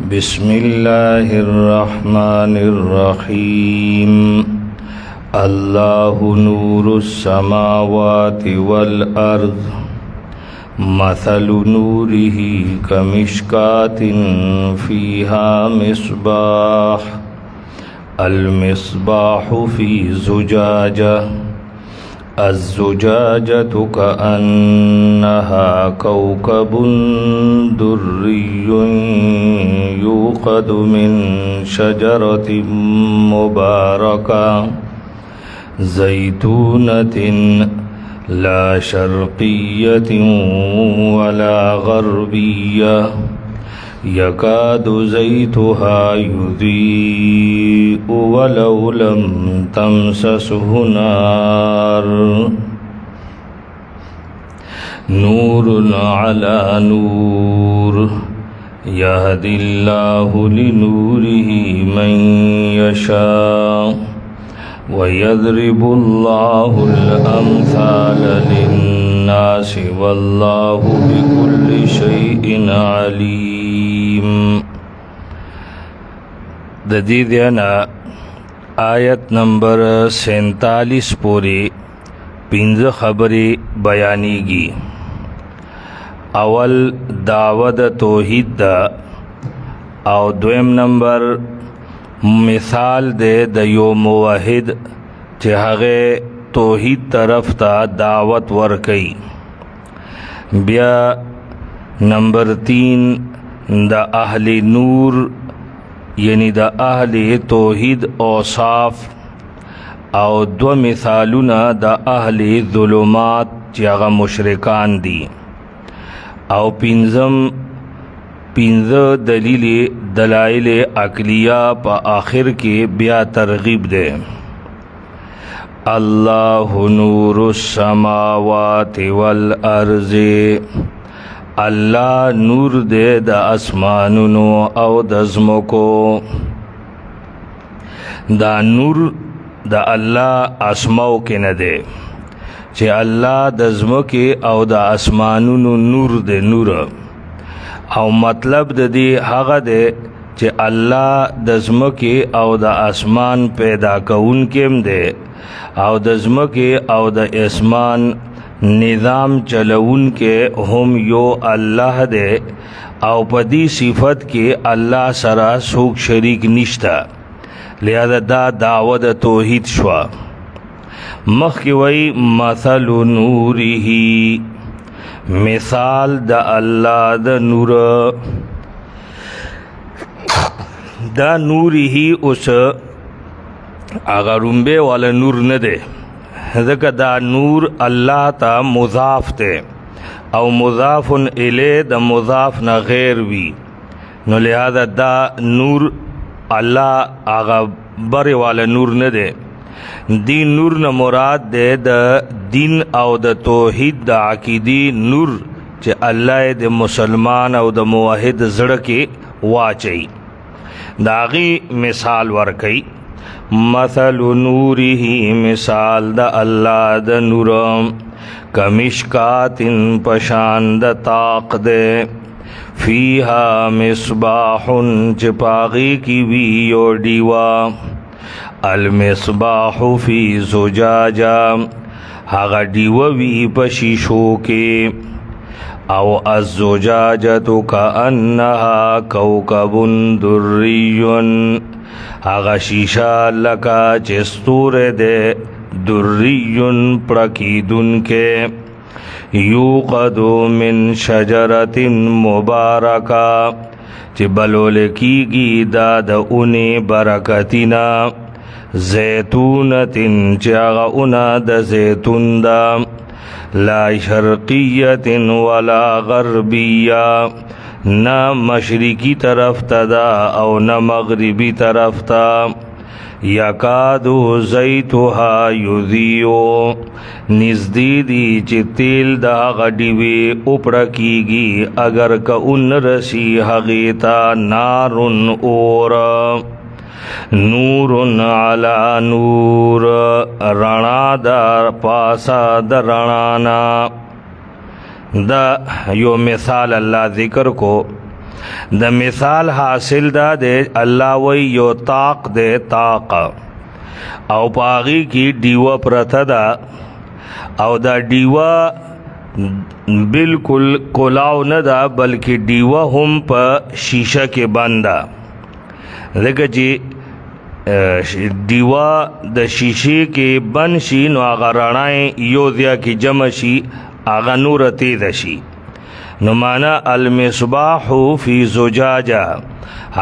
بسم الله الرحمن الرحيم الله نور السماوات والأرض مثل نوره كمشكاة فيها مصباح المصباح في زجاجة الزجاجة كأنها كوكب دري يوقد من شجرة مباركة زيتونة لا شرقية ولا غربية يكاد زيتها يضيء ولو لم تمسسه نار نور على نور يهدي الله لنوره من يشاء ويضرب الله الأمثال للناس والله بكل شيء عليم. د دې دینا آیت نمبر 47 پوری 15 خبرې بیانېږي. اول دعوت توحید دا او دویم نمبر مثال دے د یو موحد چې هغه توحید طرف ته دعوت ورکي. بیا نمبر 3 د اهل نور یعنی د اهل توحید اوصاف او دو مثالونه د اهل ظلمات چې هغه مشرکان دي او پنځه دلائل عقلیه په آخر کې بیا ترغیب ده. الله نور السماوات والارض الله نور دے د اسمانونو او د ځمکو. دا نور د الله اسماو کې نه دی چې الله د ځمکې او د اسمانونو نور دی نور او مطلب د دې هغه دی چې الله د ځمکې او د اسمان پیدا کوونکی هم دی او د ځمکې او د اسمان نظام چلون کے هم یو اللہ دے او پدی صفت کے اللہ سرا سوک شریک نشتا. لہذا دا دعوت توحید شوا. مخ کی وی مثل نوره مثال دا اللہ دا نور دا نوره اس اگر رنبے والا نور نہ دے ذکر دا نور اللہ تا مضاف تے او مضاف الیہ دا مضاف نہ غیر وی نو لہذا دا نور اللہ آغا بر والا نور نہ دے. دین نور نہ مراد دے دا دین او دا توحید دا عقیدی نور چے اللہ دا مسلمان او دا موحد زڑکی واچئی. داغی مثال ورکی مثل نوره مثال دا اللہ دا نورم کمشکات پشان دا طاق دے فیہا مصباح چپاغی کی وی یو ڈیوا المصباح فی زجاجہ ہاگا ڈیوا وی پشیشو کے او الزجاجت کانہا کوکب دریون آغا شیشہ لکا چستور دے دریون پرکیدن کے یوقدو من شجرت مبارکہ چی بلولکی گی داد اونی برکتنا زیتونت چی آغا اونا دا زیتون دا لا شرقیت ولا غربیہ نہ مشرقی طرف تا دا او نہ مغربی طرف تا یکادو زیتوها یذیو نزدیدی چی تیل دا غڈیوی اپڑکیگی اگر کا ان رسی حقیتا نارن اور نور علی نور رڼا دا پاسا د رڼانا دا یو مثال الله ذکر کو د مثال حاصل دا دے اللہ وی یو طاق دے طاق او پاغی کی ڈیوہ پرتا دا او دا ڈیوہ بالکل کلاو ندا بلکہ ڈیوہ ہم پا شیشہ کے بندا دیکھا جی ڈیوہ دا شیشے کے بن شی نو آغا رانائیں یو دیا کی جمع شی آغا نور تیز شی نو مانا المصباح فی زجاجہ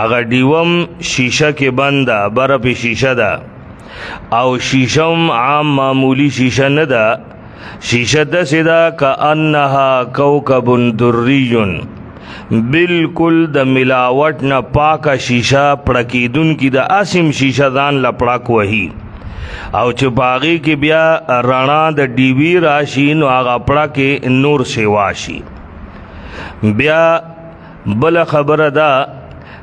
آغا ڈیوم شیشہ کے بندا برپ شیشہ دا او شیشم عام معمولی شیشہ ندا شیشہ دسی دا کانہا کوکب دریون بالکل د ملاوٹ نہ پاکا شیشہ پڑکیدن کی دا اسم شیشہ دان لپڑک وہی او چپاغی کی بیا رانا د ڈیوی راشی نو آغا پڑا کے نور سیواشی بیا بل خبر دا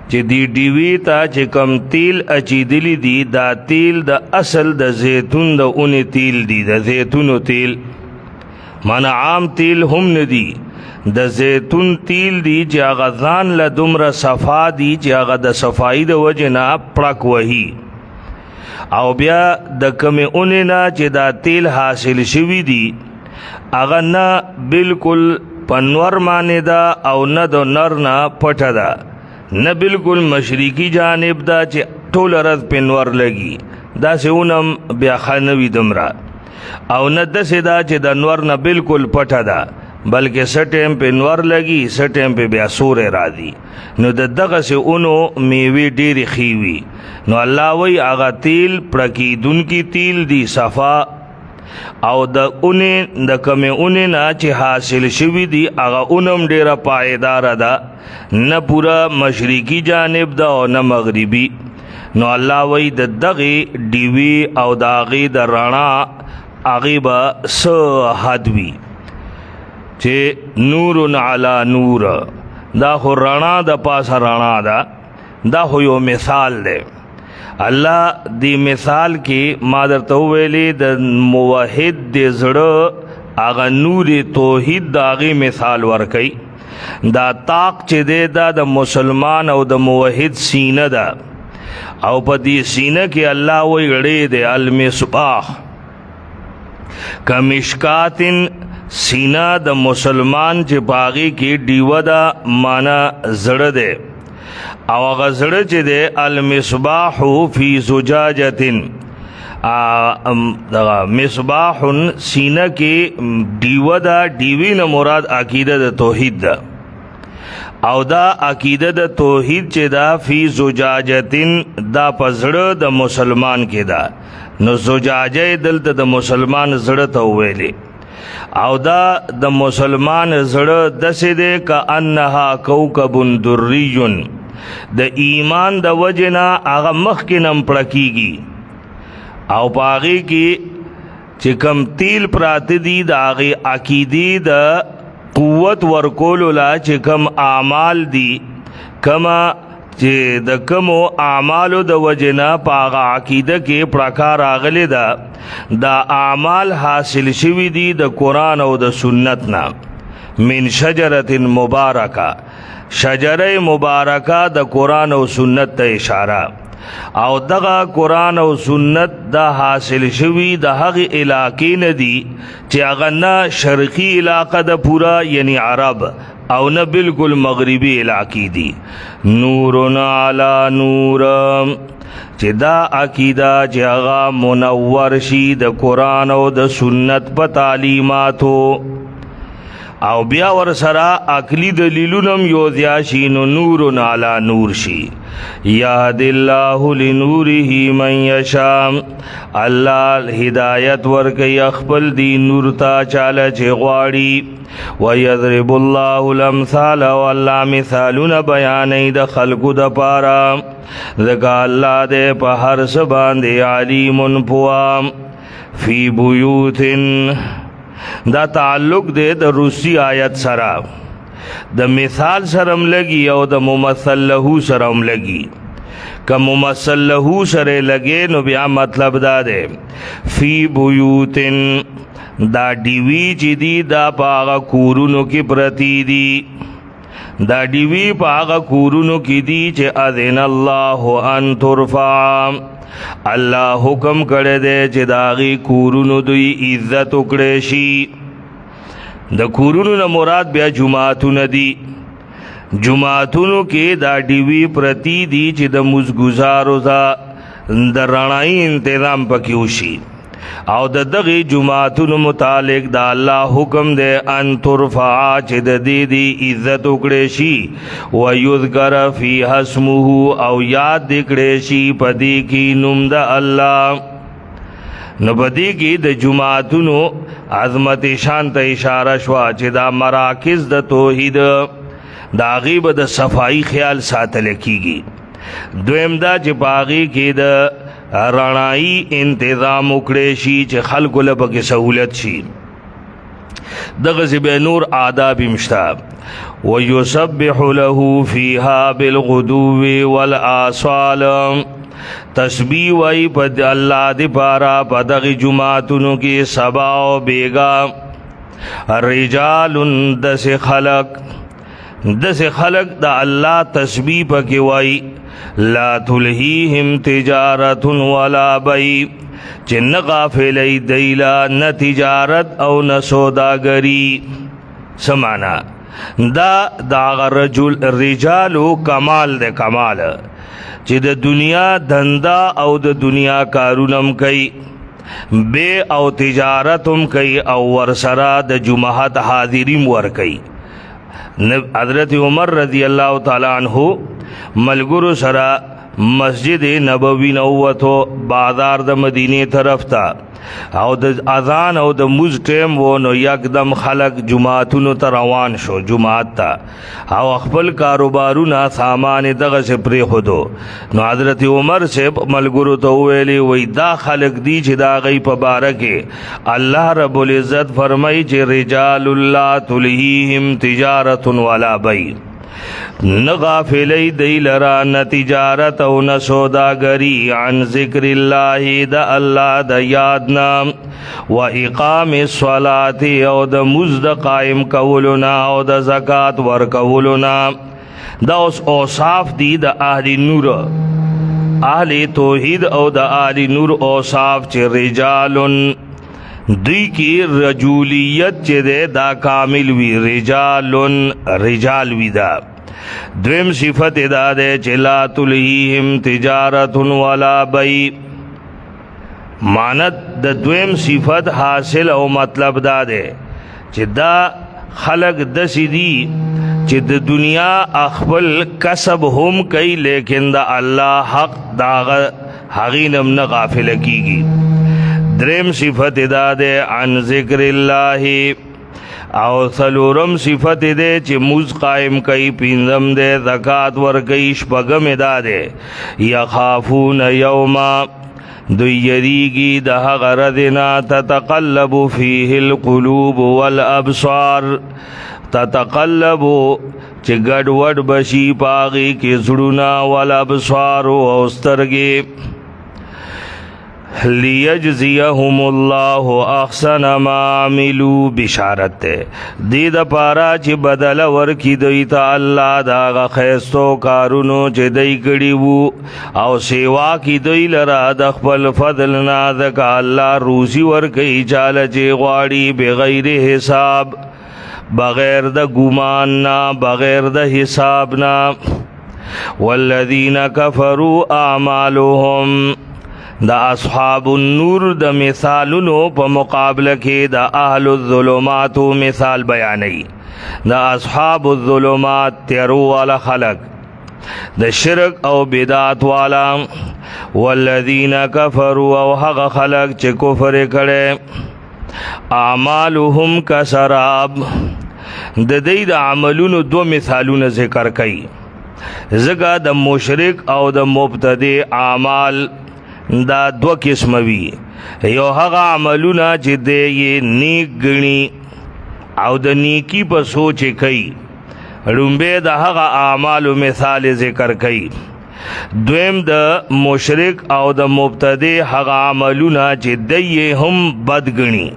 چې دی ډیوی ته چې کم تیل اچیدلی دی دا تیل د اصل د زیتون د اونې تیل دی د زیتونو تیل مانا عام تیل هم نه دی د زیتون تیل دی چې هغه ځان له دومره صفا دی چې هغه د صفائی د وجې نه پړک وهي او بیا د کمې اونې نه چې دا تیل حاصل شوي دی هغه نه بالکل په نور مانې ده او نه د نر نه پټه ده نه بالکل مشرقی جانب دا چې ټول رد پنور لگی دا سونم بیا خانوی دمرا او نه دسې دا چې د نور نه بالکل پټه ده بلکې سټیم په نور لگی سټیم په بیا سورې را دی نو د دغه سونو میوي ډېری خیوي نو الله وی هغه تیل پړکیدون کی تیل دی صفا او د اونې د کمې اونې نه چې حاصل شوي دی هغه اونم ډیره پایدار ده نه پورا مشرقی جانب ده او نه مغربی نو الله وی د دغه ډیوی او د هغې د رڼا هغې به څه حد وي چې نور علی نور دا خو رڼا د پاسه رڼا ده دا خو یو مثال دی الله دی مثال کې ما درته ویلې د موحد د زړه هغه نور توحید د هغې مثال ورکوي دا طاق چې دی دا د مسلمان او د موحد سینه ده او په دې سینه کې الله وی غړی دی المصباح کمشکاتن سینه د مسلمان چې باغی کې ډیوه ده مانا زړه دی او هغه زړه چې دی المصباح فی زجاجتن دغه مصباح سینه کې ډیوه ده ډیوی نه مراد عقیده د توحید ده او دا عقیده د توحید چې دا فی زجاجتن دا پزړه د مسلمان کې ده نو زجاجه دلته د مسلمان زړه ته ویلې او دا د مسلمان زړه دسې دی کانها کوکب دریون د ایمان د وجنا هغه مخکې نم پړکیږي او پاغي کې چې کم تیل پراته دي د هغې عقیدې د قوت ورکولو لا چې کم اعمال دي کما چې د کمو اعمالو د وجنا په هغه عقیده کې پړکا راغلی ده دا اعمال حاصل شوي دي د قرآن او د سنت نه من شجرت مبارکه شجره مبارکه د قرآن او سنت ته اشاره او دغه قرآن او سنت دا حاصل شوی د هغې علاقې نه دي چې هغه نه شرقي علاقه ده پورا یعنی عرب او نه بالکل مغربي علاقې دي نور علی نور چې دا عقیده چې هغه منور شي د قرآن او د سنت په تعلیماتو او بیا ور سره عقلی دلیلونم یوزیا شي نو نور علی نور شي یهد الله لنوره من یشاء الله هدایت ورکي خپل دی نور ته چاله چې غواړي ويضرب الله الامثال والله مثالونه بیانې د خلقو د پاره ذکا الله دې په هر څه باندې علیم پوام فی بیوتن دا تعلق دے د روسی آیت سره د مثال سرم لگی او د ممثل له سرم لگی که ممثل له سره لگے نو بیا مطلب دا دے فی بیوتن دا ډیوی چې دی دا پاغه کورونو کې پرتی دی دا ډیوی پاغه کورونو کې دی چې اذن الله ان ترفع الله حکم کړی دی چې داغي کورونو دوی عزت وکړي شي د کورونو نه مراد بیا جماعتونه دي جماعتونو کې دا ډیوی پرتی دی چې د مزګزارو د رڼایي تنظیم پکې وشي او د دغه جماعتونو متعلق د الله حکم دی ان ترفع چې د دې دی عزت وکړي شي و یذکر فیها اسمه او یاد کړي شي پدې کې نوم د الله نو پدې کې د جماعتونو عظمت شان ته اشاره شو چې دا مراکز د توحید دا غیب د صفائی خیال ساتل کیږي دویم دا چې باغی کې د رڼایي انتظام وکړي شي چې خلکو له پکې سہولت شي دغه زبې نور آداب مشتا ويسبح له فيها بالغدو والآصال تسبیح وای په الله دی پارا په دغه جمعاتونو کې سبا او بیگا رجال دس خلق دا الله تسبیح پکې وای لا تلهیهم تجارت ولا بیع چې نه غافلی دیلا نه تجارت او نه سوداګری سمانا دا رجالو کمال د کمال چې د دنیا دندا او د دنیا کارونم کوي بے او تجارتم کوي او ورسره د جمعات حاضریم ور کوي حضرت عمر رضی اللہ تعالی عنہ ملګرو سره مسجد نبوی نووتو بازار د مدینه طرف تا او د اذان او د موز ټیم و نو یکدم خلق جماعتونو ته روان شو جماعت تا او خپل کاروبارونه سامان دغه سپری خودو نو حضرت عمر سے ملګرو ته ویلی وای دا خلق دی چې دا غي په بارکه الله رب العزت فرمای چې رجال الله تلهیهم تجارت ولا بیع نغافلی دی لرا نتجارت او نسوداگری عن ذکر اللہ دا اللہ دا یادنا و اقام الصلاة او دا مزد قائم کولنا او دا زکاة ورکولنا دا اس اوصاف دی دا اہل نور اہل توحید او دا اہل نور اوصاف چی رجالن دی کی رجولیت چی دے دا کامل وی رجال وی دا دویم صفت دا دے چلا تلہیہم تجارت ولا بیع مانت دا دویم صفت حاصل او مطلب دا دے چی دا خلق دسی دی چی دا دنیا اخبل کسب ہم کئی لیکن دا اللہ حق دا حقینم نا غافل کی گی دریم صفت دا دے عن ذکر اللہ او ثلورم صفت دے چی موز قائم کئی پینزم دے زکاة ورکی شپگم دا دے یخافون یوما دو یریگی دہ غردنا تتقلب فیہ القلوب والابصار تتقلب چی گڑ وڈ بشی پاغی کی زڑنا والابصار و استرگی لیجزیہم اللہ احسن ما عملو بشارت دید پارا چی بدل ورکی دیتا اللہ داغا خیستو کارونو چی دی کڑیوو او سیوا کی دی لرا دخپل فضلنا دکا اللہ روزی ورکی چالا چی غواڑی بغیر حساب بغیر دا گماننا بغیر دا حسابنا والذین کفروا اعمالهم دا اصحاب النور دا مثالونو پا مقابلہ کے دا اہل الظلمات مثال بیانی دا اصحاب الظلمات تیرو والا خلق دا شرک او بدعات والا والذین کفروا او حق خلق چے کفر کرے اعمالهم کسراب دا دی دا عملونو دو مثالون ذکر کئی زگا دا مشرک او دا مبتدی اعمال دا دو قسم وی یو هغه عملونه چې د نیک غنی او د نیکی په سوچ کوي لومبه د هغه اعمالو مثال ذکر کوي دویم د مشرک او د مبتدی هغه عملونه چې د هم بد غنی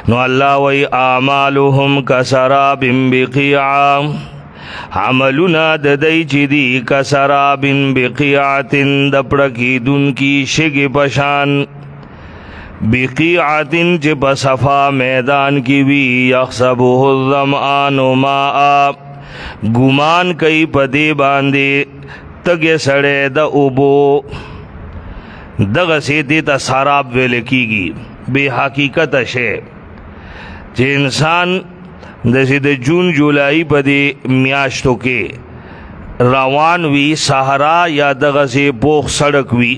نو الله وی اعمالهم کسراب بقیعا عملنا د دای چې دی کسراب بقیعت د پړکیدون کی شګ پشان بقیعت چې په صفا میدان کی وی یحسبه الظمآن ماء ګمان کوي په دې باندې تګ سړې د اوبو دغه سي دې ته سراب ویل کیږي به حقیقت شی چې انسان د جون جولای په دې میاشتو کې روان وی صحرا یا دغه سي پوخ سړک وی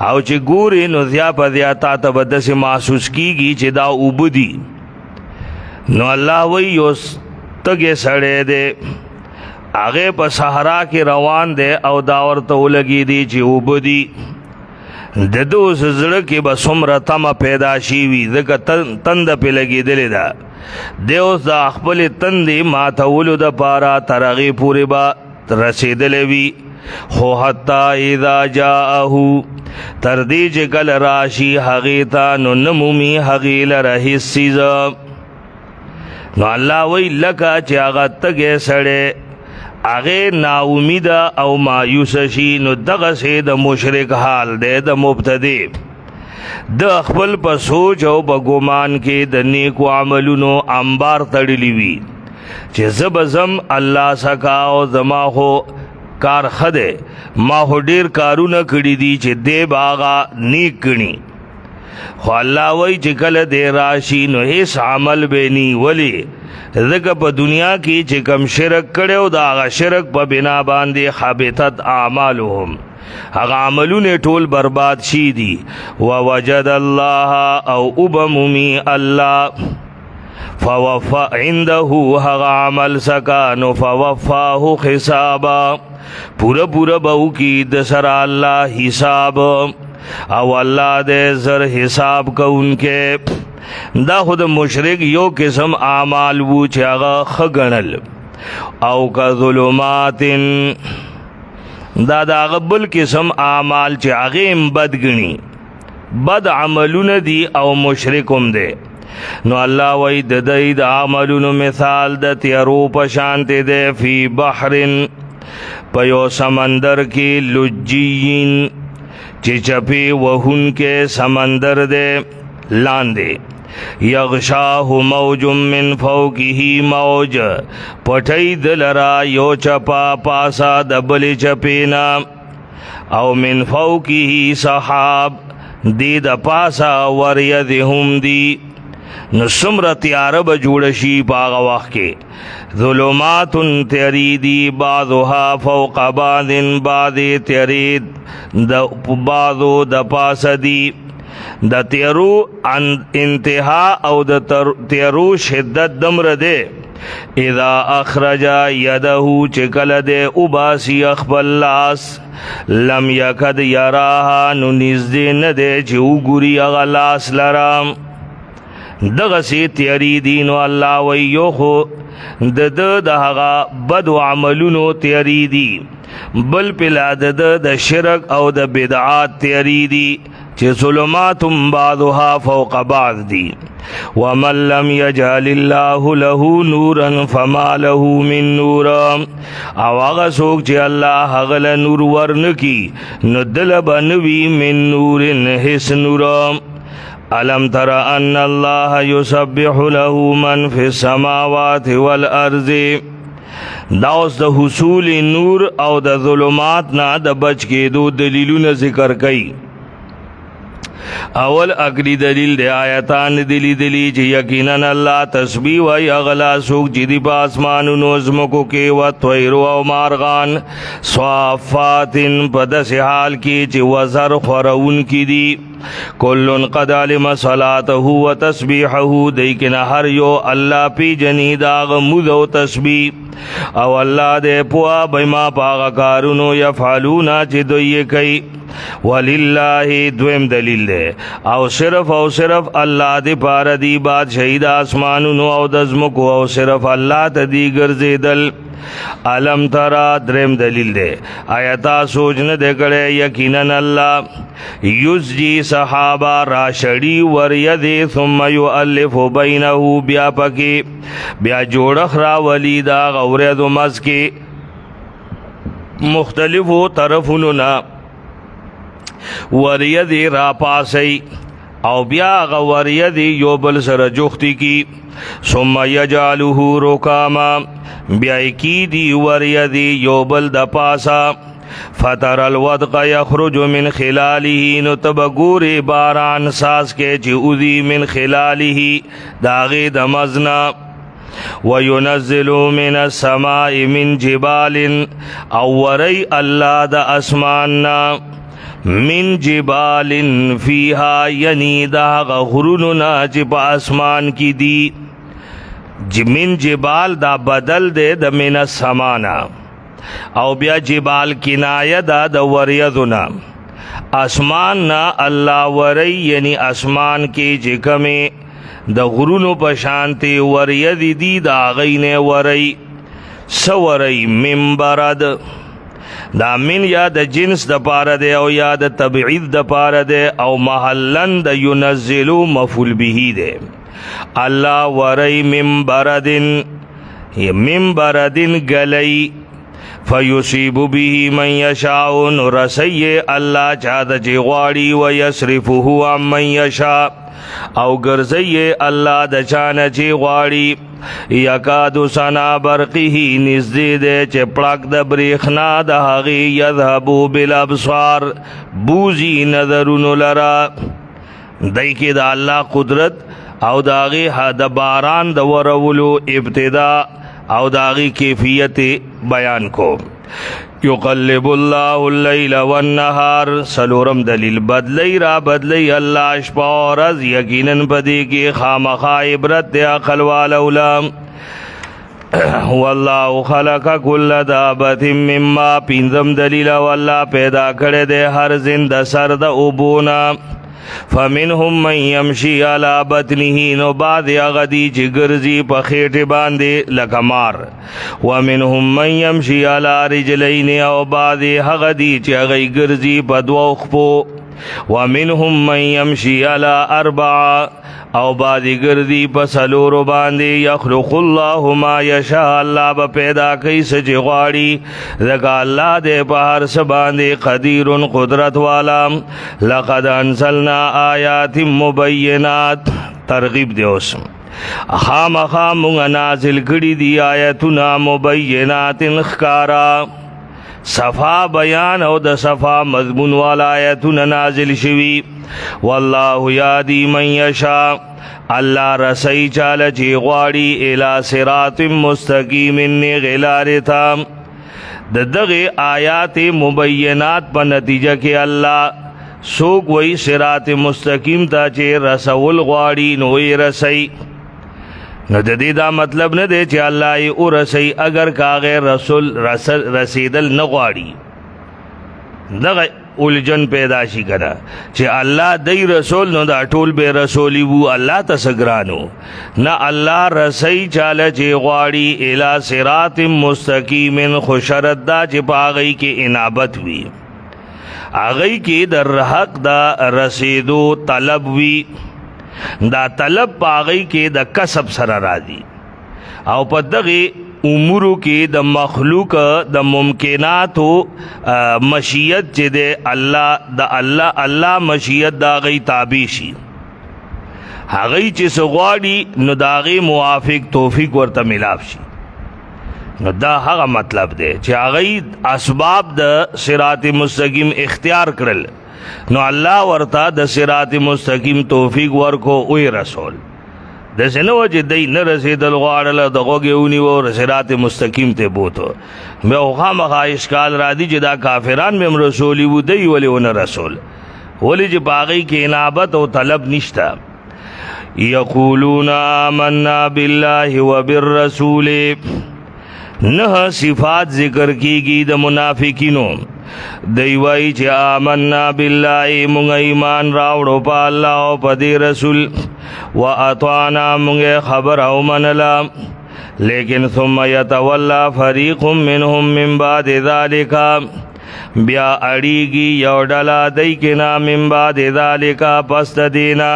او چې ګوري نو ځیا په دیا تا ته بد سي محسوس کیږي چې دا وبدي نو الله وی یو تګه سړې دې هغه په صحرا کې روان دي او دا ورته ولګي دي چې وبدي د دوس زړه کې به څومره تمه پیدا شي وي ځکه تند پې لګېدلې ده دی اوس د خپل تندې ماتولو دپاره تر هغې پورې به رسېدلی وي خو حتی اذا جاءه تر دې چې کله راشي هغې ته نو نه مومي هغې لره هېڅ څیزه نو الله وی لکه چې هغه تږی سړی هغه ناامید او مایوس شي نو دغه سي د مشرک حال دی د مبتدی د خپل په سوچ او په ګمان کې د نیکو عملونو انبار تړلی وي چې زبزم الله سکا او زما خو کار خده ما هو ډیر کارونه کړی دي چې دی باغا نیک کړي خو الله وی چې کله دی راشي نو هیڅ عمل به نی ولی ځکه په دنیا کې چې کم شرک کړو دا هغه شرک په بنا باندې حبطت اعمالهم هغه عملونه ټول برباد شي دي ووجد الله او ابممی الله فوفا عنده هغه عمل سکانو فوفاه حسابا پورا بہو کی د سر الله حساب او الله دې زر حساب کو انکے دا خود مشرک یو قسم اعمال وو چې هغه خغنل او کا ظلمات دا غبل قسم اعمال چې هغه بدګنی بد عملونه دي او مشرکم دي نو الله وای د دې د عملونو مثال د تیارو په شانته ده فی بحرن په یو سمندر کې لجین چې چپی وهون کې سمندر ده لاندې یغشاه موج من فوقه موج پټی دلرا یو چپا پاسا دبل چپینا او من فوقه سحاب دی د پاسا وریدهم دی نو سمره تیاره به جوړ شي په هغه وخت کې ظلمات تیری دی بعضها فوق بعض بعض تیری د بعضو د پاسه دی د تیرو انتها او د تیرو شدت دمر ده اذا اخرج يده چکل ده اباسی اخبر لاس لم یکد یراها نو نزده نده چه اگوری اغلاس لرام دغه سی تیری دینو الله ویو خو د هغه بد عملونو تیری دی بل پلا د شرک او د بدعات تیری دی چې ظلماتم بعضها فوق بعض دی ومن لم يجعل الله له نورا فما له من نور او هغه څوک چې الله هغه له نور ورنکي نو دل بنوي من نور هیڅ نور الم تر ان الله يسبح له من في السماوات والارض دا اوس د حصول نور او د ظلمات نه د بچ کېدو دلیلونه ذکر کړي اول اگلی دلیل دے آیتان دلی چې یقینا الله تسبیح و اغلا سوک جدی با اسمانو نوزمکو کے و طویرو او مارغان صافاتن پدس حال کی چې وزر خورون کی دی کلن قد علم صلاته و تسبیحه دیکن هر یو اللہ پی جنی داغ مدو تسبیح او اللہ دے پوا بیما پاغا کارونو یفعلونا چی دوئی کئی وللہ دویم دلیل دے او صرف اللہ دی پار دی بات شہید آسمانونو او دزمکو او صرف اللہ تا دی گرزی دل علم ترا درم دلیل دے آیتا سوچ نه دے کړه یقینا الله یسجی صحابہ راشڑی وریدی ثم یؤلف بینه بیا پکی بیا جوړخ را ولیدا غورد مزکی مختلفو طرفونو نا وریدی را پاسی او بیا غوریدی یو بل سره جوختی کی ثم یجعله رکاما بیا کی دی وریدی یو بل د پاسا فتر الودق یخرج من خلاله نتبگور باران ساس کے چی من خلاله داغی دمزنا وینزل من السماء من جبال اوری اللہ دا اسماننا من جبال فیها یعنی دا غروننا چی پا اسمان کی دی من جبال دا بدل دے دا من السمانا او بیا جبال کنایه دا د وریدنا اسمان نا الله وری یعنی اسمان کې چې کمه د غرونو په شانتی ورید دی دا غینه وری سوری منبرد دا من یا د جنس د پاره دی او یا د تبعید د پاره دی او محلن د ينزلو مفعول به دی الله وری منبردن گلی فیصیب به من یشاء نرسی اللہ چاہتا چی غواڑی ویصرفه عن من یشاء او گرزی اللہ دچانا چی غواڑی یکادو سنا برقی نزدی دے چی پلاک دا بریخنا دا حقی یذهبو بالابصار بوزی نظرون لرا دیکی دا اللہ قدرت او داغی حد باران دا ورولو ابتدا او داغی کیفیت بیان کو یقلب اللہ اللیل والنہار سلورم دلیل بدلی را بدلی اللہ شپا و رز یقیناً پدی کی خامخا عبرت دے عقل والولا واللہ خلق کل دابت مما پینزم دلیل واللہ پیدا کرے دے ہر زند سرد ابونا فمنهم من یمشی علی بطنه نو بعد اغدی چی گرزی پا خیٹ باندے لکمار ومنهم من یمشی علی رجلین او بعد اغدی چی اغی گرزی پا دوخ پو ومنهم من یمشی علی اربع او بعد گردی پا سلورو باندے یخلق اللہ ما یشاء اللہ با پیدا کئی سچ غاڑی ذکا اللہ دے پا ہر سباندے قدیر قدرت والا لقد انزلنا آیات مبینات ترغیب دے اسم خام منگا نازل کری دی آیتنا مبینات خکارا صفا بیان او د صفا مضمون والا آیتنا نازل شوی واللہ یادی من یشاء اللہ رسی چال چی غواڑی الى صراط مستقیم غلارتا دغ آیات مبینات پا نتیجہ کے اللہ سوک وی صراط مستقیم تا چی رسول غواڑی نوی رسی نو د دې دا مطلب نه دی چې الله یې ورسی اگر کاغه رسول رسیدل نه غواړي دغه الجن پیدا شي کنه چې الله دی رسول نو دا ټول به رسولی وو الله تسګرانو نه الله رسی چاله چې غواړي الی صراط مستقیم خوشرد دا چې پاغی کې انابت وی اغی کې در حق دا رسیدو طلب وی دا طلب پاغی کې د کسب سره راځي او په دغه امورو کې د مخلوق د ممکناتو مشیت چې د الله مشیت دا غي تابع شي هغه چې سغواړي نو داغه موافق توفیق ورته ملاو شي نو دا هغه مطلب دی چې هغه اسباب د صراط مستقیم اختیار کړل نو الله ورتا د صراط مستقیم توفیق ورکو اوی رسول د سينو چې دای نه رسیدل غواړل د غوګیونی و صراط مستقیم ته بوته مې خامخا اشکال را دي چې دا کافران مې رسولي و دی ولی ونه رسول ولی چې باغی کې انابت او طلب نشتا یقولون آمنا بالله وبالرسول نه صفات ذکر کیږي د منافقینو دیوائی چی آمنا باللہ مونگ ایمان راوڑو پا اللہ و پا دی رسول و اطوانا مونگ خبر او منلا لیکن ثم یتولا فریق منهم من بعد ذالک بیا اڑیگی یو ڈلا دیکنا من بعد ذالک پس دینا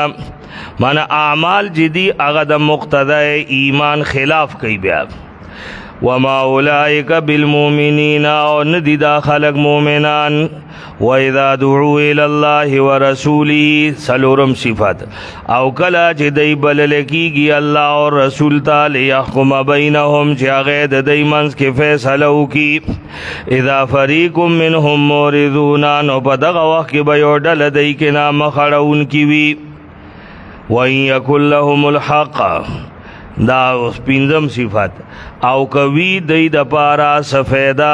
من اعمال جدی اغد مقتضی ایمان خلاف کئی بیا وما اولئک بالمؤمنین او ندی دا خلق مومنان وَإِذَا دُعُوا إِلَى اللَّهِ وَرَسُولِهِ سلورم صفت او کلا چه دی بللکیگی اللہ اور رسول تا لیحکم بینهم چه غید دی منز کے فیصلو کی اذا فریق منهم موردونان و پدغ وقت کی بیو ڈل دی کے نام خڑون کی وی وَإِن يَكُنْ لَهُمُ الْحَقَّ دا پینزم صفت او کوی دی دا پارا سفیدہ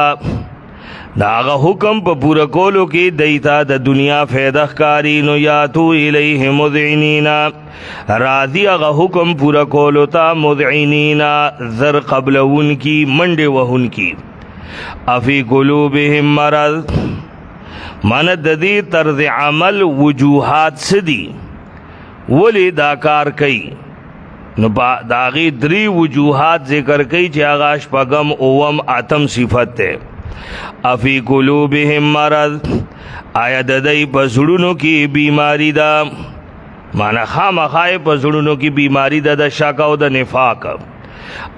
دا آغا حکم پا پورا کولو کی دیتا دا دنیا فیدخ کاری نو یاتو الیہ مذعنینا راضی آغا حکم پورا کولو تا مذعنینا ذر قبلون کی منڈ وہن کی افی قلوبہم مرض من دی طرز عمل وجوہات سدی ولی دا کار کئی نو داغی دری وجوہات ذکر کئی چی آغاش پگم اوم آتم صفت تے افی قلوبہم مرض آیا ددائی پسڑونو کی بیماری دا مانا خام خواہ پسڑونو کی بیماری دا دا شک و دا نفاق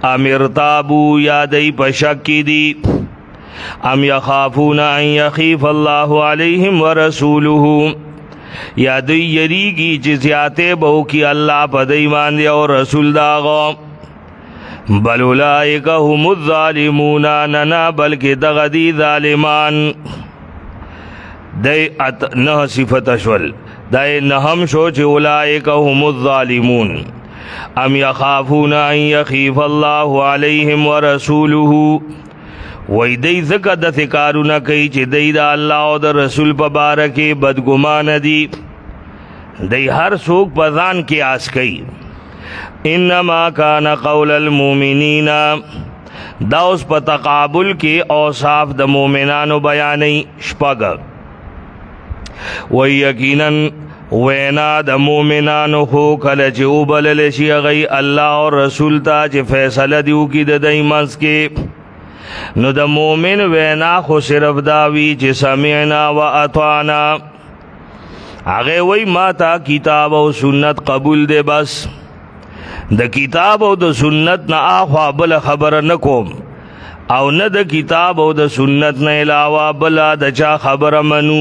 ام ارتابو یا دائی پشک کی دی ام یخافون ان یخیف اللہ علیہم ورسولہو یا دی یریگی جزیاتے بہو کی اللہ پا دیمان دیا اور رسول داغا بل اولئک هم الظالمون ننا بلکہ دغدی ظالمان دی نہ صفت اشول دی نہم شو چھ اولئک هم الظالمون ام یخافون ان یخیف اللہ علیہم ورسولہ وی دی ذکر دا ثکارنا کئی چھ دی دا اللہ و دا رسول پبارکی بدگمان دی دی ہر سوک پزان کی آس کئی انما کان قول المومنین دا اس پا تقابل کے اوصاف دا مومنانو بیانی شپگ و یقیناً وینا دا مومنانو خو کلچ اوبللشی غی اللہ اور رسول تا چی فیصلہ دیو کی دا دیمانس کے نو دا مومن وینا خو صرف داوی چی سمعنا و اطعنا آگے وی ما تا کتاب و سنت قبول دے بس د کتاب او د سنت نه اخوا بل خبر نکوم او نه د کتاب او د سنت نه علاوه بل د چا خبر منو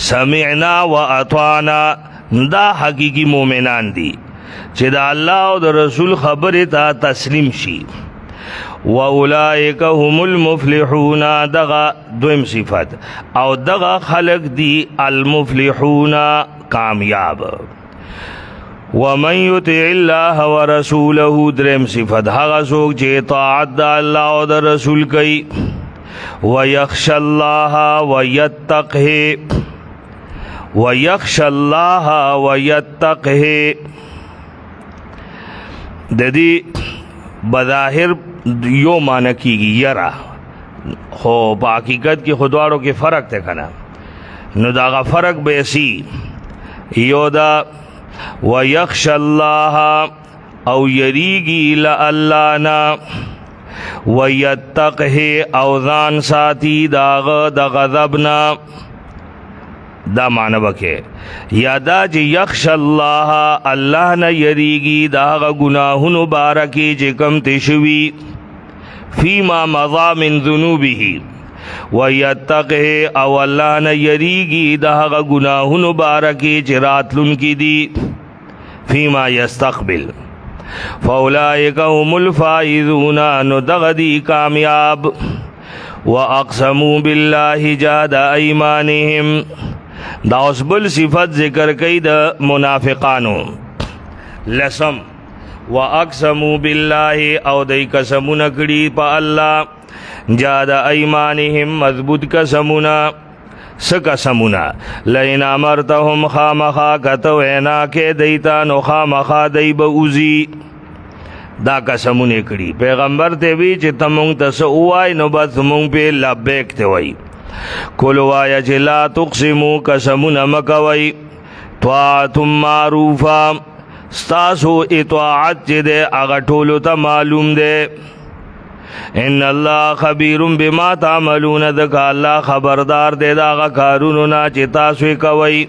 سمعنا و اطعنا دا حقیقی مومنان دی چې د الله او د رسول خبره ته تسلیم شي و اولئک هم المفلحون دغه دویم صفت او دغه خلق دی المفلحون کامیاب ومن یطع اللہ ورسولہ درم صفت حقا سوک چے طاعت دا اللہ و دا رسول کئی ویخش اللہ ویتقہ ویخش اللہ ویتقہ ددی بظاہر یو معنی کی گی یرا خو پا حقیقت کی خودواروں کے فرق تے کنا نو داغا فرق بیسی یو دا وَيَخْشَ اللَّهَ او یریگی لَأَلَّانَا وَيَتَّقْهِ او ذان ساتی داغ دا غضبنا دا معنی بکے یا دا جی یخش اللہ اللہ نا یریگی داغ گناہن بارکی جکم تشوی فیما مضا من ذنوبہی وَيَتَّقْهِ او اللہ نا یریگی داغ گناہن بارکی جرات لن کی دی فیما یستقبل فاولائک هم الفائزون ندغدی کامیاب واقسموا باللہ جاد ایمانہم دا اسبل صفت ذکر کئی دا منافقانو لسم واقسموا باللہ او دی قسمون کڑی پا اللہ جاد ایمانہم مضبوط قسمونا سقسمونا لئن امرتهم خامخا کتوینا کے دیتا نو خامخا دی بوزی دا قسمونے کری پیغمبر تے وی چی تمونگ تسوائی نو بس مونگ پہ لبیک تے وی کلو آیا چی لا تقسمو قسمونا مکوی طاعتم معروفا ستاسو اطاعت چې دے اغا ټولو تا معلوم دے. ان اللہ خبیر بما تعملون دکا اللہ خبردار دے دا اغا کارونونا چې تاسو کوي.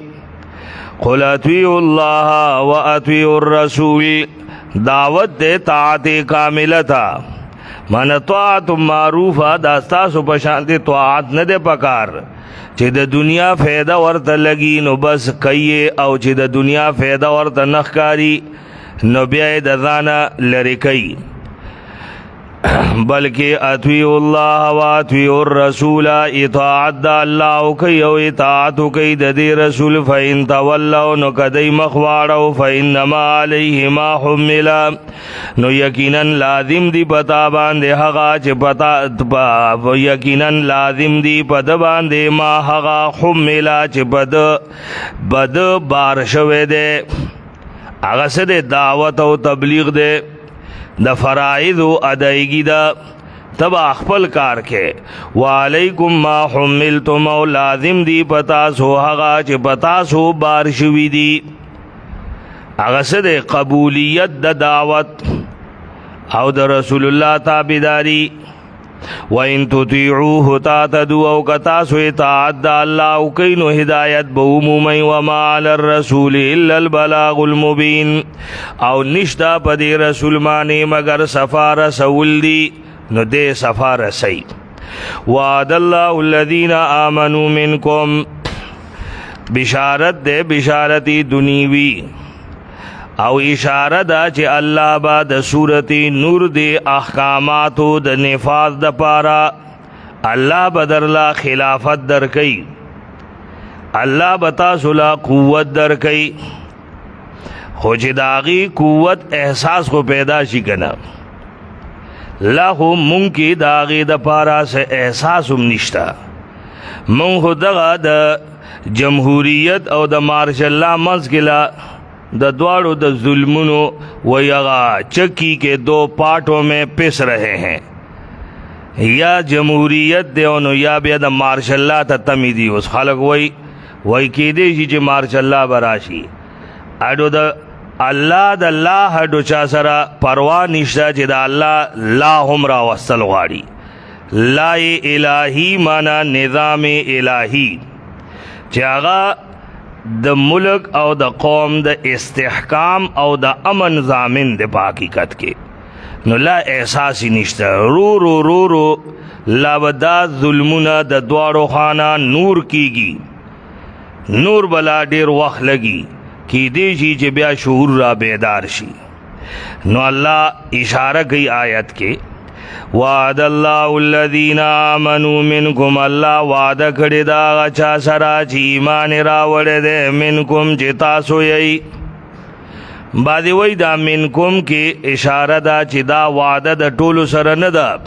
قل اطیعوا اللہ و اطیعوا الرسول دعوت دے طاعت کاملتا. من طاعت معروفا دا ستاسو پشانتی طاعت نه دے پکار چې د دنیا فیده ورته لگی نو بس کئیے او چې د دنیا فیده ورته نخکاری نو بیائی د ځانه لری کئی. بلکہ اطیعوا اللہ و اطیعوا الرسول اطاعت دا اللہ کئی او اطاعت کئی د دی رسول. فإن تولوا نو کدی مخواړو فإنما علیہ ما حمل نو یقینا لازم دی پتا باندې هغه چې پتا یقینا لازم دی پد باندې ما هغه حمل چې بد بار شوه دے. هغه څه د دعوت او تبلیغ دے د فرائض و ادائیگی دا تبا خپل کار کے. وعلیکم ما حملتم او لازم دی پتاسو حقا چه پتاسو بارشوی دی. اغسد قبولیت دا دعوت او دا رسول اللہ تابداری. وَإِن تُطِيعُوهُ تَهْتَدُوا او کتاسو اطاعت دا اللہ او کینو ہدایت بہمومی. وما علی الرسول الا البلاغ المبین او نشتا پدی رسول مانی مگر سفار سول دی نو دے سفار سی. وعد اللہ الذین آمنوا منکم بشارت دے بشارتی دنیوی او اشاره دا چې الله با د صورت نور دی احکاماتو د نفاذ د پارا الله بدرلا خلافت در کئی. الله بتا سلا قوت در کئی خو چې داغي قوت احساس کو پیدا شي کنا لا خو مونږ کې داغي د پارا سے احساس هم نشتا. مونږ دغه د جمهوریت او د مارشل لا مزګلا د دوارو د ظلمونو ویغا چکی کے دو پارٹوں میں پس رہے ہیں. یا جمہوریت دیونو یا بیا د مارشل اللہ تا تمی دی. اس خلق وی کی دی شی چی مارشل اللہ براشی اڈو دا اللہ دا اللہ اڈو چا سرا پروا نشتا چی دا اللہ لا ہم را وصل غاری. لا الہی مانا نظام الہی چی آغا د ملک او د قوم د استحکام او د امن ضامن د حقیقت کې نو لا احساسی نشته. رو رو رو رو لا بدا ظلمونه د دوارو خانه نور کیږي. نور بلا ډیر وخت لګي کی دی چې بیا شعور را بیدار شي. نو الله اشاره کوي آیت کې وعد اللہ الذین آمنوا منکم اللہ وعدہ کړی دا چا سره چې ایمان راوړی دی منکم چې تاسو یې. بعضې وایي دا منکم کې اشاره ده چې دا وعده د ټولو سره نه ده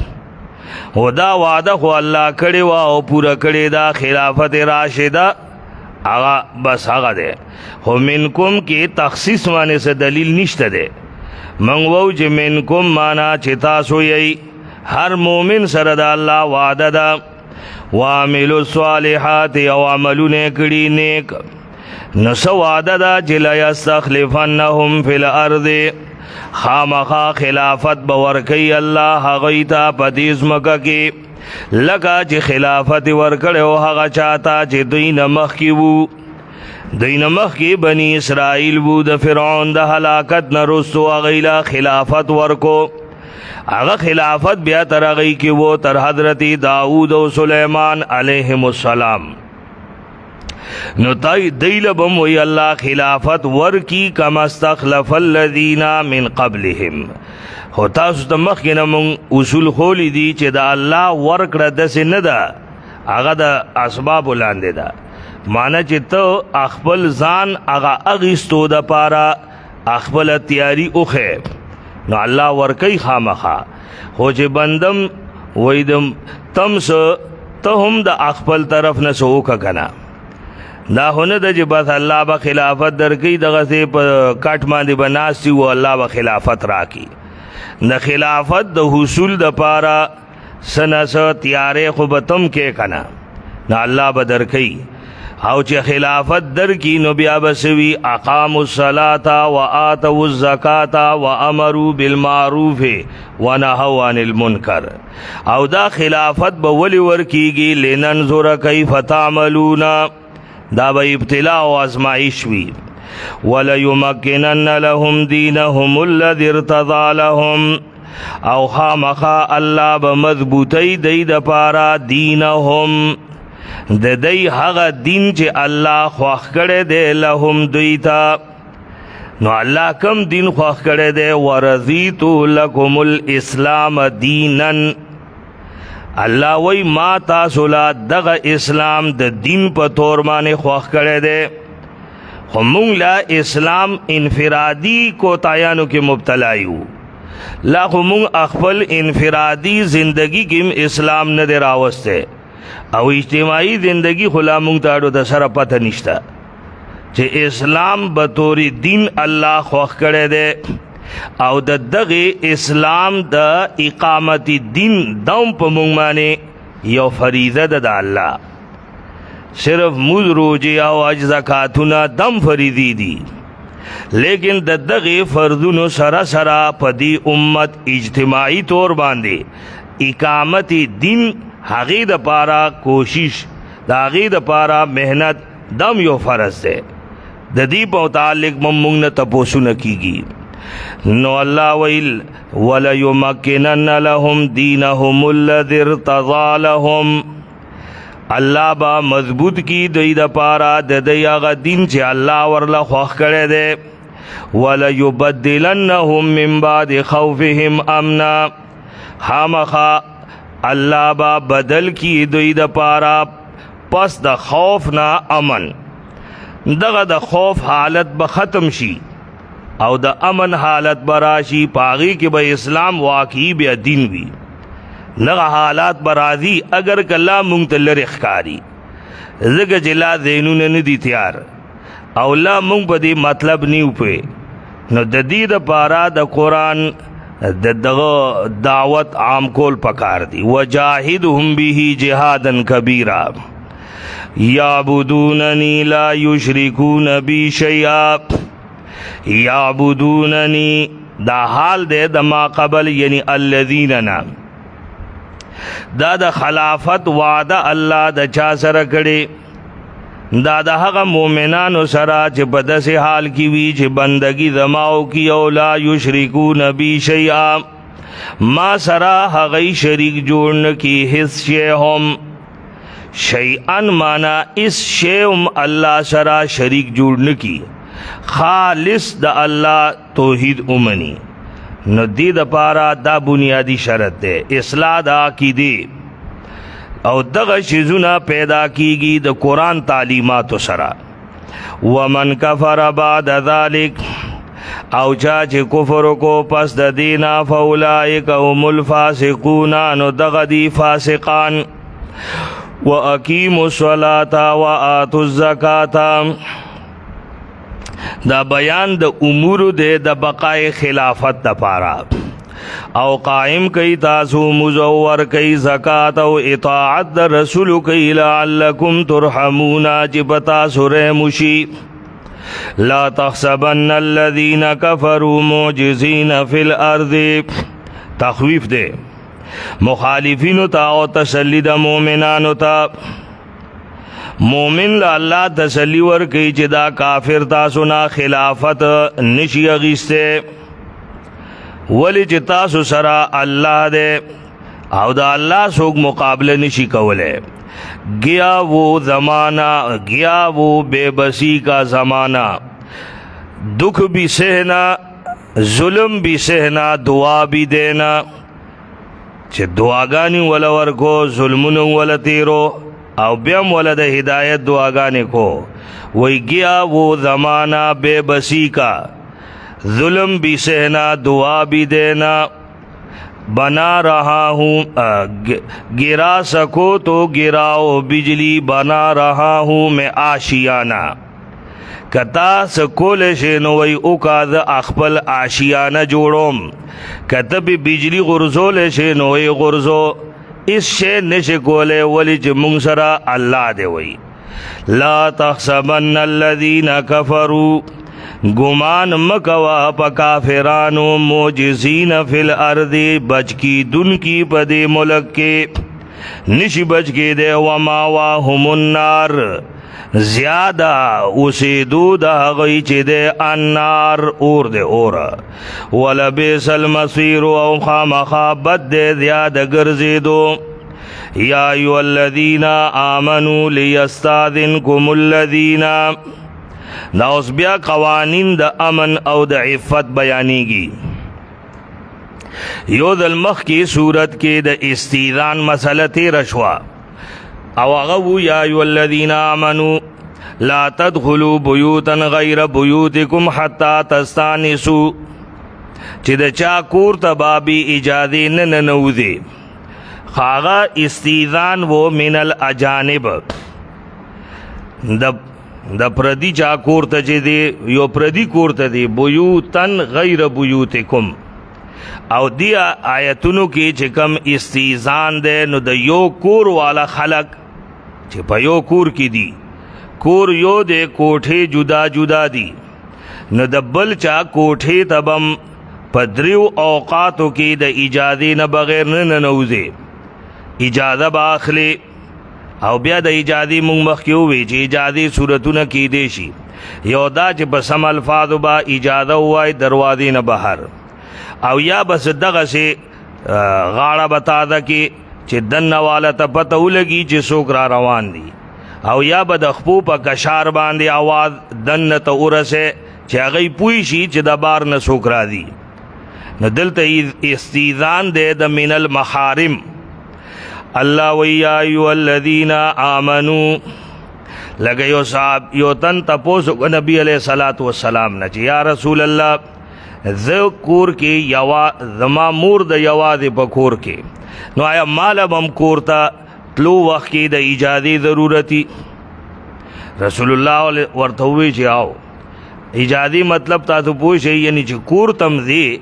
او دا وعده خو الله کړې وه او پوره کړې ده خلافت راشده هغه بس هغه دی. خو منکم کې تخصیص باندې څه دلیل نشته دی. موږ وایو چې منکم معنا چې تاسو یې ہر مومن سرد اللہ وعدہ دا. وعملوا الصالحات او عملو نیکڑی نیک نسو وعدہ دا جلا یستخلفنہم فی الارض خامخا خلافت بورکی اللہ غیتا پتیز مکہ کی لکا چی خلافت ورکڑے و حقا چاہتا چی دین مخ کی بو دین مخ کی بنی اسرائیل بو دا فرعون دا حلاکت نرستو اغیلا خلافت ورکو. اگر خلافت بیا ترغی کی وہ تر حضرت داؤد و سلیمان علیہم السلام نو دیل بم وی اللہ خلافت ورکی کما استخلف الذین من قبلهم. خو تاسو ته مخکې نه مونږ اصول خولی دی چې دا الله ورکړه داسې نه ده هغه د اسبابو لاندې ده. معنی چې ته خپل ځان هغه اخیستو دپاره خپل تیاری وښې نو الله ورکی خامخا. خو چې بندم ویدم تم سو ته هم د خپل طرف نه څه وکړه که نه دا خو نه ده چې بس الله به خلافت درکوي دغسې په کټ باندې به ناست وي او الله به خلافت راکړي. د خلافت د حصول دپاره څه نه څه تیارې خو به تم کې که نه نو الله به درکوي. او چې خلافت در کی نو بیا بسوی اقاموا الصلاة وآتوا الزکاة وامروا بالمعروف ونهوا عن المنکر. او دا خلافت به ولی ورکیږي لننظر کیف تعملون، دا به ابتلاء او ازمائش وی. وليمكنن لهم دینهم الذي ارتضى لهم، او خامخا الله به مضبوطی دی د پارا دینهم د دی هغه دین چې الله خوښ کړی دی لهم دوی ته. نو الله کم دین خوښ کړی دی، ورضیت لکم الاسلام دینا، الله وی ما تاسو لا دغه اسلام د دین په تور باندې خوښ کړی دی. خو مونږ لا اسلام انفرادی کوتاهیانو کې مبتلا یو، لا خو مونږ خپل انفرادی زندگی کې اسلام نه دی راوسته، او اجتماعي زندگی خو لا مونږ ته اړو د سره پته نشته چې اسلام بطور دین الله خوښ کړی دی. او د دغه اسلام د اقامت دین دوم په مونږ باندې یو فریضه ده د الله. صرف موز روجی او اج زکاتونه دم فریضی دی، لیکن د دغه فرضونو سره سره په دې امت اجتماعي طور باندې اقامت دین هغې د پاره کوشش، د هغې د پاره محنت دم یو فرض دی. د دې په متعلق مونږ نه تپوسونه کیږي. نو الله ویل وليمكنن لهم دینهم الذي ارتضى لهم، الله با مضبوط کی دوی د پارا د دی هغه دین چې الله ورله خوښ کړی دی. وليبدلنهم من بعد خوفهم امنا، خامخا الله با بدل کی دوی د پارا پس د خوف نه امن. دغه د خوف حالت به ختم شي او د امن حالت براشي، پاغي کې به اسلام واقعي بیا دین وي. نغه حالات برازي اگر کله مونږ ته لري ښکاری، زګه جلا ذهنونه نه دي تیار، او لا مونږ په دې مطلب نیو پوي. نو د دې د پارا د قرآن د دغه دعوت عام کول پکار دی. وجاهدهم به جهادا کبیرا یعبدوننی لا یشرکون بی شیئا. یعبدوننی دا حال دے دا ما قبل یعنی الذین نام، دا د خلافت وعده الله د چا سره کړي، دا د هغه مؤمنانو سره چې په داسې حال کې وي چې بندگی زماو کی او لا یشرکون بی شیئا، ما سره هغه شریک جوړ نه کی هیڅ شی هم. شیئا مانا اس شیئم الله سره شریک جوړ نه کی، خالص د الله توحید اومنی. نو دی د پارا دا بنیادی شرط ده، اصلاح د عقیده او دغه شیزونه پیدا کیږي د قرآن تعلیماتو سره. ومن کفر بعد ذلک، او چا چې کفر کو پس د دینا فاولئک هم الفاسقون، نو دغه دی فاسقان. واقیموا الصلاة وآتوا الزکاة، دا بیان د امور د بقای خلافت د پارا، او قائم کئی تاسو مزور کئی زکاة او اطاعت د رسول کئی لعلکم ترحمون جبتا سرمشی. لا تحسبن الذین کفروا معجزین فی الارض، تخویف دے مخالفینو تا او تسلی د مومنانو تا. مومن لا الله تسلی ور کوي چې دا کافر تاسو نه خلافت نشي اغیسته، ولی چې تاسو سره الله دې او دا الله څوک مقابله نشي کوله. گیا وہ زمانہ، گیا وہ بے بسی کا زمانہ، دکھ بھی سہنا ظلم بھی سہنا دعا بھی دینا. چې دعاګانی ولا ورکو، ظلمونو ولا تیرو، او بیم ولا د ہدایت دعاګانې کو. وی گیا وہ زمانہ بے بسی کا، ظلم بھی سہنا دعا بھی دینا. بنا رہا ہوں گرا سکو تو گراؤ بجلی، بنا رہا ہوں میں آشیانہ. کتا سکول شنوی اوکاد اخپل آشیانہ جوڑوم، کتب بجلی غرزول شنوی غرزو، اس شے نشے کولے ولی چھ منگ سرا اللہ دے وی. لا تحسبن الذین کفروا گمان مکوا پا کافرانو موجزین فی الارض بچ کی دن کی پدے ملک کے نشی بچ کے دے وماواہم النار زیادہ اسے دو دا غی چے دے النار اور دے اورا ولبیس المصیر او خامخا بد دے زیادہ گرزے دو یا ایو الذین آمنوا لیستاذنکم الذین دا اوس بیا قوانین د امن او د عفت بیانیږي. یو د مخ کی صورت کې د استیذان مسله تیر شوا او هغه یا ایو الذین آمنوا لا تدخلوا بیوتا غیر بیوتکم حتی تستانسوا چې د چا کور ته بابی اجازه نه ننوځي خاغا استیذان و من الاجانب د پردی چا کور ته چې دی یو پردی کور ته دی بیوتن غیر بیوتکم او دی آیتونو کې چې کم استیزان دی نو د یو کور والا خلق چې په یو کور کې دی کور یو دی کوټه جدا جدا دی نو د بل چا کوټه تبم په دریو اوقاتو کې د اجازه نه بغیر نه ننوځي اجازه باخلی او بیا د اجازه مونږ مخکې وی چې اجازه صورتونه کې دی شي یو دا چې په سم الفاظو با اجازه وای دروازې نه بهر او یا بس دغه سي غاړه بتا ده کې چې دنه والا ته پته ولګي چې څوک را روان دي او یا به د خپو په کشار باندې आवाज دنه ته ورسه چې هغه پوي شي چې د بار نه څوک را دي نو دلته استیذان دی د من المحارم. اللہ ویا ایو الذین آمنو لگا یو صاحب یو تن تپوسو کو نبی علیہ السلام نا چی یا رسول اللہ ذو کور کی زما مور د یواز پا کور کی نو آیا مالا بم کور تا تلو وقت کی د اجازی ضرورتی رسول اللہ ورطوی چی آو اجازی مطلب تا تو پوشی یعنی چی کور تم دی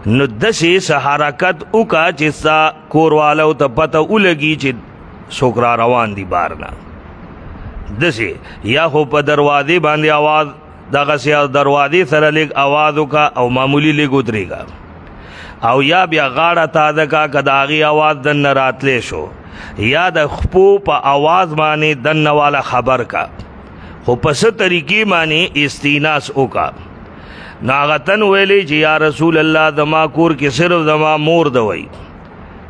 نو دسی سحرکت اوکا چې ستا کوروالو ته پته ولګي چې څوک را روان دي بارنا دسی یا خو په دروازې باندې आवाज دغسې دروازې سره لږ आवाज وکا او معمولی لږ ودرېږه او یا بیا غاړه تازه کا که د هغې आवाज دننه راتلی شو یا د خپو په आवाज باندې دننه والا خبر کا خو په څه طریقې باندې استیناس وکا ناغتن ویلی چې یا رسول الله دما کور کې صرف دما مور دوی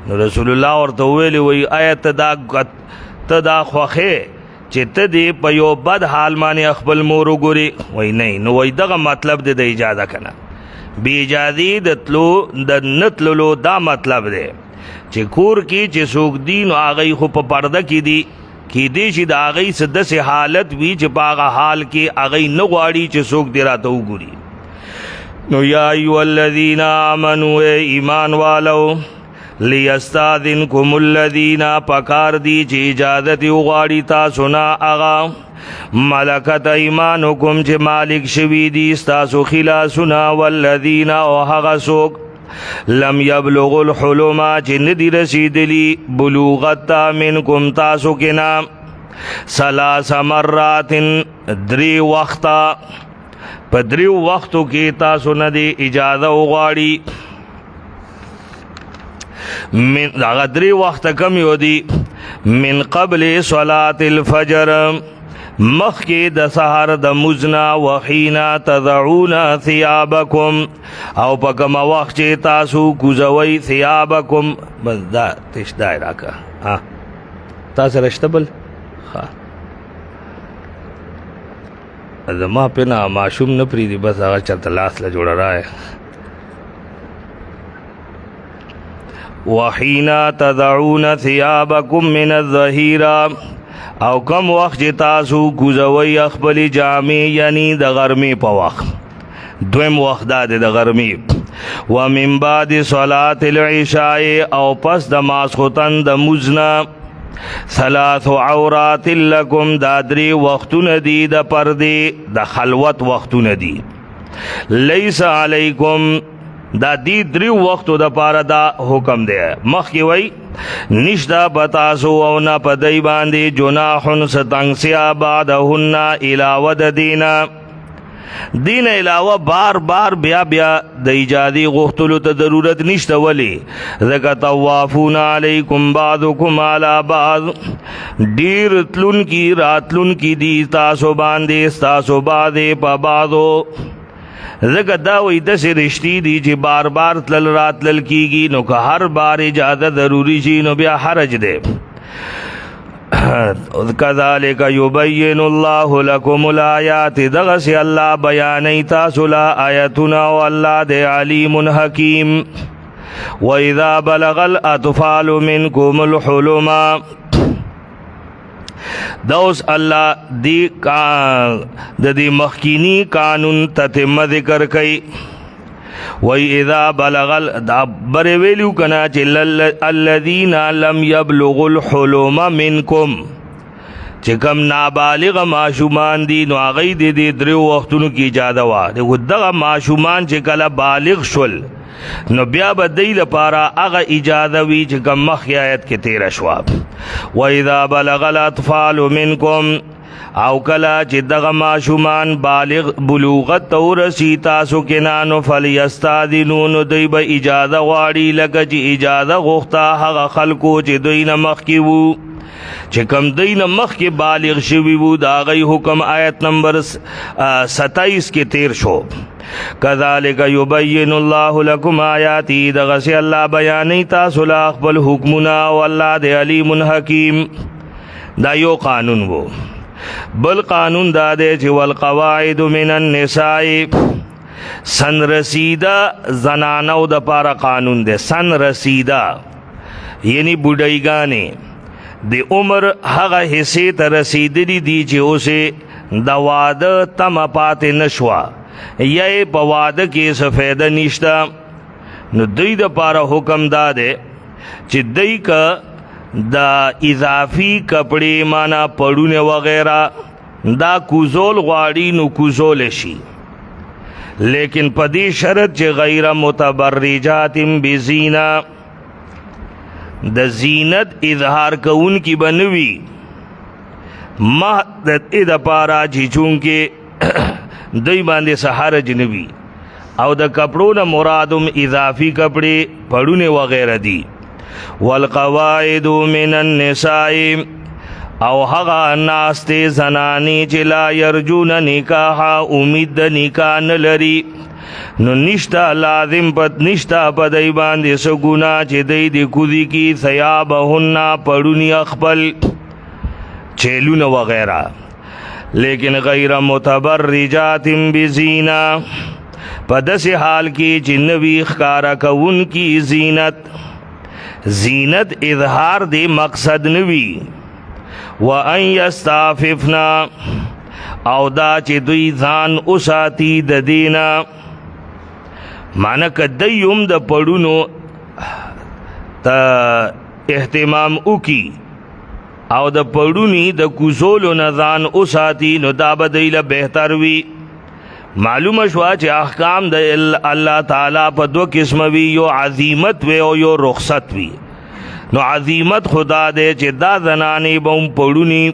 نو رسول الله ورته ویلی وی آیت ته دا خوخه چې ته دی په یو بد حال باندې خپل مور وګوري وی نه نو وی دغه مطلب دی د اجازه کنه بی اجازه د تلو د نتللو دا مطلب دی چې کور کې چې څوک دی نو هغه خو په پرده کې دی کې دی چې د هغه څه داسې حالت وي چې په هغه حال کې هغه نه غواړي چې څوک دی راته وګوري نو یا ایو الذین آمنوا ایمان والو لیستاذنکم الذین پکار دی چې اجازت غواړي تاسو نه اغا ملکت ایمانکم چې مالک شوی دی تاسو خلاصنا والذین او هغه څوک لم یبلغ الحلم چې ندی رسیدلی بلوغت منکم تاسو کې نه ثلاث مرات دری وختا په دریو وختو کې تاسو نه دی اجازه وغواړي من هغه درې وخته کم یو دي من قبل صلاة الفجر مخکې د سحر د مزنا وحینا تضعون ثیابکم او په کوم وخت چې تاسو کوزوي ثیابکم بس دا تشدای راکا تاسو رشتبل زما پینا معشوم نه پریدي بس هغه چرته لاس له جوړه راه وحینا تضعون ثیابکم من الظهیرہ او کم وقت چې تاسو کوزوي خپل جامې یعنی د غرمې په وخت دویم وخت د غرمې ومن بعد صلاة العشاء او پس د ماسختن د مزنا ثلاث عورات لکم دا دری وختون دی د پردی د خلوت وختون دی لیس علیکم دا دی دریو وختو د پاره دا حکم دی. مخکې وی نشتا پتاسو او نه پدی باندې جناحن ستنگسیا بعدهن علاوه د دین علاوه بار بار بیا د ایجادی غختلو ته ضرورت نشته. ولی ذکا طوافون علیکم بعضکم علی بعض ډیر تلون کی راتلون کی دی تاسو باندې تاسو باندې په بعضو. ذکا دا وی داسې رشتی دی چې بار بار تلل راتلل کیږي نو که هر بار اجازه ضروری شي نو بیا حرج دی. کذالک یبین الله لکم الآیات دغسی اللہ بیانی تاسو لا آیتنا واللہ دے علیم حکیم. وَإِذَا بَلَغَ الْأَطْفَالُ مِنْكُمُ الْحُلُمَ دوس اللہ دی مخکینی قانون تتم ذکر کئی. وَإِذَا بَلَغَ دا برویلیو کنا چل الَّذِينَ لَمْ يَبْلُغُ الْحُلُمَ مِنْكُمْ چکم نابالغ معشومان دی نو آغی دی دریو وقتونو کی اجازه وا. دیکھو دغا معشومان چکل بالغ شل نو بیا با دی لپارا اغا اجازه وی چکم مخی آیت کے تیر شوا. وَإِذَا بَلَغَ الْأَطْفَالُ مِنْكُمْ او کلا چې دغه معشومان بالغ بلوغت ورسی تاسو کې نانو فلیستاذنون دوی به اجازه غواړي لکه چې اجازه غوښته هغه خلکو چې دوی نه مخکې وو چې کم دوی نه مخکې بالغ شوي وو د هغوی حکم آیت نمبر 27 کې تیر شو. کذالک یبین الله لکم آیاتی دغسی الله بیانی تاسو لا خپل حکمونه او الله د علیم حکیم. دا یو قانون وو. بل قانون دا دے چې والقواعد من النساء سن رسیدہ زنانو دا پارا قانون دے. سن رسیدہ یعنی بوډایګانې د عمر هغه حصے ته رسیدلی دی چې اوسه د واده تم پاتې نشوا یا په واده کې څه فایده نشته نو دوی د پارا حکم دا دے چې دوی کا دا اضافی کپڑے مانا پڑونے وغیرہ دا کوزول غواړي نو کوزول شي لیکن پدی شرط چې غیر متبرجات بزینا د زینت اظہار کون کی بنوی مہدت اد پارا چې چونکہ دوی باندې سحر جنوی او د کپڑو نه مرادم اضافی کپڑے پڑونے وغیرہ دی. والقواعد من النساء او هغه ناس ته زنانی چې لا یرجون نکاح امید د نکاح نه لري نو نشتا لازم پد نشتا پدای باندې سو ګنا چې دی د کوذی کی ثيابهن پړونی خپل چیلونه وغیرہ لیکن غیر متبرجات بزینا پدس حال کی جنوی خکارا کون کی زینت اظہار دے مقصد نوی وَأَن يَسْتَعْفِفْنَا او دا چې دوی ځان اوساتی د دینا معنی کدیم د پړونو ته اهتمام وکي او د پړونی د کوزولو نه ځان اوساتی نو دا به دیله بهتر وي. معلومه شوا چې احکام د الله تعالی په دو قسم وی یو عظیمت وی او یو رخصت وی. نو عظیمت خدا دے چې دا زنانی بوم پړونی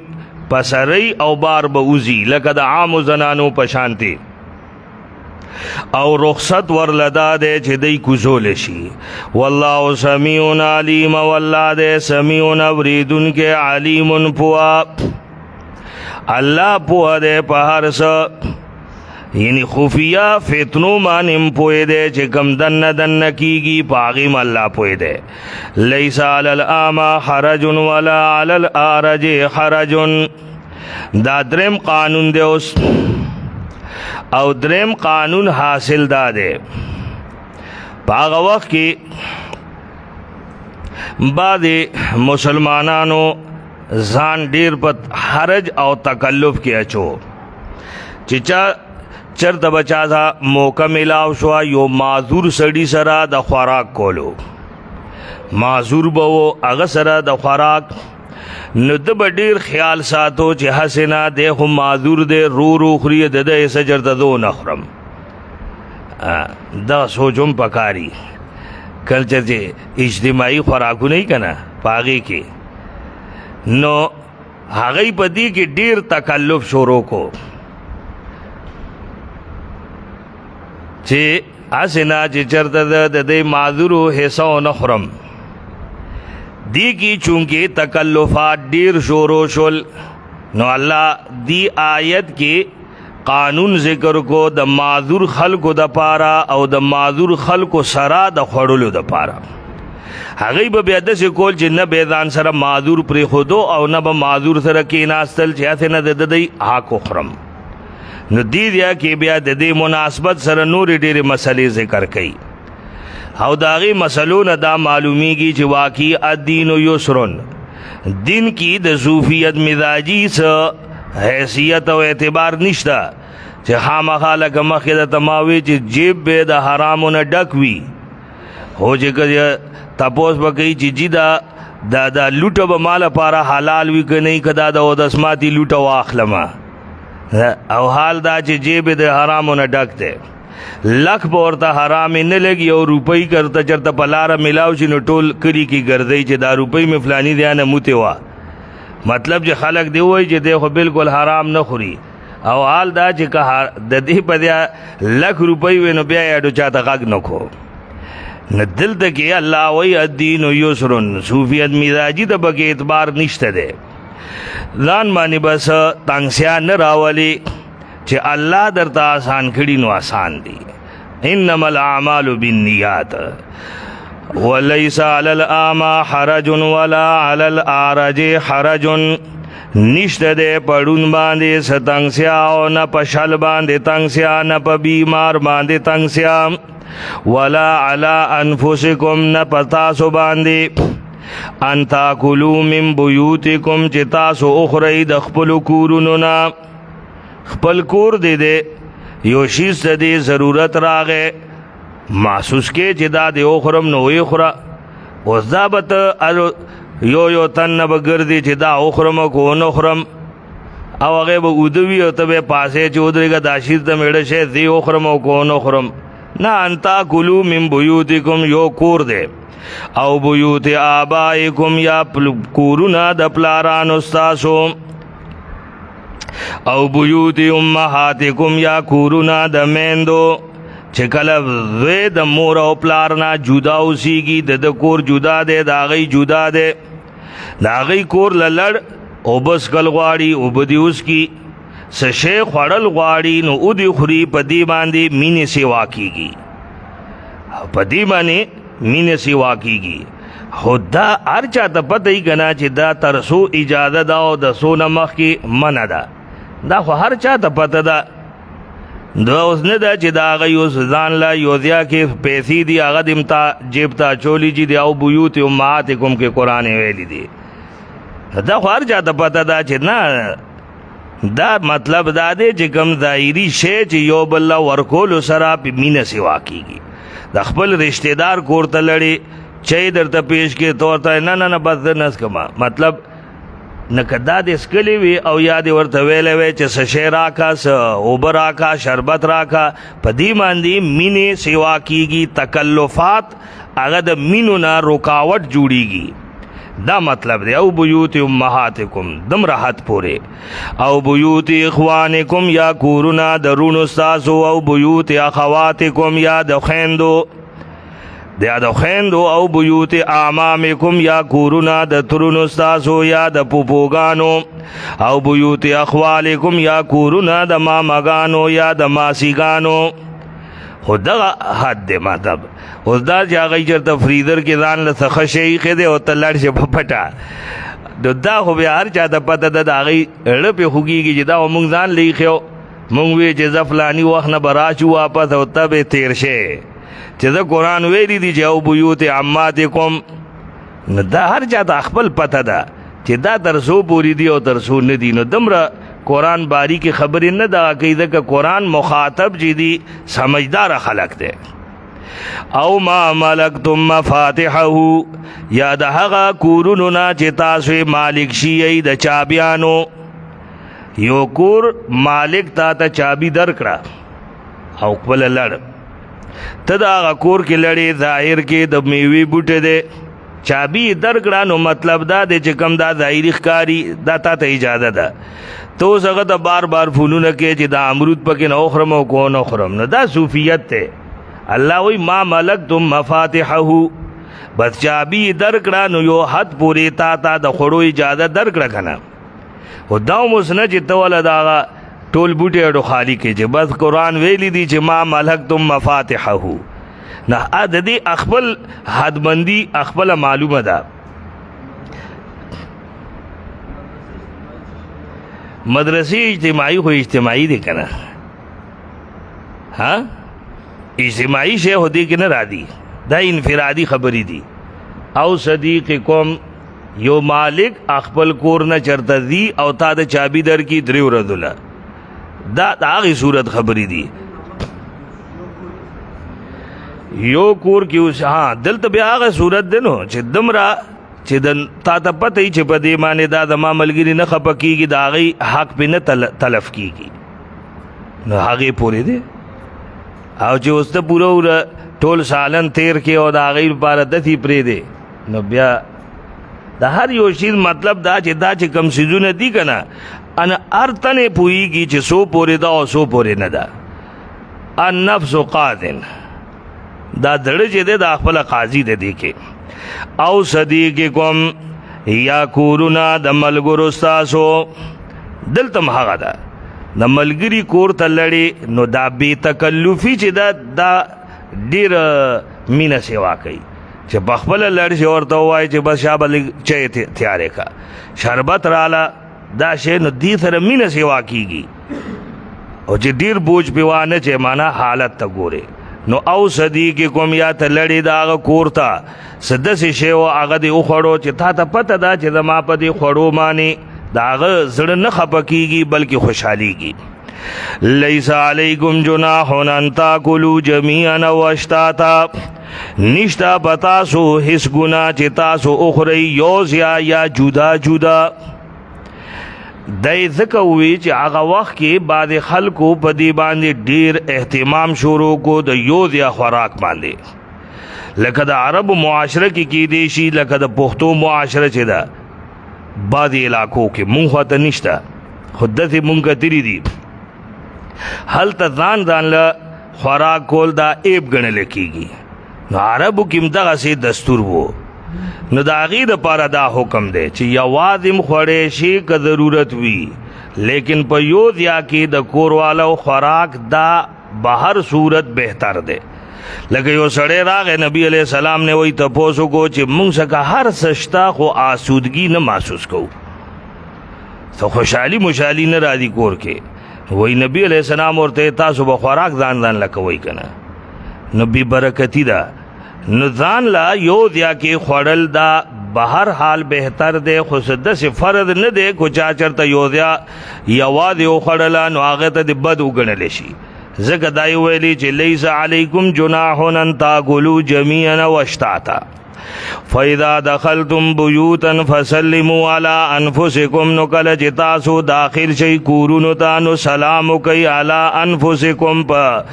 پسری او بار بوزی لکه د عام زنانو پشانتی او رخصت ورلدا دے چې دی کوزول شي. والله سمیع علیم والله دے سمیع اوریدن کے علیم پوا اللہ پوا دے په هر څه یعنی خفیہ فتنو مانم پوئے دے چې کم دن کیگی پاغیم اللہ پوئے دے. لیس علی الاما حرج ولا علی الارج حرج دا درم قانون دے اس او درم قانون حاصل دا دے پاغ وقت کی بعد مسلمانانو ځان ډیر پت حرج او تکلف کې اچو چچا چرته بچا تھا موقع ملاو شوا یو معذور سړی سره د خوراک کولو معذور بو هغه سره د خوراک نو د ډیر خیال ساتو چې حسنا د هم معذور د رو خوري د سجر د دو نخرم دا سوچم پکاري کلچر چې اجتماعي خوراکونه یې که نه په هغې کې نو هغې په دې کې ډېر تکلف شروع کو چې هسې نه چې چېرته د دې معذورو حصه ونه خورم دې کې چونکې تکلفات ډېر شروع شول نو الله دی آیت کې قانون ذکر کو د معذور خلکو د پاره او د معذور خلکو سره د خوړلو د پاره هغې به بیا داسې کول چې نه به ځان سره معذور پرېښودو او نه به معذور سره کېناستل چې هسې نه د دوی حق وخورم نو دې ځای کې بیا د دې مناسبت سره نورې ډېرې مسلې ذکر کوي او د هغې مسلو نه دا معلومیږي چې واقعي الدین یسرن دین کی د صوفیت مزاجی څه حیثیت او اعتبار نشته چې خامخا لکه مخکې درته ما وی چې جیب به د حرامو نه ډک وي خو چې که تپوس به کوي چې جي دا لوټه به ما لپاره حلال وي که نه که دا د اودسماتي لوټه واخلمه او حال دا چې جیب د حرامو نه ډک دی لک به ورته حرامې نه لګي او روپۍ کرته چېرته په لاره میلاو شي نو ټول کلي کې ګرځئ چې دا روپۍ مې فلاني دی نه موتې وه مطلب چې خلک دی وایي چې دی خو بالکل حرام نه خوري او حال دا چې که د دې په دې لک روپۍ وي نو بیا یې اډو چاته غږ نه کو نو دلته کې الله وایي الدین یسرن صوفیت مزاجي ته پکې اعتبار نشته دی ځان باندې بس تنګسیا نه راولي چې الله درته آسان کړي نو آسان دي انما الاعمال بالنیات وليس على الاعمى حرج ولا على الاعرج حرج نشته دے پړون باندې ستنګسیا او نه پشل باندې تنګسیا نه په بیمار باندې تنګسیا ولا على انفسکم نه پتاسو باندې ان تاکلوا من بیوتکم چې تاسو اخرئ د خپل کورونو نه خپل کور دې یو شیز ته دې ضرورت راغې محسوس کې چې دا دې وخورم نو ویې خوره اوس دا به ته یو تن نه به ګرځې چې دا وخورم که ونه خورم او هغې به اوده وي او ته به یې پاسې چې ودرېږه دا شیز ته مېړه شی دې وخورم او که ونه خورم نه ان تاکلوا من بیوتکم یو کور دی او بیوت آبائکم یا کورونه د پلارانو ستاسو او بیوت امهاتکم یا کورونه د میندو چې کله زوی د مور او پلار نه جدا اوسیږي د کور جدا دی د هغې جدا دی د هغې کور له لړ اوبه څکل غواړي اوبه دې وڅکي څه شی خوړل غواړي نو ودې خوري په دې باندې مینې سیوا کېږي په دې باندې مینې سیوا کېږي خو دا هر چا ته پته یي که نه چې دا تر څو اجازه ده او د څو نه مخکې منع ده دا خو هر چا ته پته ده دا اوس نه ده چې د هغه اوس ځان له یو ځای کې پیسې دي هغه دې تا جیب ته اچولی چې دی او بیوت امهاتکم کې قرآن ویلی دي دا خو هر چا ته پته ده چې نه دا مطلب دا دی چې کوم ظاهري شی چې یو بل له ورکولو سره په مینه سیوا کېږي د خپل رشتې دار کور ته لړې چای درته پیش کې تو ورته نه بس زه نه څکمه مطلب نه که دا دې څکلې وي او یا دې ورته ویلی وی چې څه شی راکړه څه اوبه راکړه شربت راکړه په دې باندې مینې سیوا کېږي تکلفات هغه د مینو نه رکاوټ جوړیږي دا مطلب دی او بیوت امهاتکم دم راحت پورې او بیوت اخوانکم یا کورونه د رونو ستاسو او بیوت اخواتکم یا د خویندو او بیوت اعمامکم یا کورونه د ترونو ستاسو یا د پوپوګانو او بیوت اخوالکم یا کورونه د مامګانو یا د ماسیګانو خو دغه حد دی مطلب اوس دا چې هغه چېرته فریزر کې ځان له څه ښه شی ایښی دی او ته لاړ شې په پټه نو دا خو بیا هر چا ته پته ده د هغې اړه پې خوږېږي چې دا خو مونږ ځان له ایښی مونږ وی چې زه فلاني وخت نه به راشو واپس او ته به تېر شې چې زه قرآن ویلی دی چې او بیوت عماتکم نو دا هر چا ته خپل پته ده چې دا تر څو پورې دي او تر څو نه دي نو دومره قرآن باری کی خبرې نه دغه کوي ځکه قرآن مخاطب چې دي سمجدار خلق دی او ما ملکتم مفاتحه یا د هغه کورونو نه چې تاسو مالک شئ د چابیانو یو کور مالک تا ته چابي درکړه او خپل لړ ته د هغه کور کې لړې ظاهر کې د میوې بوټی دی چابي درکړه نو مطلب دا دی چې کم دا ظاهري ښکاري دا تا ته اجازه ده ته اوس هغه ته بار بار فونونه کې چې دا امرود پکې نه وخورم او کو نه وخورم نو دا صوفیت دی الله وی ما ملکتم مفاتحه بس چابي درکړه نو یو حد پورې تا د خوړو اجازه درکړه که نه خو دا هم اوس نه چې ته وله د هغه ټول بوټي اډو خالی کې چې بس قرآن ویلی دی چې ما ملکتم مفاتحه نه د دې خپل حدبندي خپله معلومه ده مدرسې اجتماعي خو اجتماعي دی که نه ها اجتماعي شی خو دې کې نه راځي دا انفرادي خبرې دي او صدیقکم یو مالک خپل کور نه چرته ځي او تا د چابي درکړي 3 ورځو له دا د هغې صورت خبرې دي یو کور کې اوس ها دلته بیا هغه صورت دی نو چې دمره چې د تا ته پته وي چې په دې باندې دا زما ملګري نه خفه کېږي د هغې حق پې نه تلف کېږي نو هغې پورې دی او چې اوس ته پوره وره ټول سالن تیر کې او د هغې لپاره دسې پرېږدې نو بیا د هر یو شیز مطلب دا چې کم څیزونه دي که نه ان هر تنې پوهېږي چې څو پورې ده او څو پورې نه ده النفس قاضن دا دړه چې دی دا خپله قاضي دی دې کې او صدیقکم یا کورونه د ملګرو ستاسو دلته هم هغه ده د ملګري کور ته لړې نو دا بې تکلفي چې ده دا ډېره مینه سیوا کوي چې په خپله لړ شي ورته ووایي چې بس شابه لږ چای تیارې که شربت راله دا شی نو دې سره مینه سیوا کېږي او چې ډېر بوج پې وانه چې معنا حالت ته ګورې نو او صدیقکم یا ته لړې د هغه کور ته څه داسې شی و هغه دې وخوړو چې تا ته پته ده چې زما په دې خوړو باندې د هغه زړه نه خفه کېږي بلکې خوشحالېږي لیس علیکم جناح ان تاکلوا جمیعا او اشتاتا نشتا پتاسو هیڅ ګناه چې تاسو اخورئ یوز یا جدا جدا دای ځکه وی چې هغه وخت کې بعض خلکو په دې باندې ډیر اهتمام شروع کو د یوز یا خوراک باندې لکه د عرب معاشره کې کېدی شي لکه د پښتو معاشره چې ده بعض علاقو کې مونږ خوا ته نشته خو داسې مونږ کتلي دي هلته ځان له خوراک کول دا عیب ګڼل کېږي نو عربو کې هم دغسې دستور و نو د هغې دپاره دا حکم دی چې یوازې م خوړی شي که ضرورت وي لیکن په یو ځای کې د کوروالو خوراک دا بهر صورت بهتر دی لکه یو سړی راغی نبی علیہ السلام نے وہی تپوس وکړو چې موږ څخه هر څه شته خو آسودګي نه محسوس کوو څه خوشحالي مشحالي نه راځي کور کې وی نبی علیہ السلام ورته تاسو به خوراک ځان لکوئ که نه نو بې برکتي ده نو ځان له یو ځای کې خوړل دا بهر حال بهتر دی خو څه داسې فرض نه دی کو چا چېرته یو ځای یوازې وخوړله نو هغې ته د بد وګڼلی شي ځکه دا یې ویلي چې لیس علیکم جناح ان تاکلوا جمیعا او اشتاتا فاذا دخلتم بیوتا فسلموا علی انفسکم نو کله چې تاسو داخل شئ کورونو ته نو سلام وکئ علی انفسکم په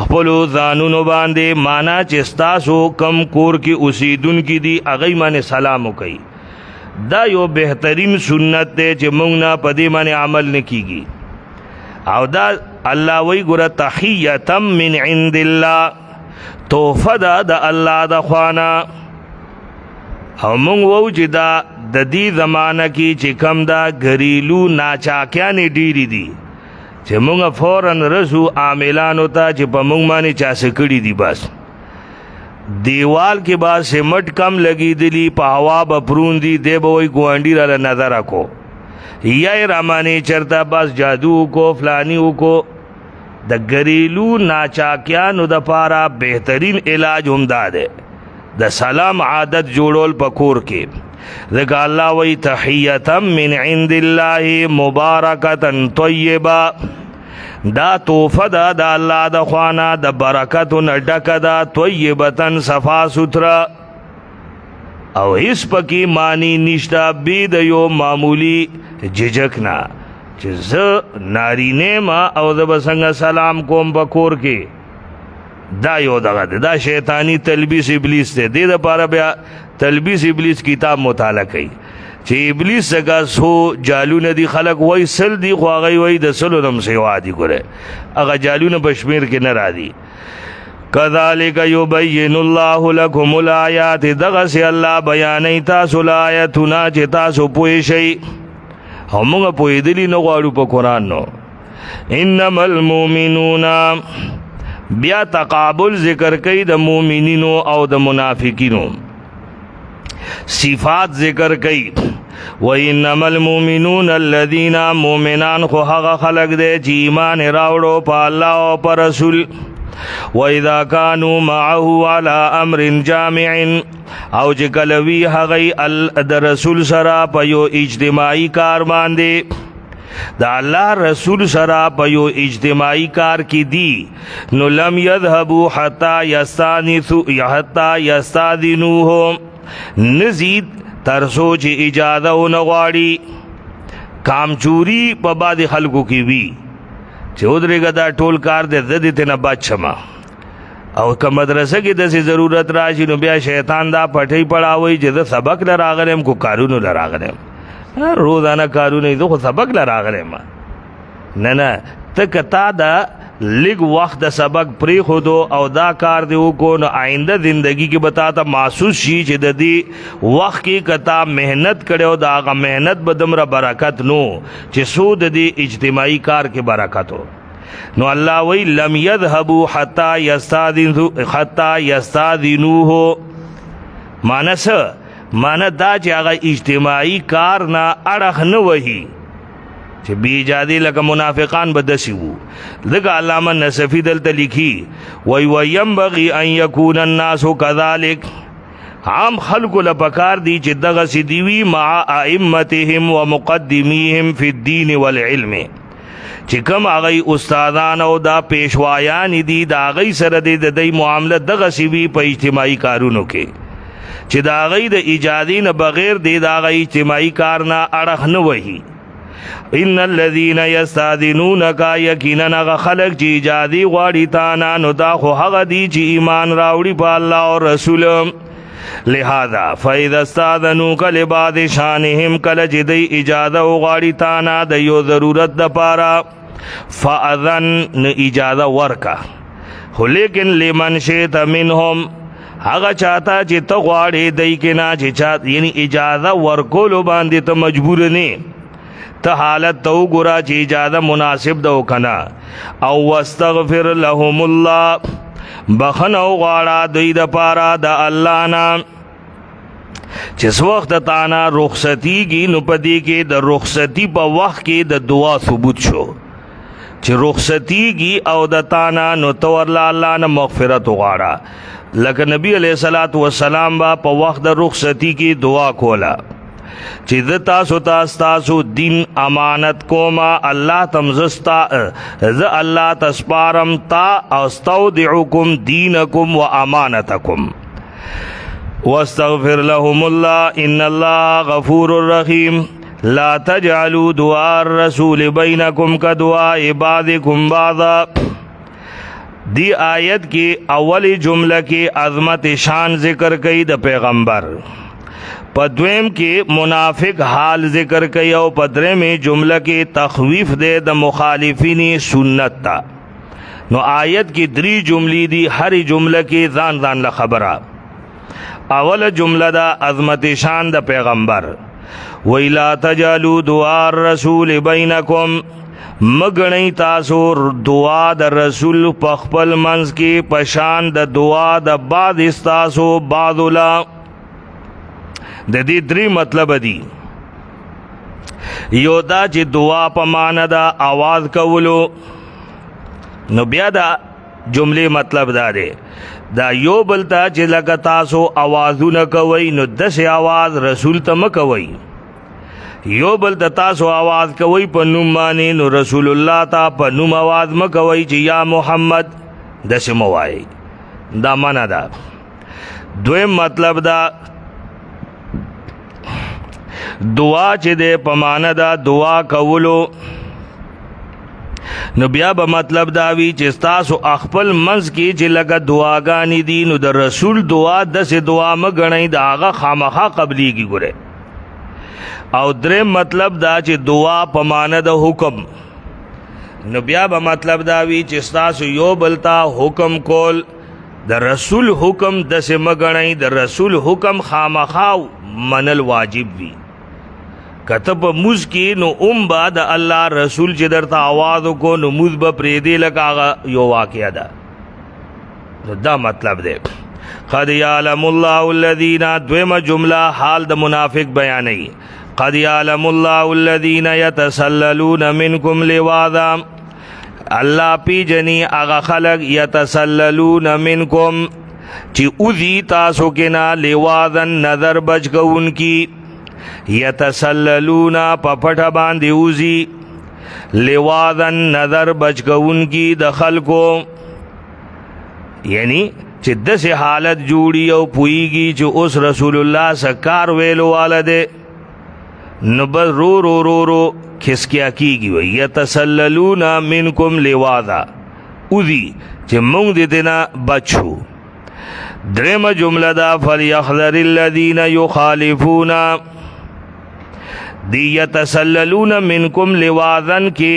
خپلو ځانونو باندې معنا چې ستاسو کم کور کې اوسیدونکي دي هغوی باندې سلام وکئ دا یو بهترین سنت دی چې موږ نه په دې باندې عمل نه کیږي او دا الله وی ګوره تحیتا من عند الله تحفه ده د الله د خوانا او مونږ وو چې دا د دې زمانه کې چې کم دا ګریلو ناچاکیانې ډېرې دي چې مونږ فوراً رسو عاملانو ته چې په مونږ باندې چا څه کړي دي بس دیوال کې به سمټ کم لګېدلي په هوا به پرون دي دی به وایي ګاونډي راله نظره کو یا یې رامانې چېرته بس جادو وکړو فلاني وکړو د ګریلو ناچاکیانو دپاره بهترین علاج هم دا دی د سلام عادت جوړول په کور کې ځکه الله وایي تحیتا من عند الله مبارکتا طیبه دا تحفه ده د الله د خوا د برکتو نه ډکه ده طیبتا صفا ستره او هیڅ پکې معنی نشته بې د یو معمولی ججک نه چې زه نارینه ما او زه به څنګه سلام کوم په کور کې دا یو دغه دی، دا شیطانی تلبیس ابلیس دی. دې دپاره بیا تلبیس ابلیس کتاب مطالعه کوي چې ابلیس څنګه څو جالونه دي. خلک وایي سل دي خو هغوی وایي د سلو نه هم سوا دي. ګوره هغه جالونه په شمېر کې نه راځي. کذالک یبین الله لکم الآیات، دغسې الله بیانوي تاسو له آیتونه چې تاسو پوه شئ. او موږ پوهېدلي نه غواړو په قرآن نو. انما المؤمنون، بیا تقابل ذکر کوي د مؤمنینو او د منافقینو، صفات ذکر کوي. وَإِنَّمَا الْمُؤْمِنُونَ الَّذِينَ، مؤمنان خو هغه خلق دی چې ایمان راوړو په الله او په رسول. وَإِذَا كَانُوا مَعَهُ عَلَى أَمْرٍ جَامِعٍ، او چې کله وي هغه د رسول سره په یو اجتماعي کار باندې، د الله رسول سره په یو اجتماعي کار کې دي، نو لم يذهبوا حتى يستاذنوه، نزید ترسو چې اجازه ونه غواړي. کامچوري په بعضې خلکو کې وي چې ودرېږه دا ټول کار دی زه دې تېنه بچ شمه. او که مدرسه کې داسې ضرورت راشي نو بیا شیطان دا پټۍ پړاوی چې زه سبق له راغلی یم کو کارونو له راغلی یم. روزانه کارونه زه خو سبق له راغلی یم. نه ته که تا دا لږ وخت د سبق پرېښودو او دا کار دې وکړو نو آینده زندگی کې به تا ته محسوس شي چې د دې وخت کې که تا محنت کړی د هغه محنت به دومره برکت نو چې څو د دې اجتماعي کار کې برکت و. نو الله وی لم یذهبوا حتی یستاذنوه، معنی څه؟ معنی دا چې هغه اجتماعي کار نه اړخ نه وهي چې بی اجازې لکه منافقان به داسې وو. ځکه علامه نصفي دلته لیکي وی وینبغي ان یکون الناس کذلک، عام خلکو له پکار دی چې دغسې دي وي مع ائمتهم و مقدمیهم فی الدین والعلم، چې کوم هغوی استادان او دا پیشوایان دي د هغوی سره د دوی معامله دغسې وي په اجتماعي کارونو کې چې د هغوی د اجازې نه بغیر دی د هغه اجتماعي کار نه اړخ نه وهي. ان الذين يستاذنونك، یقینا هغه خلق چې اجازه غواړي تا نه، نو دا خو هغه دي چې ایمان راوړي په الله او رسول. لہذا فاذا استاذنوك لبعض شانهم، کله چې دی اجازه غواړي تا نه د یو ضرورت دپاره، فاذن، نو اجازه ورکه. خو لیکن لمن شئت منهم، هغه چاته چې ته غواړې دی کې نه چې چا یعنی اجازه ورکولو باندې ته مجبور نه، ته حالت ته وګوره چې اجازه مناسب ده که نه. او واستغفر لهم الله، بخنه وغواړه دوی دپاره د الله نه. چې څه وخت تا نه رخصتیږي نو په دې کې د رخصتي په وخت کې د دعا ثبوت شو چې رخصتیږي او د تا نه، نو ته ورله الله نه مغفرت وغواړه. لکه نبی علیہ الصلوۃ والسلام با په وخت د رخصتی کې دعا کوله چې زه تاسو ته ستاسو دین امانت کومه، الله تمزستا زه الله تسپارم تا استودعکم دینکم و امانتکم. واستغفر لهم الله ان الله غفور رحیم. لا تجعلوا دعاء الرسول بینکم کدعاء بعضکم بعضا. دی آیت کی اولی جملہ کی عظمت شان ذکر کئی د پیغمبر، پدویم کی منافق حال ذکر کئی، او پدرے میں جملہ کی تخویف دے د مخالفین سنت تا. نو آیت کی دری جملی دی، ہر جملہ کی ځان ځان له خبره. اول جملہ دا عظمت شان د پیغمبر، وَإِلَا تَجَعَلُوا دُعَاءَ الرَّسُولِ بَيْنَكُمْ، مگنی تاسو دعا د رسول په خپل منځ کې پشان د دعا د بعد استاسو بعد لا. د دې درې مطلب دي. یو دا چې دعا په معنا دا आवाज کولو، نو بیا دا جملې مطلب دا دی دا یو بلتا چې لکه تاسو आवाजونه کوي نو داسې आवाज رسول ته مکوي. یو بل د تاسو आवाज کوي په نوم باندې، نو رسول الله ته په نوم आवाज مکوي چې یا محمد داسې مه وایي. دا معنا ده. دویم مطلب دا دعا چې دی په معنا دا دعا کولو، نو بیا به مطلب دا وی چې تاسو خپل منځ کې چې لکه دعاګانې دي نو د رسول دعا داسې دعا مه ګڼئ د هغه خامخا قبلیږي. ګورئ او دریم مطلب دا چې دعا په معنی د حکم، نو بیا به مطلب دا وی چې تاسو یو بلتا حکم کول د رسول حکم داسې مه ګڼئ، د رسول حکم خامخا منل واجب وي. کته په موز کې نو با د الله رسول چې درته آواز وکړو نو موز به پرېږدې لکه هغه یو واقعه ده. نو دا مطلب دی. قد یعلم الله الذین، دویمه جمله حال د منافق بیانوي. قد یعلم الله الذین یتسللون منکم لواذا، الله پیجنی هغه خلق یتسللون منکم چې اوذي تاسو کې نه لواذا نظر بچ کوونکي، یتسللون په پټه باندې اوزي، لواذا نظر بچ کوونکي د خلکو، یعنی چې داسې حالت جوړي او پوهیږي چې اوس رسول الله سکار ویلو والا دی نو بس رو رو رو رو کھسکیا کیږي. وی یتسللون منکم لواذا، اوزي چې مونږ دې نه بچو. درېمه جمله دا فلیحذر الذین یخالفون، دی یتسللون منکم لواذن کې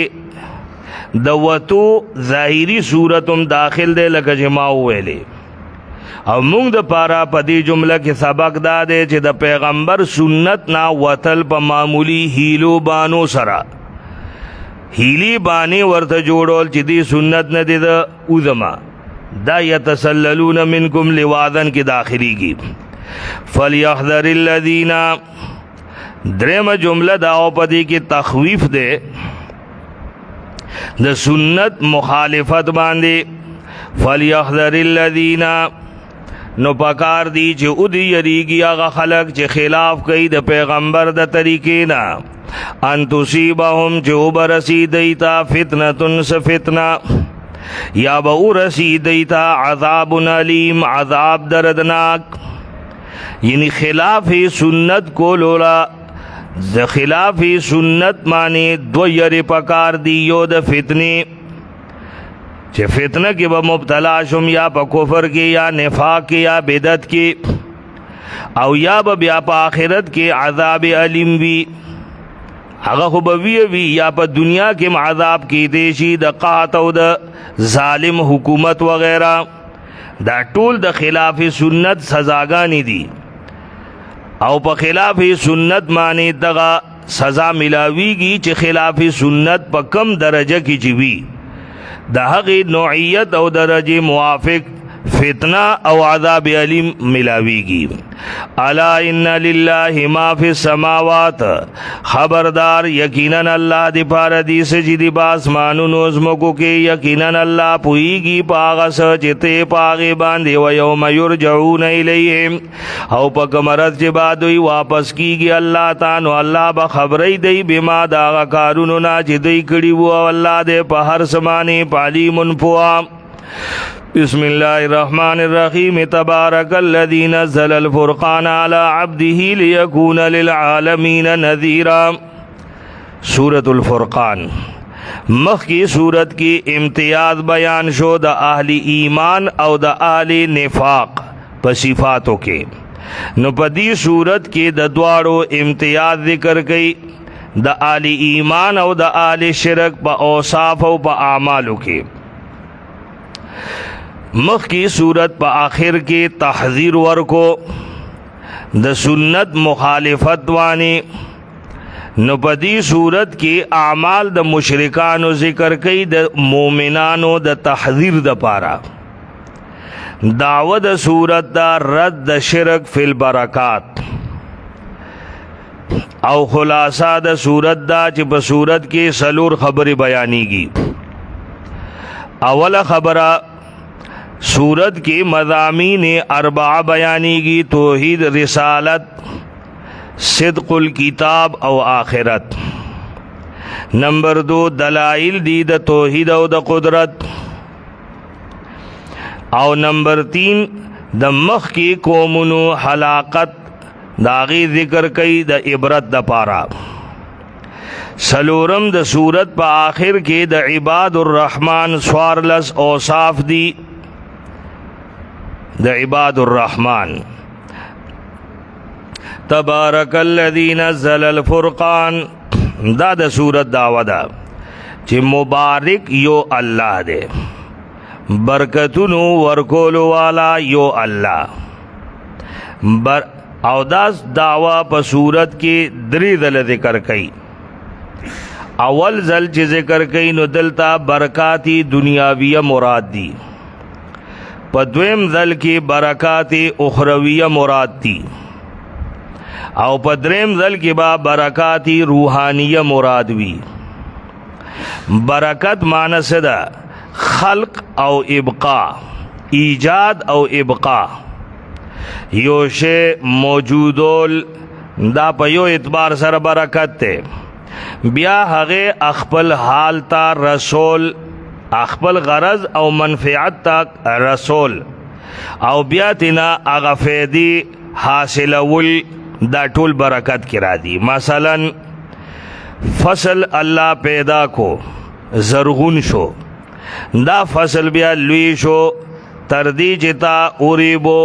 د وتو ظاهری صورتم داخل دی لکه چې ما وویلې. او موږ د پاره په دې جمله کې سبق دا دی چې د پیغمبر سنت نه وتل په معمولی هیلو بانو سره، هیلی بانی ورته جوړول چې دی سنت نه دی د اوزما، دا یتسللون منکم لواذن کې داخلیږي. فلیحذر الذین، درېمه جمله دا او پدې کې تخویف ده د سنت مخالفت باندې. فلیحذر الذین، نو پکار دی چې او دی یریږي هغه خلق چې خلاف کوي د پیغمبر د طریقې نه، ان تصیبهم چې وبرسی دیتا فتنه فتنه، یا به ورسی دیتا عذاب علیم عذاب دردناک. یعنی خلاف سنت کو لولا د خلاف سنت معنی دو یری پکار دی، یو د فتنی چې فتنه کې به مبتلا شم یا په کفر کې یا نفاق کې یا بدعت کې، او یا به بیا په آخرت کې عذاب علیم وي. هغه خو به وي یا په دنیا کې عذاب کې دیشي د قحط او د ظالم حکومت وغیرہ. دا ټول د خلاف سنت سزاګانې دي، او په خلاف سنت معنی دغه سزا ملاویږي چې خلاف سنت په کم درجه کې چې وي د هغې نوعیت او درجه موافق فتنه او عذاب علیم ملاویږي. الا ان لله ما فی السماوات، خبردار یقینا الله دی پاره دی سجدی باسمانونو زمکو کې، یقینا الله پویږي پاغه سجته پاغه باندې و یوم یرجعون الیهم، او په کمرت چې بعد وی واپس کیږي الله تعالی، الله به خبرې دی بما دا کارونو نه چې دی کړي وو، الله دې په هر سمانه علیم پوا. بسم الله الرحمن الرحیم. تبارک الذی نزل الفرقان علی عبده لیکون للعالمین نذیرا. سورۃ الفرقان مخ کی صورت کی امتیاز بیان شو د اهل ایمان او د اهل نفاق په صفاتو کې، نو په دې صورت کې د دواړو امتیاز ذکر کړي، د اهل ایمان او د اهل شرک په اوصاف او په اعمالو کې. مخ کی صورت په آخر کې تحذیر ورکو د سنت مخالفت وانی، نو په دې صورت کې اعمال د مشرکانو ذکر کوي، د مؤمنانو د تحذیر د پاره. دعوت صورت دا رد د شرک فی البرکات، او خلاصہ د صورت دا چې په صورت کې سلور خبرې بیانېږي. اول خبره صورت کی مضامین اربعہ بیانیگی، توحید، رسالت، صدق الکتاب او آخرت. نمبر 2 دلائل دی د توحید او د قدرت، او نمبر 3 د مخ کی قومونو حلاقت داغی ذکر کئی د عبرت د پارا. سلورم د صورت په آخر کې د عباد الرحمن سوارلس اوصاف دی د عباد الرحمن. تبارک الذی نزل الفرقان دا د صورت دعوه ده چې مبارک یو الله دی، برکتونو ورکولو والا یو الله. او دا دعوه په صورت کې درې ځله ذکر کړي. اول ځل چې ذکر کړي نو دلته برکات دنیاویه مراد دي، په دویم ځل کې برکات اخرویه مراد دي، او په دریم ځل کې با برکات روحانیه مراد وي. برکت معنی څه ده؟ خلق او ابقا، ایجاد او ابقا. یو شی موجودول دا په یو اعتبار سره برکت ته، بیا هغه خپل حال تا رسول، خپل غرض او منفعت تا رسول، او بیا تینا هغه فیدی حاصلول، دا ټول برکت کې را دي. مثلا فصل الله پیدا کو، زرغون شو، دا فصل بیا لوی شو تردی جتا اوریبو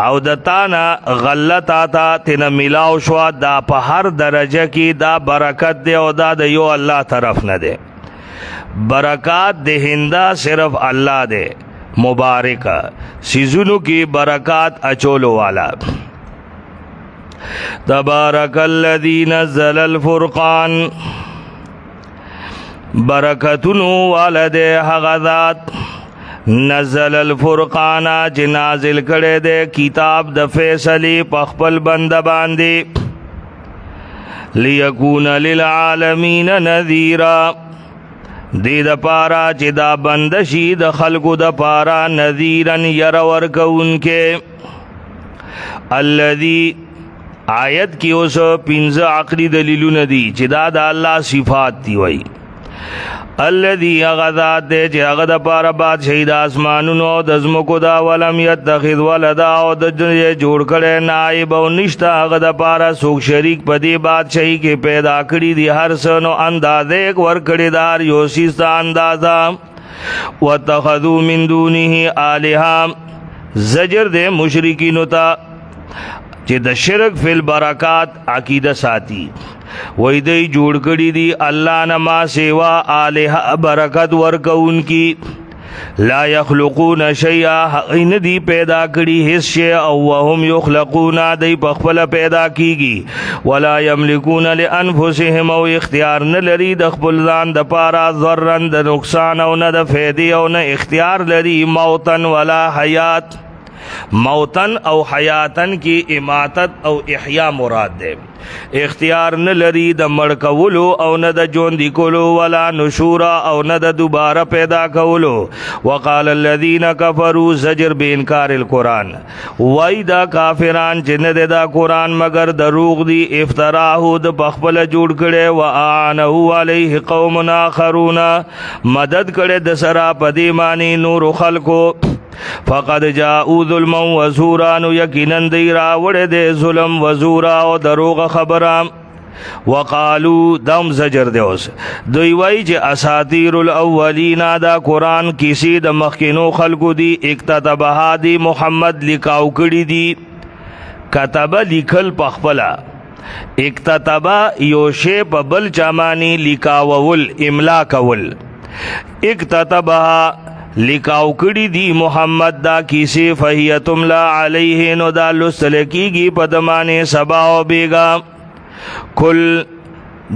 او د تانا غلط آتا تینا ملاو شوا. دا په هر درجه کی دا برکت دے او دا د یو اللہ طرف نہ دے. برکات دہندہ صرف اللہ دے، مبارک سیزنو کی برکات اچولو والا. تبارک الذی نزل الفرقان، برکتونو والد حغذات نزل الفرقان چې نازل کړي دے کتاب د فیصلې په خپل بنده باندې، لیکون للعالمین نذیرا، دې د پارا چې دا بنده شي د خلقو د پارا نذیرن ير ورکوونکې. الذی آیت کی اوس 15 عقلی دلیلونه دي چې دا د الله صفات دی. وای الذي غذات دے چې هغه د پاره بادشاہي د اسمانونو او د ځمکو دا، ولم يتخذ ولدا، او د جوړ کړي نائب او نشته هغه د پاره څوک شریک په دې بادشاہي کې پیدا کړي دي هر څه نو اندازې ور کړي دار یو سیستا اندازا. واتخذوا من دونه الها، زجر دے مشرکین ته چې د شرک فی البرکات عقیده ساتي. وای دی جوړ کړي دي الله نه ما سوا الہ برکت ورکون کی. لا یخلقون شیئا، ان دی پیدا کړي هیڅ شی، او وهم یخلقون دی په خپل پیدا کیږي. ولا یملکون لانفسهم، او اختیار نه لري د خپل ځان د پاره ضرر د نقصان او نه د فائدې، او نه اختیار لري موتن ولا حیات. موتن او حیاتن کی اماتت او احیا مراد دے. اختیار نه لري د مړ کولو او نه د ژوندي کولو، ولا نشورا او نه د دوباره پیدا کولو. وقال الذين كفروا، زجر به انکار القرآن، وای دا کافران چې نه دا قرآن مگر دروغ دی، افتراه د پخپل جوړ کړي، واعانه علیه قوم اخرون، مدد کړي د سرا پدی معنی نور خلقو. فقد جاءوا ظلما وزورا، نو یقینا دی راوړه د ظلم وزورا او دروغ خبره. وقالو دم زجر دی اوس دوی وای چې اساطیر الاولین دا قرآن کسی د مخکینو خلقو دی، اکتتبها دی محمد لکاو کړي دی. کتب لیکل پخپلا، اکتتبا یو شی په بل چامانی لکاوول، املا کول. اکتتبها لکاو کړي دی محمد دا کیسه، فهیتم لا علیه، نو دا لسل کیږي په دمانه سبا او بیگا. کل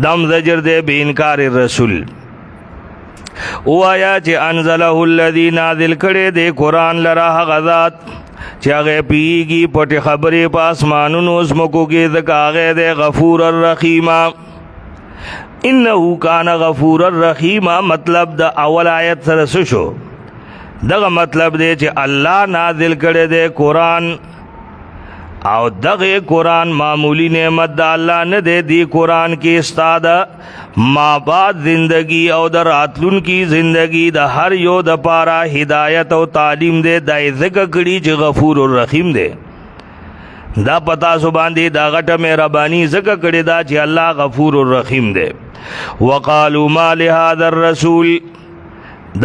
دم زجر دے بے انکار الرسول. او آیا چې انزله الذی نازل کړي دے قرآن لرا غذات چې هغه پیږي پټ خبرې په اسمانونو زمکو کې ذکاغه دے غفور الرحیم. انه کان غفور الرحیم، مطلب د اول آیت سره شو. دغه مطلب دی چې الله نازل کړي دی قرآن، او دغه قرآن معمولی نعمت د الله نه دی. دی قرآن کې استاد ما بعد زندگی او د راتلون کی زندگی د هر یو د پاره هدایت او تعلیم دی. دای ذکر کړي چې غفور الرحیم دی. دا پتا سو باندې دا غټه مهرباني زکه کړی دا چې الله غفور الرحیم دی. وقالو ما لهذا الرسول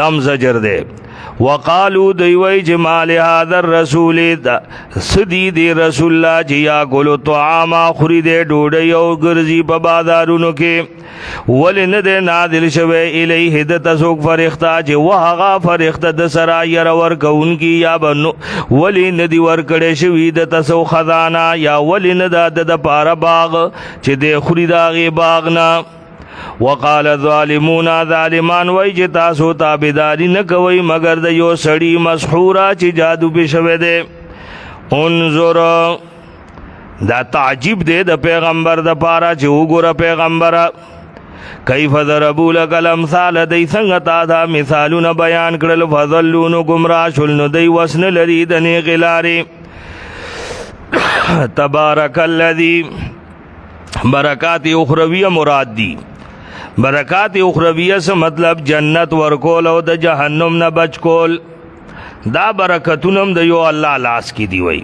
دم زجر دی. وقالو دی وی چې ما لهذا الرسول سدی دی رسول الله چې یا کولو طعام خوري دی ډوډۍ او ګرځي په بازارونو کې ولنه دی نازل شوی الیه د تسوک فرښتہ چې وهغه فرښتہ د سرا ير ور کونکي یا بنو ولنه دی ور کړي شوی د تسو خزانه یا ولنه د پاره باغ چې دی خوري دا غي باغ نه. وقال الظالمون ظالمان وای چې تاسو تابعداري نه کوي مگر د یو سړی مسحورا چې جادو به شوه دی. انظر دا تعجب دی د پیغمبر د پاره چې وګوره پیغمبره کیف ضربوا لك الامثال دی څنګه تا دا مثالونه بیان کړل فضلون گمراه شول نو دی وسن لري د نه غلاري. تبارک الذی برکات اخرویه مراد دی. برکات اخرویه سے مطلب جنت ورکول او د جهنم نه بچ کول. دا برکتونم د یو الله لاس کی دی وی.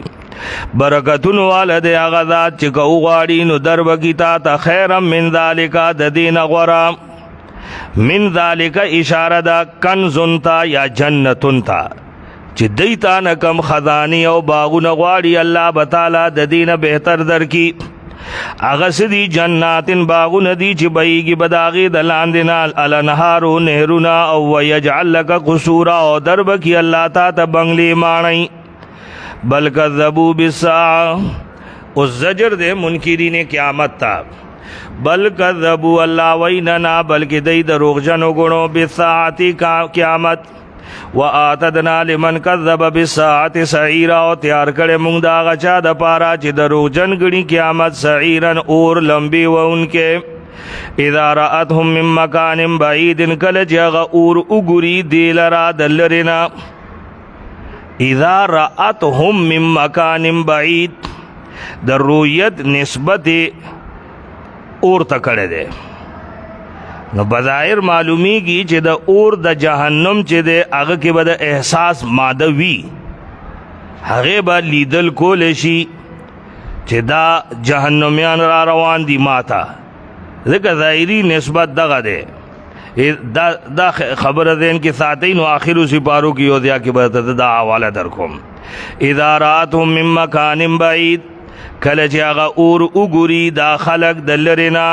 برکتون والد هغه ذات چې کو غواړي نو درب کی تا خیر من ذالک د دین غورا. من ذالک اشاره دا کنزن تا یا جنتون تا چې دیتا نه کم خزانی او باغونه غواړي الله بتاله د دینه بهتر در کی. اغسدی جناتن باغون دی چې بیگی بداغی دلاندنا الانهارو نهرونا او ویجعل لک قصورا او درب کی اللہ تا تا بنگلی مانی. بل کذبو بالساعة اس زجر دے منکرین قیامت تا. بل کذبو اللہ ویننا بلکہ دی دروغ جنو گنو بالساعتی قیامت. وآتدنا لمن کذب بالساعة سعیرا او تیار کړي مونږ دا غچا د پارا چې دروغ جن غړي قیامت سعیرن اور لمبي و انکه اذا رأتهم من مکان بعید کل جغ اور وګوري دلرا دلرنا. اذا رأتهم من مکان بعید د رؤیت نسبت اور تکړه ده. نو بظاهر معلومیږي چې د اور د جهنم چې د هغه کې به د احساس ماده وي هغه به لیدل کول شي چې دا جهنميان را روان دي ماته ځکه ظاهري نسبت دغه ده. دا خبره دین کې ساتین او اخرو سپارو کې یو ځا کې به دا حواله در کوم. اذا راتهم من مکان بعید کله چې هغه اور وګوري دا خلق دلرینا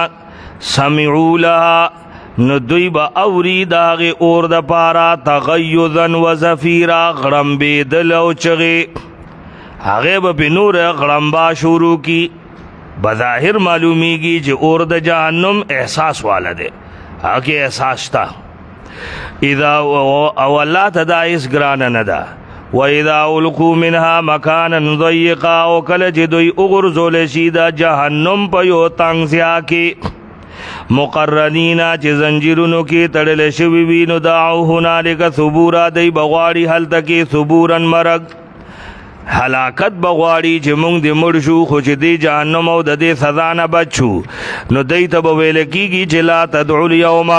سمعوا لها نو دوی با اوری داغی اور دا پارا تغیزن و زفیرا غرم بیدل او چغی آغی با بنور غرمبا شروع کی. بظاہر معلومی گی جی اور دا جہنم احساس والا دے آکے احساس تا. اذا او اللہ تدائس گرانا ندا و اذا القو منها مکانا ضیقا او کل جی دوی اغرزول شیدہ جہنم پیو تنگ سیا کی مقرنینا چې زنجیرونو کې تړل شوی وي نو دعو هنالک ثبورا دی بغواړي هلته کې ثبورن مرګ هلاکت بغواړي چې مونږ دې مړ شو خو چې دی جهنم او د دې سزا نه بچو نو دی ته به ویل کېږي چې لا تدعو اليوم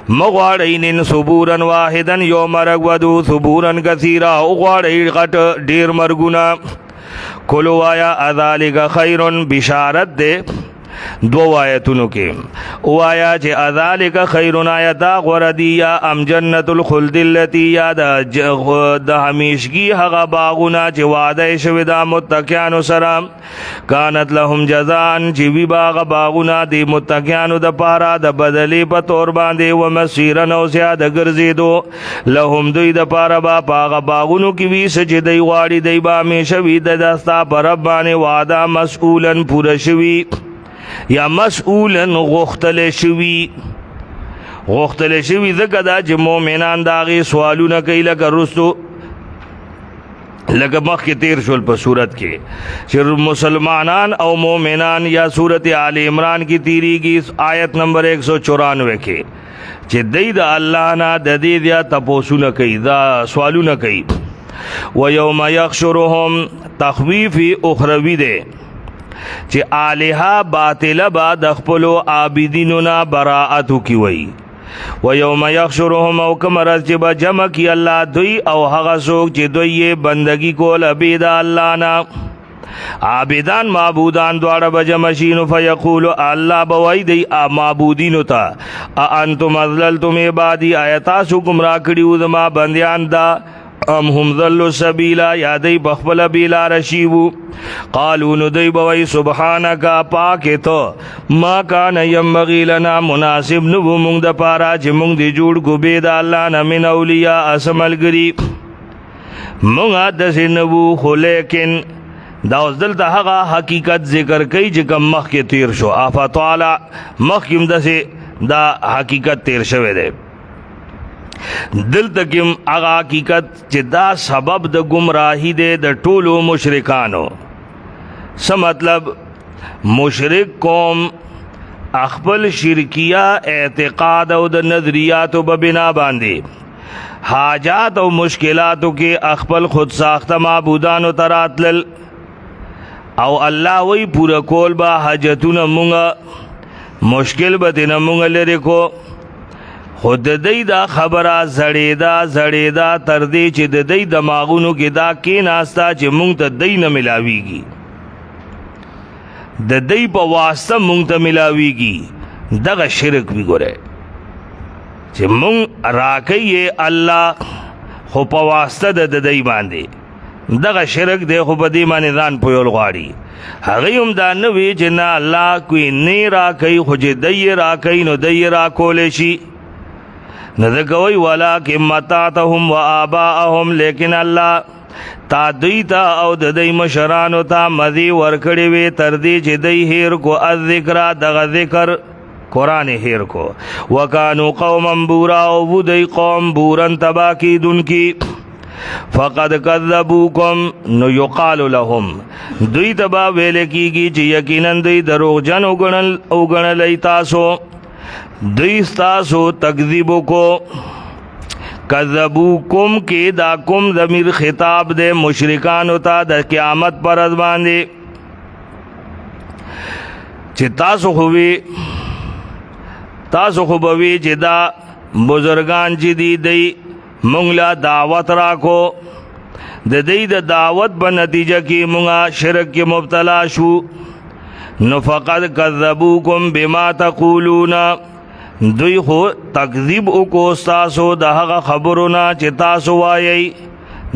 مغواړئ نن ثبورن واحدا یو مرګ ودو ثبورن کثیرا غواړئ غټ ډیر مرګونه. کلو آیا اذالک خیرن بشارت دے دو آیتونو کې او آیا چې اذالک خیرون آیتا غردی یا ام جنت الخلد التي یا د همیشگی هغه باغونه چې وعده شوی دا متقینو سره کانت لهم جزاء چې وی باغونه دی متقینو د پاره د بدلی په تور باندې و مسیرن او زیاده ګرځیدو لهم دوی د پاره با باغونو کې وی چې دی غواړي دی با همیشه وی د دستا پر باندې وعده مسئولن پوره شوی یا مسئولن غختل شوی ذکر دا چې مومنان داغی سوالونه کوي لکه رستو لکه مخ کې تیر شول په صورت کې چې مسلمانان او مومنان یا صورت آل عمران کی تیریږي آیت نمبر 194 کې چې دی د الله نه د دې بیا تپوسونه کوي دا سوالونه کوي. و یوم یحشرهم تخویف اخروی دی چې الها باطل با د خپل عابدینو نه براءت کی وی. و یوم یحشرهم او کمرز چې به جمع کی الله دوی او هغه څوک چې دوی بندگی کول بيد الله نه عابدان معبودان دواړه به جمع شي نو فیقولو الله به وایي دی معبودینو ته اانتم اضللتم عبادی آیا تاسو ګمراه کړي وو زما بندیان دا ام هم ضلوا سبیلا یا دی بخبل بیلا رشیبو قالو نو دی بوئی سبحانکا پاک تو ما کان ینبغی لنا مناسب نبو مونگ دا پارا چه مونگ دی جوڑ کو بید اللہ نمین اولیاء اسمل گری مونگا دسی نبو خو لیکن داوز دلتا حقا حقیقت ذکر کئی چکم مخ کے تیر شو آفا تعالی مخ کم دسی دا حقیقت تیر شوے دے دل تکم اغا حقیقت چې دا سبب د گمراهی دے د ټولو مشرکانو څه مطلب مشرک قوم خپل شرکیه اعتقاد او د نظریاتو په بنا باندې حاجات او مشکلاتو کې خپل خود ساخته معبودانو تراتل او الله وی پورا کول با حاجتونه مونږه مشکل به دینه مونږ لري کو خود دی دا خبره زړیدا تر دې چې د دی دماغونو کې دا کې ناستا چې مونږ ته دی نه ملاویږي د دی په واسطه مونږ ته ملاویږي دغه شرک وی ګوره چې مونږ راکې الله خو په واسطه د دی باندې دغه شرک دی خو په دې باندې ځان پویول غواړي هغه هم دا نه وی چې نه الله کوي نه راکې خو چې دی راکې نو دی راکول شي نذکوی ولیکن متاتهم و آباءهم لیکن اللہ تا دیتا او ددی مشرانو تا مذی ورکڑی وی تردی چی دی ہیر کو الذکر دغ ذکر قرآن ہیر کو وکانو قوما بورا او دی قوم بورن تبا کی دن کی فقد کذبوکم نو یقال لهم دوی تبا ویلے کی گی چی یقیناً دی دروغ جن اگن لی تاسو دوی ستاسو تکذیبو کو کذبوکم کی دا کم ضمیر خطاب دے مشرکانو تا دا قیامت پر از باندے چی تاسو خوبوی چی دا بزرگان چی دی منگلا دعوت راکو دی دا دعوت با نتیجہ کی منگا شرک کی مبتلا شو نو فقد کذبوکم بما تقولون دوی خو تکذیب کو تاسو د هغه خبرونه چې تاسو وایي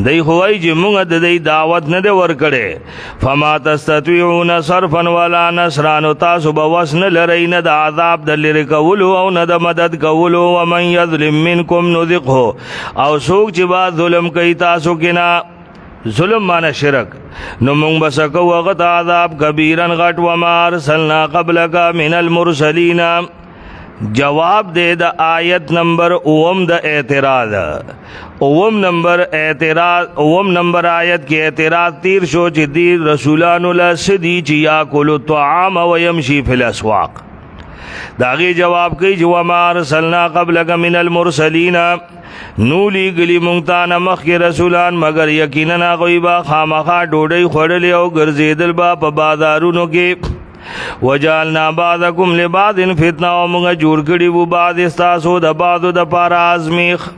دوی خو وایي چې موږ د دې دعوت نه دی ورکړې فما تستطيعون صرفا ولا نصرا نو تاسو به وس نه لرئ نه د عذاب د لرې کولو او نه د مدد کولو ومن یظلم منکم نذقه او څوک چې با ظلم کوي تاسو کې نه ظلم معنی شرک نو مونږ بسکو وغت عذاب کبیرن غټ وما ارسلنا قبلک من المرسلین جواب دے دا آیت نمبر اوم دا اعتراض اوم نمبر آیت کے اعتراض تیر شو چی دیر رسولانو لسدی چی یاکلو طعام ویمشی فی الاسواق داغی جواب کی جو وما ارسلنا قبلک من المرسلین نولی گلی مونگتانا مخ کے رسولان مگر یقیننا غیبا خامخا ڈوڑی خوڑلی او گرزیدل با پا بازارونو کے وجعلنا بعضکم لبعض فتنہ او مونگا جوڑ کری وہ بعض استاسو دا بعضو دا پارا آزمیخ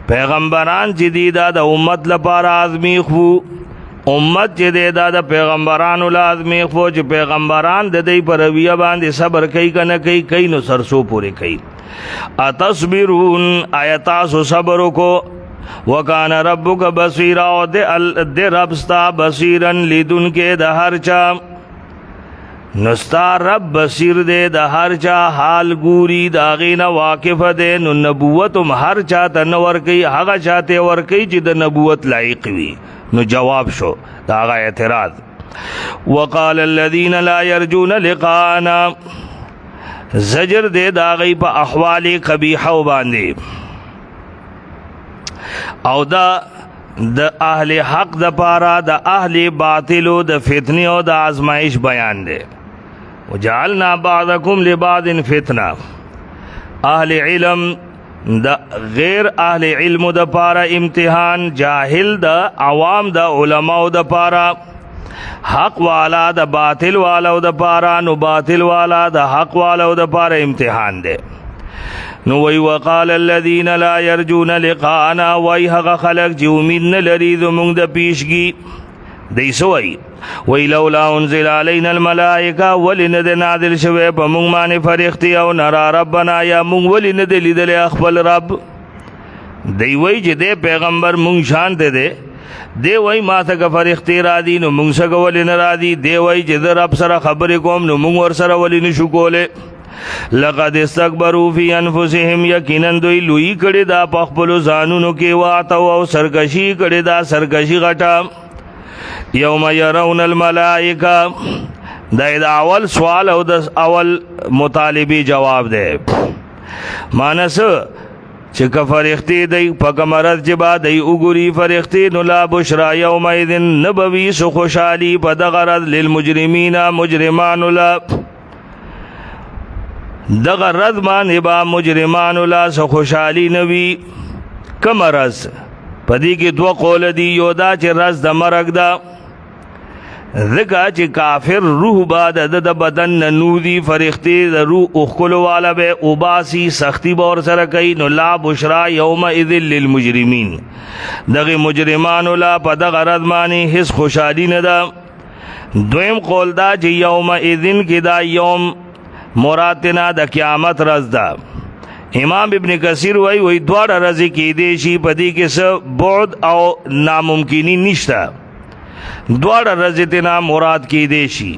پیغمبران چی دی دا دا امت لپارا آزمیخ وہ امت چی دی دا دا پیغمبرانو لازمیخ وہ چی پیغمبران دا دی پر رویہ باندی صبر کئی کا نکی کئی نو سرسو پوری کئی اتصبرون آیتاسو صبرو کو وکان ربک بصیرا او دے ربستا بصیرن لیدن کے دا ہر چا نستا رب بصیر دے دا ہر چا حال گوری دا غینا واقف دے نو نبوتم ہر چا تا نور کئی حقا چاہتے ور کئی چی دا نبوت لائق وی نو جواب شو دا آغا اعتراض وقال الذین لا یرجون لقانا زجر دے دا غی پا احوال قبیحو باندے او دا اہل حق دا پارا دا اہل باطلو دا فتنی او دا آزمائش بیان دے وجعلنا بعضکم لبعض فتنہ اہل علم دا غیر اہل علم دا پارا امتحان جاہل دا عوام دا علماء دا پارا حق والا دا باطل والا دا پارا نو باطل والا دا حق والا دا پارا امتحان دے نو وی وقال الذین لا یرجون لقانا وی حق خلق جی امید نلرید منگ دا پیشگی دی سوئی وی لولا انزل علینا الملائکه ولی ند نادل شوی پا مونگ مانی فرختی او نرا ربنا یا مونگ ولی ند لیدل اخبل رب دی وی چه دی پیغمبر مونگ شانت دے دی وی ما تک فرختی را دی نو مونگ سک ولی نرا دی دی وی چه در رب سر خبر کوم نو مونگ ور سر ولی نشو کولے لقد استکبروا فی انفسهم یقینا دوی لوی کړي دا پخپلو ځانونو کې واتو او سرکشي کړي دا سرکشي غټه یوم يرون الملائکه دا اول سوال او د اول مطالبی جواب ده مانس چې کفرختی دی پکمرت جبا دی وګوري فرختی نو لا بشرا یومئذ نبوی سو خوشالی په دغرض للمجرمین مجرمان لا دغه رد باندې با مجرمانو لا سو خوشحالی نوی کم رز پدی کې دو قول دی یو دا چې رز د مرګ دا ذکا چې کافر روح بعد د بدن نودی فرښتې د روح اخلو والا به اوباسی سختی بور سره کوي نو لا بشرا یومئذ للمجرمین دغه مجرمانو لا په دغه رد باندې هیڅ خوشحالی نه ده دویم قول دا چې یومئذ کې دا یوم مراتنا د قیامت رز دا امام ابن کثیر وی دوار رزی کی دیشی پدی کے سب بعد او ناممکنی نشتا دوار رزی تینا مراد کی دیشی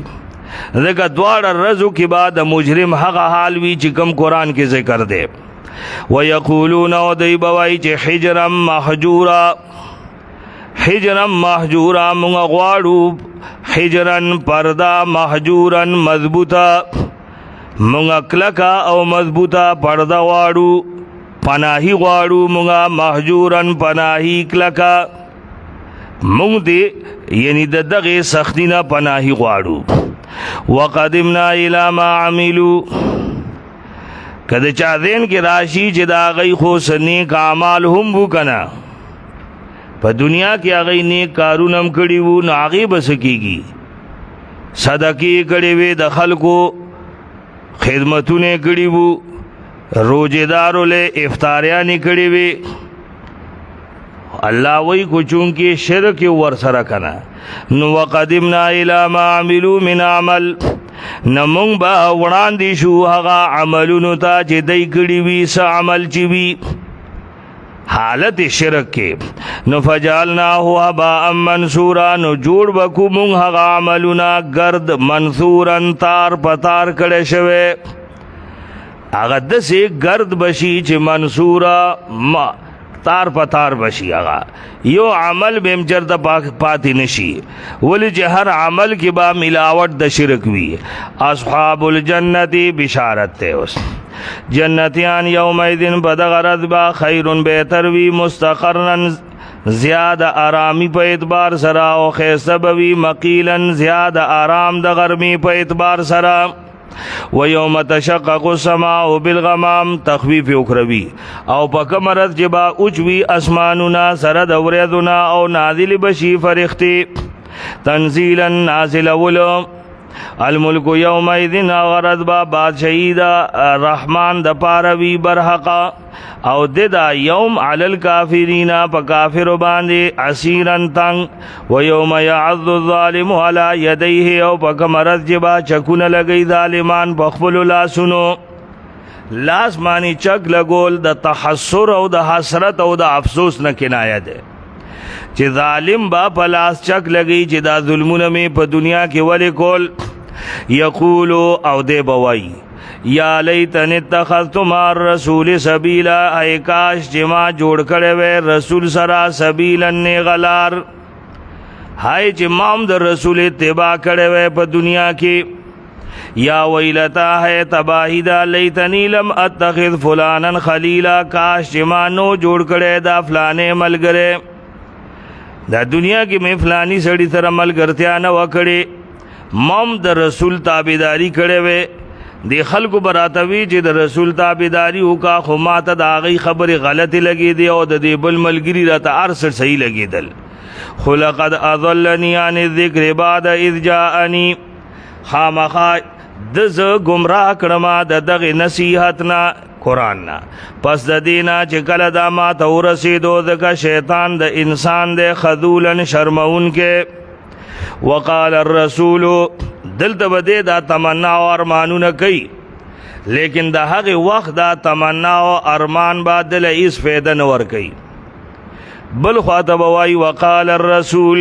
ذکر دوار رزو کی بعد مجرم حق حالوی چکم قرآن کے ذکر دے ویقولون او دی بوائی چی حجرم محجورا منگا غوارو حجرن پردہ محجورن مضبوطا مونگا کلکا او مضبوطا پرده غواړو پناهی غواړو مونگا محجورن پناهی کلکا مونگ دی یعنی د دغه سختینا پناهی غواړو وقدمنا الی ما عملو کده چا دین کې راشي چې دا غي خو نیک اعمال هم وکنا په دنیا کې هغه نیک کارونه هم کړي وو نو هغه بس کیږي صدقې کړي وي د خلکو خدمتونه کړي وو روزدارو له افطاریان کړي وي الله وی کو چون کې شرک ور سره کنا نو وقدمنا الی ما عملوا من عمل نمون با وړاندې شو هغه عملونو ته چې دای کړي وي س عمل چې وي حالت شرک کې نو فجعلناه هباء منثورا نو جوړ بکو مونږ هغه عملونه گرد منثورن تار پتار کړه شوه هغه دسه گرد بشي چې منثورا تار پتار بشي هغه یو عمل بهم چرته پاتې نشي ولی چې هر عمل کې با ملاوت د شرک وي اصحاب الجنتی بشارت ته اوس جنتیان یومئذ بدغرد با خیرن بہتر وی مستقرن زیاد آرامی په اعتبار سرا او خیسبوی مقیلن زیاد آرام د گرمی په اعتبار سرا و یوم تشقق السماء بالغمام تخفیف اخروی او پکمرت جبا اوچوی اسمانونا سرد اوریدنا او نازل بشی فرختی تنزیلا نازل اولو الملک یومئذ غرض با بادشاہی دا رحمان دا پاروی برحقا او دا یوم علی الکافرین پا کافر باندے عسیرن تنگ و یوم یعض الظالم علی یدیه او پا کمرت جبا چکون لگئی ظالمان پخفل لا سنو لاس مانی چک لگول دا تحسر او دا حسرت او دا افسوس نا کنایہ دے چې ظالم با پلاس چک لگئی چې دا ظلمونه می په دنیا کې ولی کول یقولو او دے بوائی یا لیتن اتخذت مع الرسول سبیلا ای کاش جما جوړ کړي وې رسول سرا سبیلا غلار هاي چې مام د رسول اتباع کړي وې په دنیا کې یا ویلتا ہے تباہی دا لیتنی لم اتخذ فلانا خلیلا کاش جما نو جوړ کړي دا فلانے ملګری دا دنیا کې میں فلانی سړی سره ملګرتیا نه وکړي مم د رسول تابعداري کړي وې دی خلکو براتوي چې د رسول تابعداري وکا خو ماته د هغه خبره غلطی لګي دی او د دې بل ملګری راته ارس صحیح لګیدل خلقد اضلنی عن الذکر بعد اذ جاءنی خامخا د ز گمراه کړما د دغه نصیحت نه قرآن نا پس د دینا چې کله دا ما ته ورسېدو ځکه شیطان د انسان د خذولن شرمون کې وقال الرسول دلته بده دا تمنا او ارمانونه کوي لیکن دا هغه وخت دا تمنا او ارمان بادل هیڅ فایده نه ور کوي. بل خاطب وای وقال الرسول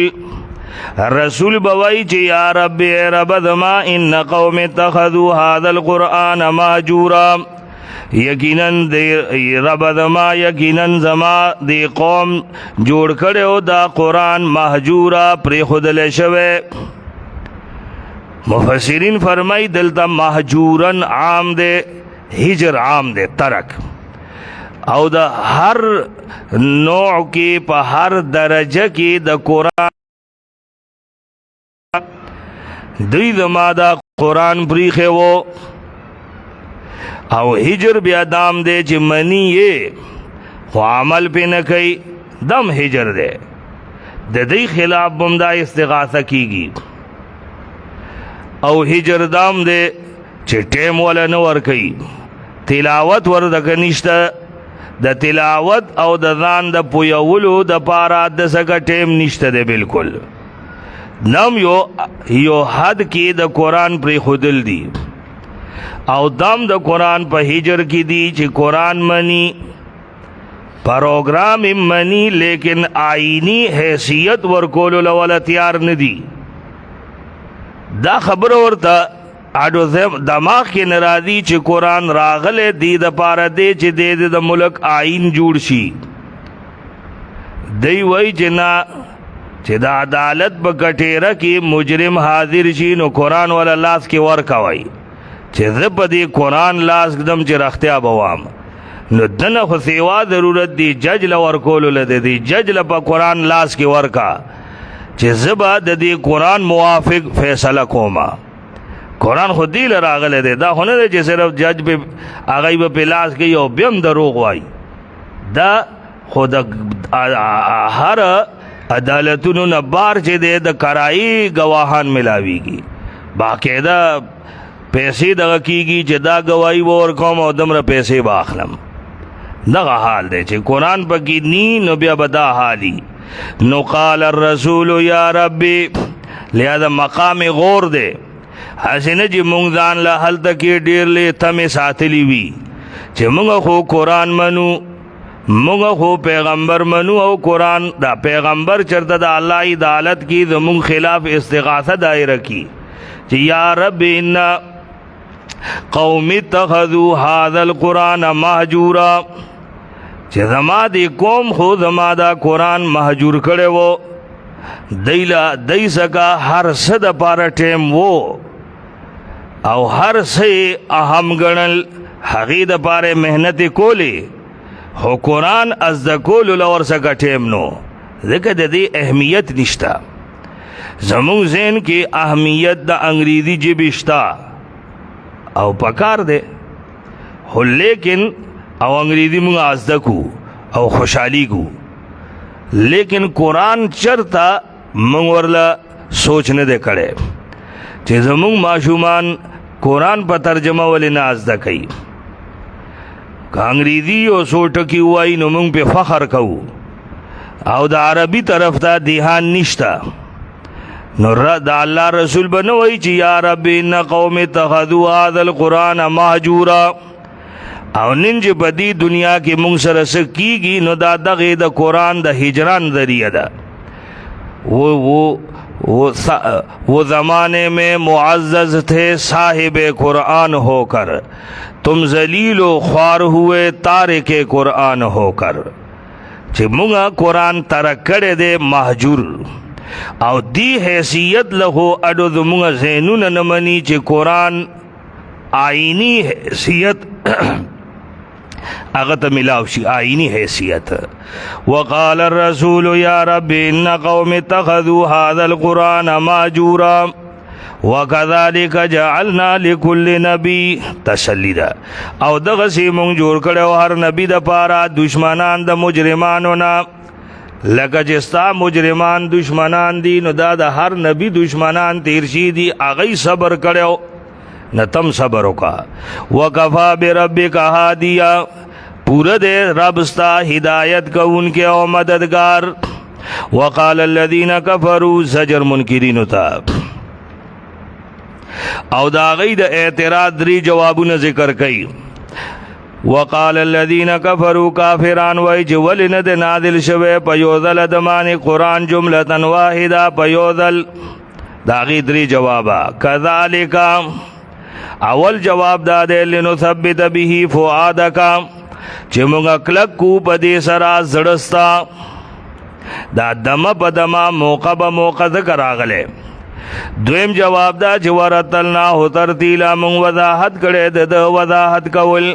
رسول بوای چې یا رب رب دما ان قوم اتخذوا هذا القرآن مهجورا یقینا دی رب دما یقینا زما دی قوم جوړ کړو دا قرآن مهجورا پرې خودل شوه. مفسرین فرمای دلته مهجورن عام دی هجر عام دی ترک او دا هر نوع کې په هر درجه کې د قرآن دوی زما دا قرآن پریخه وو او هجر بیا دام دے چې منی یې خو عمل پې نه کوي دم هجر دے د دې خلاف بمدا استغاثه کیږي او هجر دام دے چې ټیم ولا نه ور کوي تلاوت ور دغه نشته د تلاوت او د ځان د پویولو د پاره د سګه ټیم نشته دی بالکل نم یو حد کې د قرآن پر خودل دی او دم د قرآن په هجر کې دی چې قرآن منی پروگرام منی لیکن آئینی حیثیت ورکولو لولا تیار ندی. دا خبر ورته اډو دماغ کې ناراضي چې قرآن راغله دی د پاره دی چې د ملک آئین جوړ شي. دی وای جنا چې د عدالت په کټیره کې مجرم حاضر شي نو قرآن ولا لاس کې ورکوي چې زه په دې قرآن لاس کدم چې رختیا بوام نو دنه خو سیوا ضرورت دی جج ل ورکولو لده دی جج ل په قرآن لاس کې ورکا چې زه به د دې قرآن موافق فیصله کوما. قرآن خو دی ل راغلی دی دا خو نه دی چې صرف جج په هغه به په لاس کې یو بیم دروغ وای دا خو د هر عدالتونو نه بار چې دی د کرایي گواهان ملاویږي باقاعده پیسې دغه کیږي چې دا گواہی ور کوم او دمره پیسې باخلم. دغه حال دی چې قرآن پکې نی نو بیا بدا حالی نو قال الرسول یا ربی لہذا مقام غور دی حسنه چې مونږ ځان له هلته کې ډېر لې تمې ساتلی وي چې مونږ خو قرآن منو مونږ خو پیغمبر منو او قرآن دا پیغمبر چرته د الله عدالت کی زمونږ خلاف استغاثه دایره کی چې یا رب ان قوم اتخذوا هذا القرآن مهجورا چې زما دی قوم خو زما دا قرآن مهجور کړي وو دای سکا هر څه د پاره ټیم وو او هر څه اهم ګڼل هغې د پاره محنت کولی خو قرآن از د کولو لور سکا ټیم نو ځکه د دې اهمیت نشته. زمونږ ذهن کې اهمیت د انګریزي ژبې شته او پکار دی خو لیکن او انګریزي مونږ ازده کو او خوشحالي کو لیکن قرآن چرته مونږ ورله سوچ نه دی کړی چې زمونږ ماشومان قرآن په ترجمه ولې نه ازده کوي. که انګریزي او څو ټکي ووایي نو مونږ پې فخر کوو او د عربي طرف ته دیهان نشته نو د الله رسول به نه وایي چې یا رب ان قوم اتخذوا هذا القرآن مهجورا او نن چې په دې دنیا کې مونږ سره څه کېږي نو دا دغې د قرآن د هجران ذریعہ ده. وہ زمانے میں معزز تھے صاحب قرآن ہو کر تم ذلیل و خوار ہوئے تارک قرآن ہو کر چې مونږه قرآن ترک کړی دی مهجور او دی حیثیت له اډو زمونږ ذهنونه نه مني چې قرآن آئینی حیثیت هغه ته ملاو شي آئینی حیثیت. وقال الرسول یا رب ان قوم اتخذوا هذا القرآن مهجورا وكذلك جعلنا لكل نبي تسلیدا او دغه سی مونږ جوړ کړو هر نبی د پاره دشمنان د مجرمانو نه لکه چې ستا مجرمان دشمنان دي نو دا د هر نبی دشمنان تیر شي دي هغه صبر کړو نه تم صبر وکا. وکفا بربک هادیا پورا دے رب ستا ہدایت کون کے او مددگار وقال الذين كفروا زجر منکرین تا او دا غي د اعتراض درې جوابونه ذکر کړي. وقال الذين كفروا کافران وای چې ولنه د نازل شوه په یو ځل د معنی قران جمله واحده په یو ځل. دا غي درې جوابا. کذالک اول جواب دا دی لنثبت به فؤادک چې موږ کلک کو په دې سره زړستا. دا دمه په دمه موقع به موقع ذکر راغله. دویم جواب دا چې ورتلنا هو ترتیلا موږ وضاحت کړي د وضاحت کول.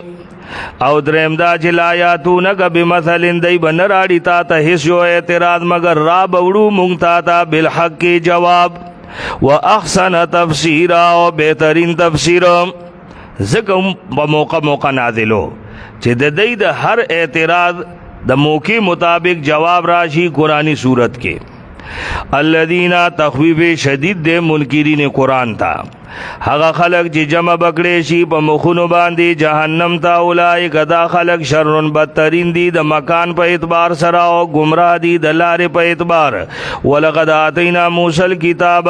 او دریم دا چې لا یاتونک بمثل دی بنراړي تا ته هیڅ یو اعتراض مگر را بوړو مونږ تا ته بالحق جواب واحسن تفسیرا او بهترین تفسیر زکم په موقع نازلو چې د دې د هر اعتراض د موقع مطابق جواب راشي قرآنی صورت کې. الذین تخویف شدید د منکرین قرآن تا هغه خلق چې جمع بکړې شي په مخونو باندې جهنم ته. اولئک دا خلق شر بدترین دي د مکان په اعتبار سره او گمراه دي د لارې په اعتبار. ولقد آتینا موسی الکتاب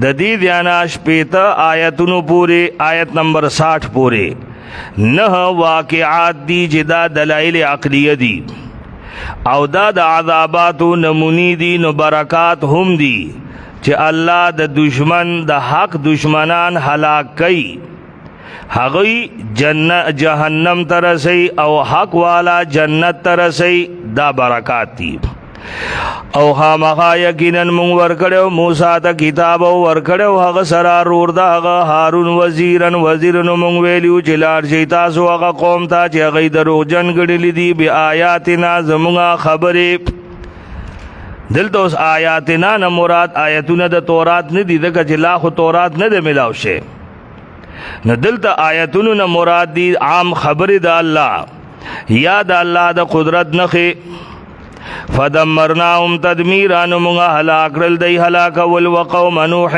د دې دیانا شپېته آیتونو پورې آیت نمبر 60 پورې 9 واقعات دي چې دا دلایل عقلیه دي او دا د عذاباتو نمونی دي. نو برکات هم دي چې الله د دشمن د حق دشمنان هلاک کوي هغوی جهنم ترسي او حق والا جنت ترسي. دا برکات دي. او خامخا یقینا مونږ ورکړو موسی ته کتاب او ورکړو هغه سره رور دا هغه هارون وزیرن مونږ ویلو چې لار شي تاسو هغه قوم ته چې هغه دروغجن ګڼلې دي بیا آیاتنا زمونږه خبره. دلته اوس آیاتنا نه مراد آیتونه د تورات نه دي ځکه چې لا خو تورات نه ده ملاو شي. نه دلته آیتونو نه مراد دي عام خبرې د الله یا د الله د قدرت نښې. فدمرناهم تدمیرا موږ هلاک کړل دی هلاکول. وقوم نوح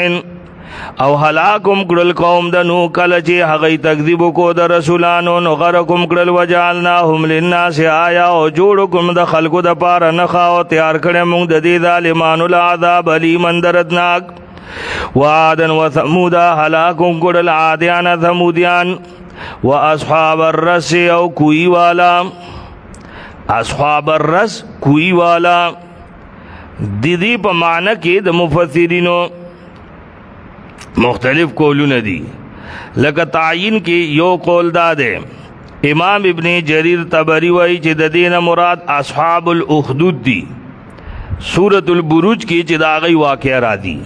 او هلاکم کړل قوم د نوح کله چې هغه تکذیب کو د رسولانو. نو غرقم کړل وجعلناهم للناس آیا او جوړ کوم د خلقو د پاره نخا او تیار کړم موږ د دې ظالمانو العذاب الیمن دردناک. وعادا وثمود هلاکم کړل عادیان ثمودیان. واصحاب الرس او کوی والا اصحاب الرس کوی والا. دې په معنی کې د مفسرینو مختلف قولونه دي. لکه تعیین کې یو قول دا ده امام ابن جریر طبری وایي چې د دین مراد اصحاب الاخدود دي. سورۃ البروج کې چې دا غي واقعا را دي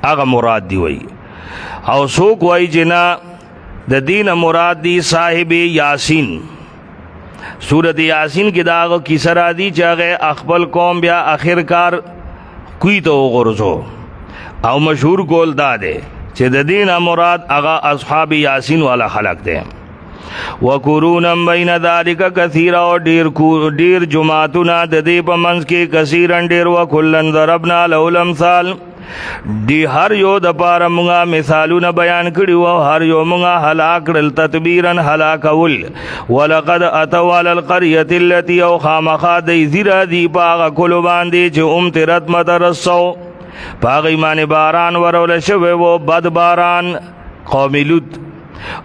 هغه مراد دی وایي. او څوک وایي چې نه د دین مراد دی صاحب یاسین. سورۃ یاسین کې دا غو کیسه را دي چې هغه خپل قوم بیا اخرکار کوی ته وغورځو. او مشهور قول دا ده چې د دین مراد هغه اصحاب یاسین والا خلق ده. وقرونا بین ذلک کثیرا او ډیر جماعتونه د دې په منځ کې کثیرن ډیر. وکلن ضربنا له الامثال دی هر یو د پاره مونږه مثالونه بیان کړي او هر یو مونږه هلاک کړل تدبیرن هلاکول. ولقد اتوا على القريه التي او خامخا دی زیرا دی باغ کول باندې چې امطرت مدرسو پاغ ایمان باران ورول شوه و بد باران قوم لوط.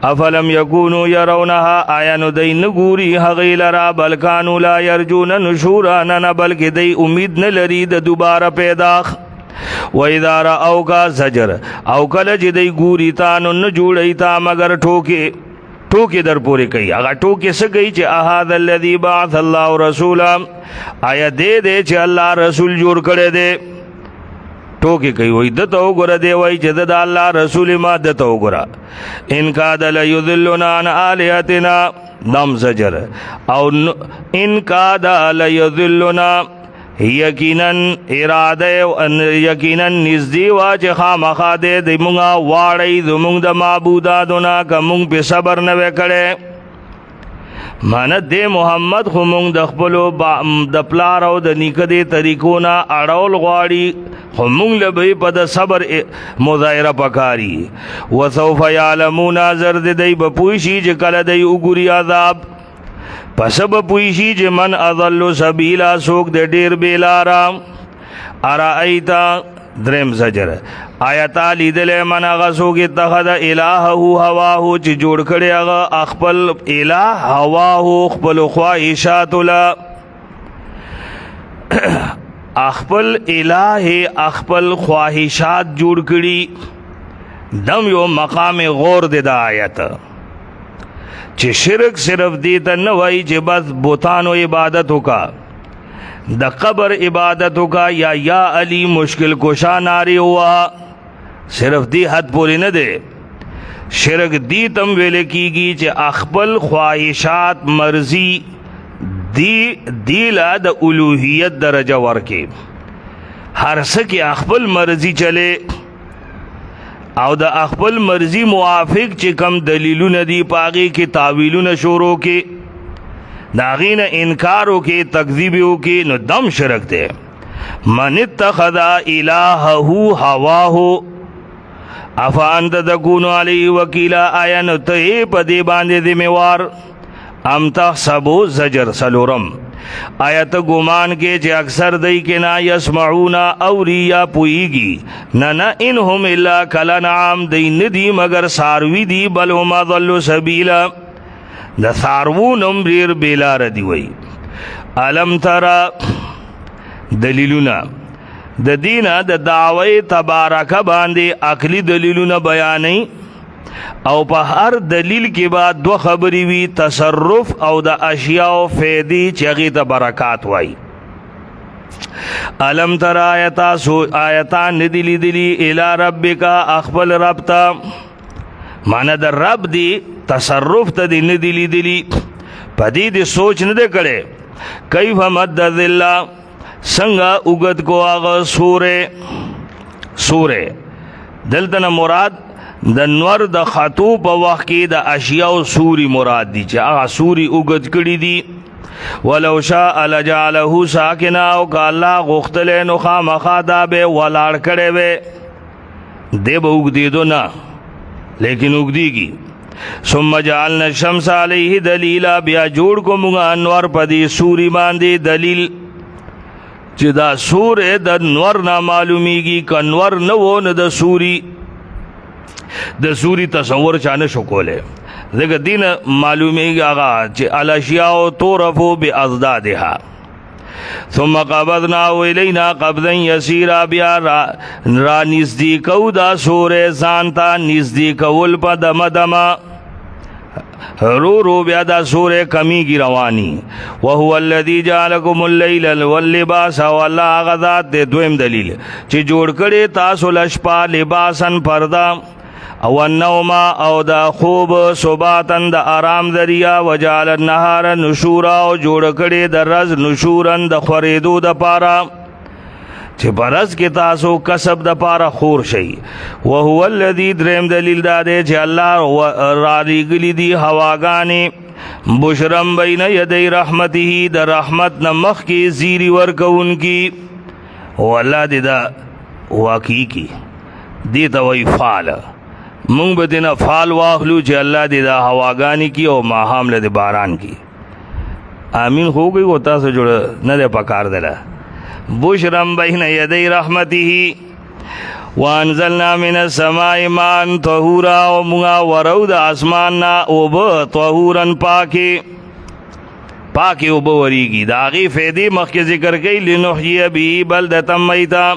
افلم یکونو یرونها آیا نو دی نګوري هغې لرا بلکانو لا یرجون نشورا نه بلکې دی امید نه لري د دوباره پیدا. و اذا رأوک زجر او کله چې دی ګوري تا نو نه جوړی تا مگر ټوکې در پورې کوي. هغه ټوکې څه کوي چې اهذا الذي بعث الله رسولا آیا دې چې الله رسول جوړ کړی دی. ټوکې کوي وای دته وګوره دی وای چې د الله رسول ما دته وګوره. ان کاد لیذلنا عن الهتنا نم زجر او ان کاد لیذلنا یقینا اراده یقینا نزدې وا چې خامخا دې مونږه واړی زمونږ د معبوداتونه که مونږ په صبر نه وکړې. مانه دې محمد خو مونږ د خپلو د پلار او د نیکه دې طریقو نه اړول غواړي خو مونږ له به په د صبر مظاهره پکاري. وسوف یعلمون زر دې به پوه شي چې کله دی وګوري عذاب پس به پویشي چې من اضل سبیلا سوک د ډیر بیلارا ارایتا درم زجر آیتا لیدل من هغه سوک اتخذ الهه هواه چې جوړ کړي هغه خپل الہ هواه خپل خواهشات لا خپل الہ خپل خواهشات جوړ کړي دم یو مقام غور د آیت چې شرک صرف دې ته نه وایي چې بس بوتانو عبادت وکا د قبر عبادت وکا یا علی مشکل کشا ناری ہوا صرف دی حد پوری نه ده شرک دی تم ویل کیږي چې خپل خواہشات مرضی دی لا د الوهیت درجه ورکې هر څه کې خپل مرضی چلے او د خپل مرضی موافق چې کم دلیلونه دی پاغي کې تعویلونه شروع کې داغین انکارو کې تکذیبو کې نو دم شرک ده من اتخذ الہه هواه افا انت تکون علی وکیلا آیا نو ته په دې باندې ذمہوار ام تحسبو زجر سلورم آیا ته ګمان کې چې اکثر دای کې نا یسمعون اوریا پویږي نه انهم الا کلنعام دای ندی مگر ساروی دی بل هم ضل سبیلا د سارون ریر بیلار دی وی علم ترا دلیلونا د دینا د دعوی تبارک باندې عقلی دلیلونه بیانې او په هر دلیل کې بعد دو خبرې وی تصرف او د اشیاء او فیدی چې ته برکات وای علم ترا آیتا ندلی دلی الی ربک اخبل رب تا معنی در رب دی تصرف ته دی ندلی دلی پدې دی سوچ نه کړي کیف مد ذل څنګه وګد کو هغه سوره دلته مراد د نور د خطو په وخت کې د اشیاء سوري مراد دي چې هغه سوري وګد کړي دي ولو شاء لجعله ساکنا او کالا غختل نو خامخا دا به ولاړ کړي وي دی به وګدیدو نه لیکن وګدیږي ثم جعلنا الشمس علیه دلیلا بیا جوړ کو موږ انوار پدې سوري باندې دلیل چې دا سوره د نور نه معلومیږي کنور نه و نه د سوري تصور چانه شو کوله دغه دین معلومیږي هغه چې الاشیاء تعرفو باضدادها ثم قبضنا الینا قبضا یسیرا بیا را نزدیکو دا سوره ځانتا نزدیکول په دمدما رو بیا دا سوره کمی کی روانی وهو الذی جعلکم اللیل واللباس والله غذات دویم دلیل چې جوړ کړي تاسو لشپا لباسن پردا او النوم او دا خوب صباتن د آرام ذریعہ وجعل النهار نشورا او جوړ کړي د ورځ نشورن د خریدو د پارا چې برز کې تاسو کسب د پاره خور شي وهو الذی دریم دلیل دا دی چې الله را لګلی دی هواګانې بشرم بین یدی رحمته د رحمت نمخ کې زیری ورکون کی او الله دې دا واقعي کی دی ته وی فعل مونږ به دینه فعل واخلو چې الله دې دا هواګانې کی او ما حامله د باران کی امین هو گئی و تاسو جوړ نه ده پکار دله بشرم بین یدی رحمته وانزلنا من السماء ماء طهورا ومغا ورود اسماننا وب طهورا پاکی وب وریگی داغی فیدی مخی ذکر کئی لنحیی بی بلدتا میتا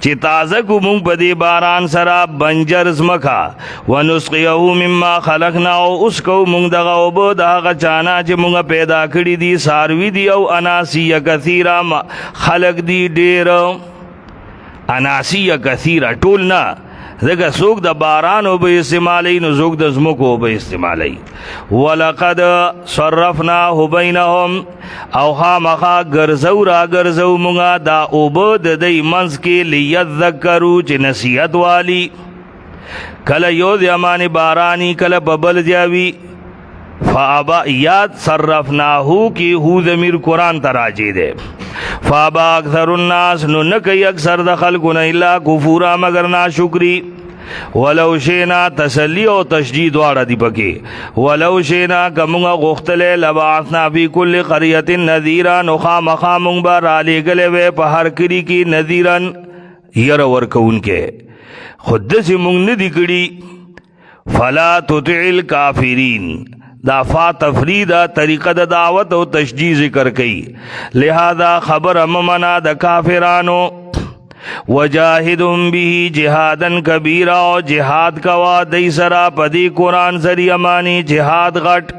چی تازه کو مونگ بدی باران سرا بنجر زمکا ونسقیهو مما خلقنا او اسکو مونگ دغا اوبو داغا چانا چی مونگ پیدا کری دی ساروی دی او اناسی کثیرا خلق دی دیر اناسی کثیرا ټول نا دغه سوک د باران او به استعمالی نو زوک د زمکو به استعمالی ولقد صرفناه بینهم او خامخا ګرځو را ګرځو مونږه دا اوبد د منځ کې لیذکروا چې نصیحت والی کله یو ځمانه بارانی کله ببل دیاوی فابا یاد صرفناه کی هو ضمیر قرآن تراجی دے فابا اکثر الناس نو نکی اکثر د خلقنا الا کفورا مگر ناشکری ولو شینا تسلی او تشجید واړه دی پکې ولو شینا کمونږ غوښتلې لبعثنا فی کل قریة نذیرا نو خامخا مونږ به رالیږلی وی په هر کلي کې نذیرن یره ورکوونکی خو داسې مونږ نه دي کړي فلا تطع الکافرین دا فا تفریدا طریقه د دعوت او تشجیع ذکر کئی لہذا خبر ممنا د کافرانو وجاہدهم به جہادا کبیرا او جہاد کوا دی سرا پدی قرآن ذریعہ مانی جہاد غٹ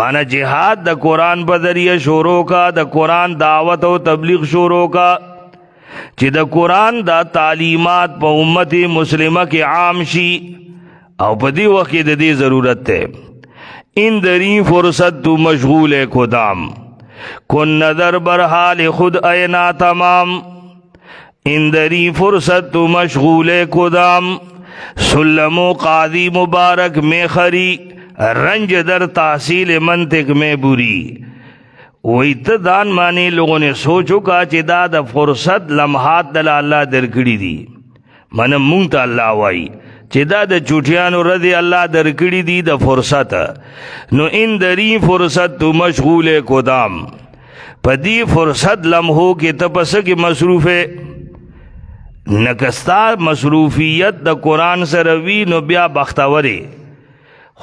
مانا جہاد د قرآن په ذریعہ شروع کا د قرآن دعوت او تبلیغ شروع کا چې د قرآن دا تعلیمات په امت مسلمه کې عام شي او په دې وخت د دې ضرورت ته ان دری فرصت تو مشغول کدام کن نظر برحال خود اینا تمام ان دری فرصت تو مشغول کدام سلم و قاضی مبارک میں خری رنج در تحصیل منطق میں بری وہی دان مانی لوگوں نے سوچو کا چې دا د فرصت لمحات دل اللہ درکڑی دی من مونږ ته الله وای چې دا د چوټیانو رضی الله درکړي دي د فرصت نو ان دری فرصت تو مشغول کدام پدی فرصت لمحو کې تپس کې مصروفه نکستا مصروفیت د قرآن سره وی نو بیا بختوری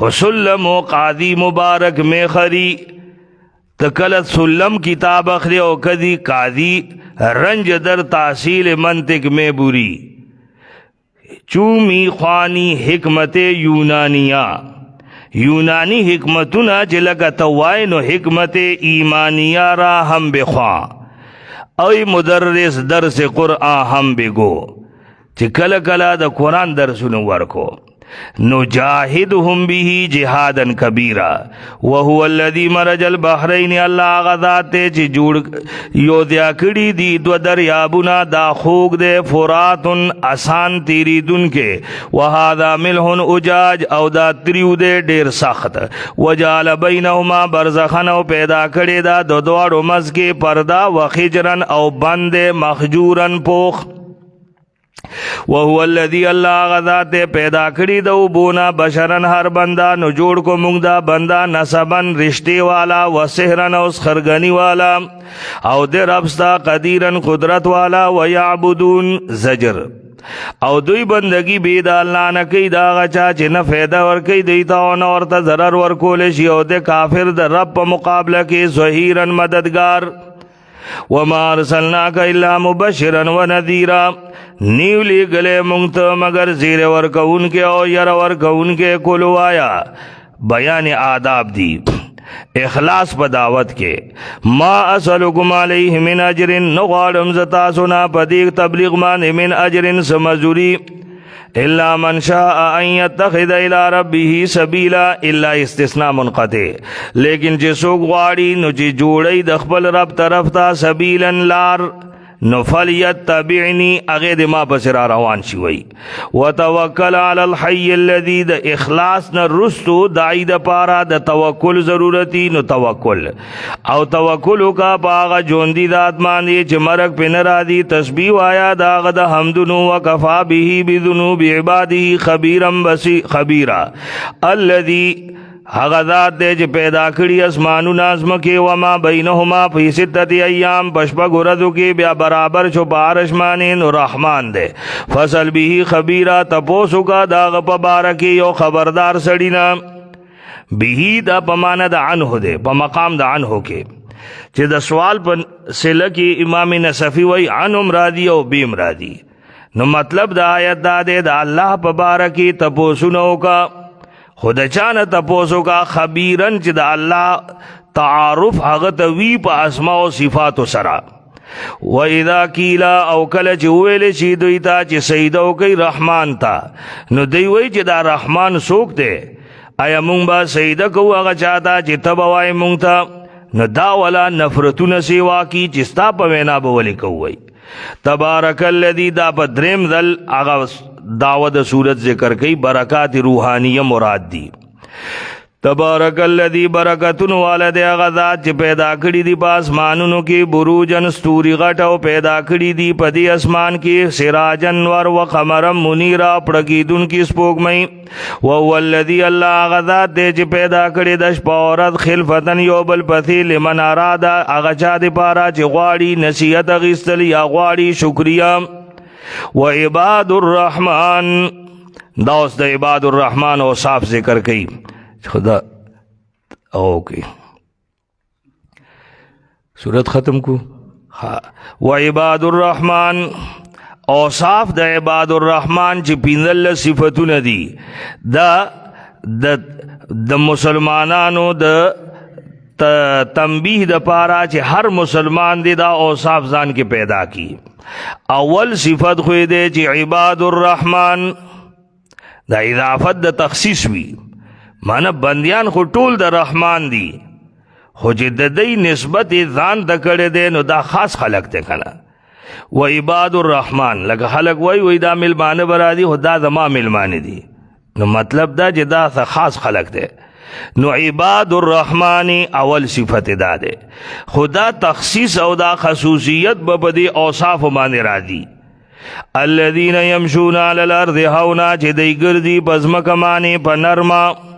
خسلم و قاضی مبارک میں خری تکلت سلم کتاب اخری او کدی قاضی رنج در تحصیل منطق میں بری چومی خوانی حکمت یونانیہ یونانی حکمتنا جلگا توائنو حکمت ایمانیہ را ہم بخواں اوی مدرس درس قرآن ہم بگو چی کل کلا دا قرآن درسنو ورکو نجاہدهم به جہادا کبیرا وهو الذی مرج البحرین اللہ غذات چی جوڑ یو دیا کڑی دی دو دریابنا دا خوگ دے فرات آسان تیری دن کے وہذا ملح اجاج او دا تریو دے ڈیر سخت وجعل بینہما برزخن او پیدا کڑی دا دو دوارو مز کے پردہ وخجرن او بند مخجورن پوخ وهو الذی اللہ غذات پیدا کری دو بونا بشرن ہر بندہ نو جوڑ کو مونگ دا بندہ نسبن رشتے والا و سحرن او خرگنی والا او دے ربستا قدیرن قدرت والا و یعبدون زجر او دوی بندگی بید اللہ نکی دا غچا چی نفیدہ ورکی دیتا او نورتا ضرر ورکولشی او دے کافر دا رب پا مقابلہ کی ظہیرن مددگار وما ارسلناک الا مبشرا و نذیرا نیولی گلے منگتا مگر زیر ورکون کے او یر ورکون کے کلو آیا بیان آداب دی اخلاص پا دعوت کے ما اسلکم علیہ من اجر نغارم زتا سنا پدیق تبلیغ من اجر سمزوری الا من شاء ان يتخذ الى ربه سبیلا الا استثناء منقطع لیکن چې څوک غواړي نو چې جوړي د خپل رب طرف ته سبیلا لار نو فلیتبعنی اغه د ما پس را روان شي وي وتوکل علی الحی الذی د اخلاص نه رستو دای د پارا د توکل ضرورتی نو توکل او توکل کا باغ جوندی ذات باندې چې مرګ په نه را دي تسبیح وایا داغه د حمدونو وکفا به بذنوب عباده خبیرا بصیر خبیرا الذی هغه ذات دے چې پیدا کړی اسمانو نازم کې وما بینهما فی ستۃ ایام پشپږ ورځو کې بیا برابر شو بارش مانې نو رحمان دے فصل به خبیرا تپوسو کا داغ په بارکی یو خبردار سړی نه به دا پمانه د عنه دے په مقام د عنه کې چې د سوال په سله کې امام نصفی وی عنهم رادی او بیم رادی نو مطلب د آیت دا دے د الله په بارکی تپوسو نو کا خود چانه تپوسو کا خبیرن چې د الله تعارف هغه ته وی په اسماء او صفات سره و اذا کیلا او کله چې ویل شي دوی ته چې سجده وکي رحمان ته نو دوی وی چې دا رحمان څوک دی آیا مونږ به سجده کوو هغه چاته چې ته به وایې مونږ ته نو دا ولا نفرتونه سیوا کی چې ستا په وینا به ولې کوئ تبارک الذی دا په دریم ځل هغه دعوت صورت ذکر کئی برکات روحانیہ مراد دی تبارک الذی برکتن والد هغه ذات چې پیدا کړي دي په اسمانونو کې بروجن ستوري غټ او پیدا کړي دي په دې اسمان کې سراجن ور و قمرا منیرا پړکیدون کې سپوږمۍ و هو الذی الله هغه ذات دی چې پیدا کړي د شپه او ورځ خلفتن یو بل پسې لمن اراد هغه چا دپاره چې غواړي نصیحت اخیستل یا غواړي شکریه و عباد الرحمن دا اوس د عباد الرحمن او صاف ذکر کوي خدا اوکے صورت ختم کو و عباد الرحمن اوصاف د عباد الرحمن چې پینځل صفاتونه دي د مسلمانانو د تنبیه د پاره چې هر مسلمان دی دا اوصاف ځان کې پیدا کی اول صفت خو دې چې عباد الرحمن دا اضافت د تخصیص وی مانا بندیان خو ټول د رحمان دي خو چې د دې نسبت ځان ته کړی دی نو دا خاص خلق دی کنه و عباد الرحمن لکه خلق وای دا ملمانه برادي خو دا زما ملمانه دي نو مطلب دا چې دا خاص خلق دی نو عباد الرحمن اول صفت دا دی خدا تخصیص او دا خصوصیت به دې اوصاف باندې راځي الذين يمشون على الارض هونا چې دی ګرځي پزمک باندې په نرمه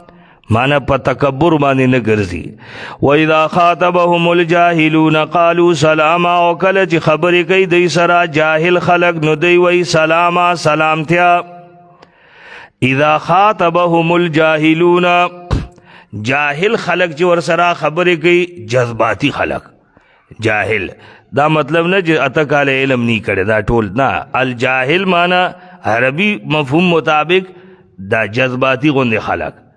مانا پا تکبر مانی نگرزی وَإِذَا خَاطَبَهُمُ الْجَاهِلُونَ قَالُوا سَلَامًا او کله چې خبرې کوي دی سره جاهل خلق نو دی وی سلاما سلامتیا اذا خاطبهم الجاهلون جاهل خلق چې ور سره خبرې کوي جذباتی خلق جاهل دا مطلب نه چې اتکال علم نی کړي دا ټول نه الجاهل مانا عربی مفهوم مطابق دا جذباتی غوندې خلق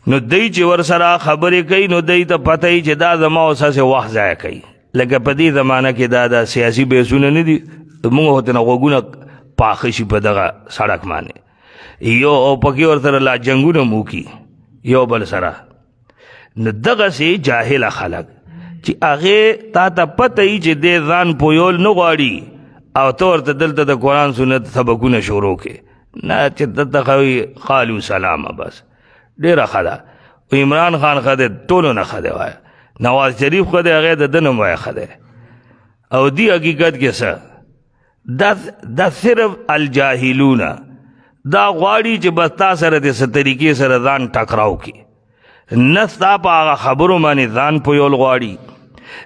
نو دی چې ور سره خبرې کوي نو دی ته پته ای چې دا زما اوسه سه وخت ضایع کوي لکه په دې زمانہ کې دا سیاسي بحثونه نه دي موږ هوته نه غوګونه پاخه شي په دغه سړک باندې یو او پکې ور سره لا جنگونه مو کی یو بل سره نو دغه سي جاهل خلق چې هغه تا ته پته ای چې دې ځان پویول نه غواړي او تور ته دلته د قرآن سنت سبقونه شروع کې نه چې دته خوي قالو سلام بس ډیره خدا عمران خان خده ټولو نه خده وای نواز شریف خده هغه د دنم وای خده او دی حقیقت کې څه دا صرف الجاهلون دا غواړي چې بس تا سره د ستریکې سره ځان ټکراو کی نه ستا په هغه خبرو باندې ځان پویول غواړي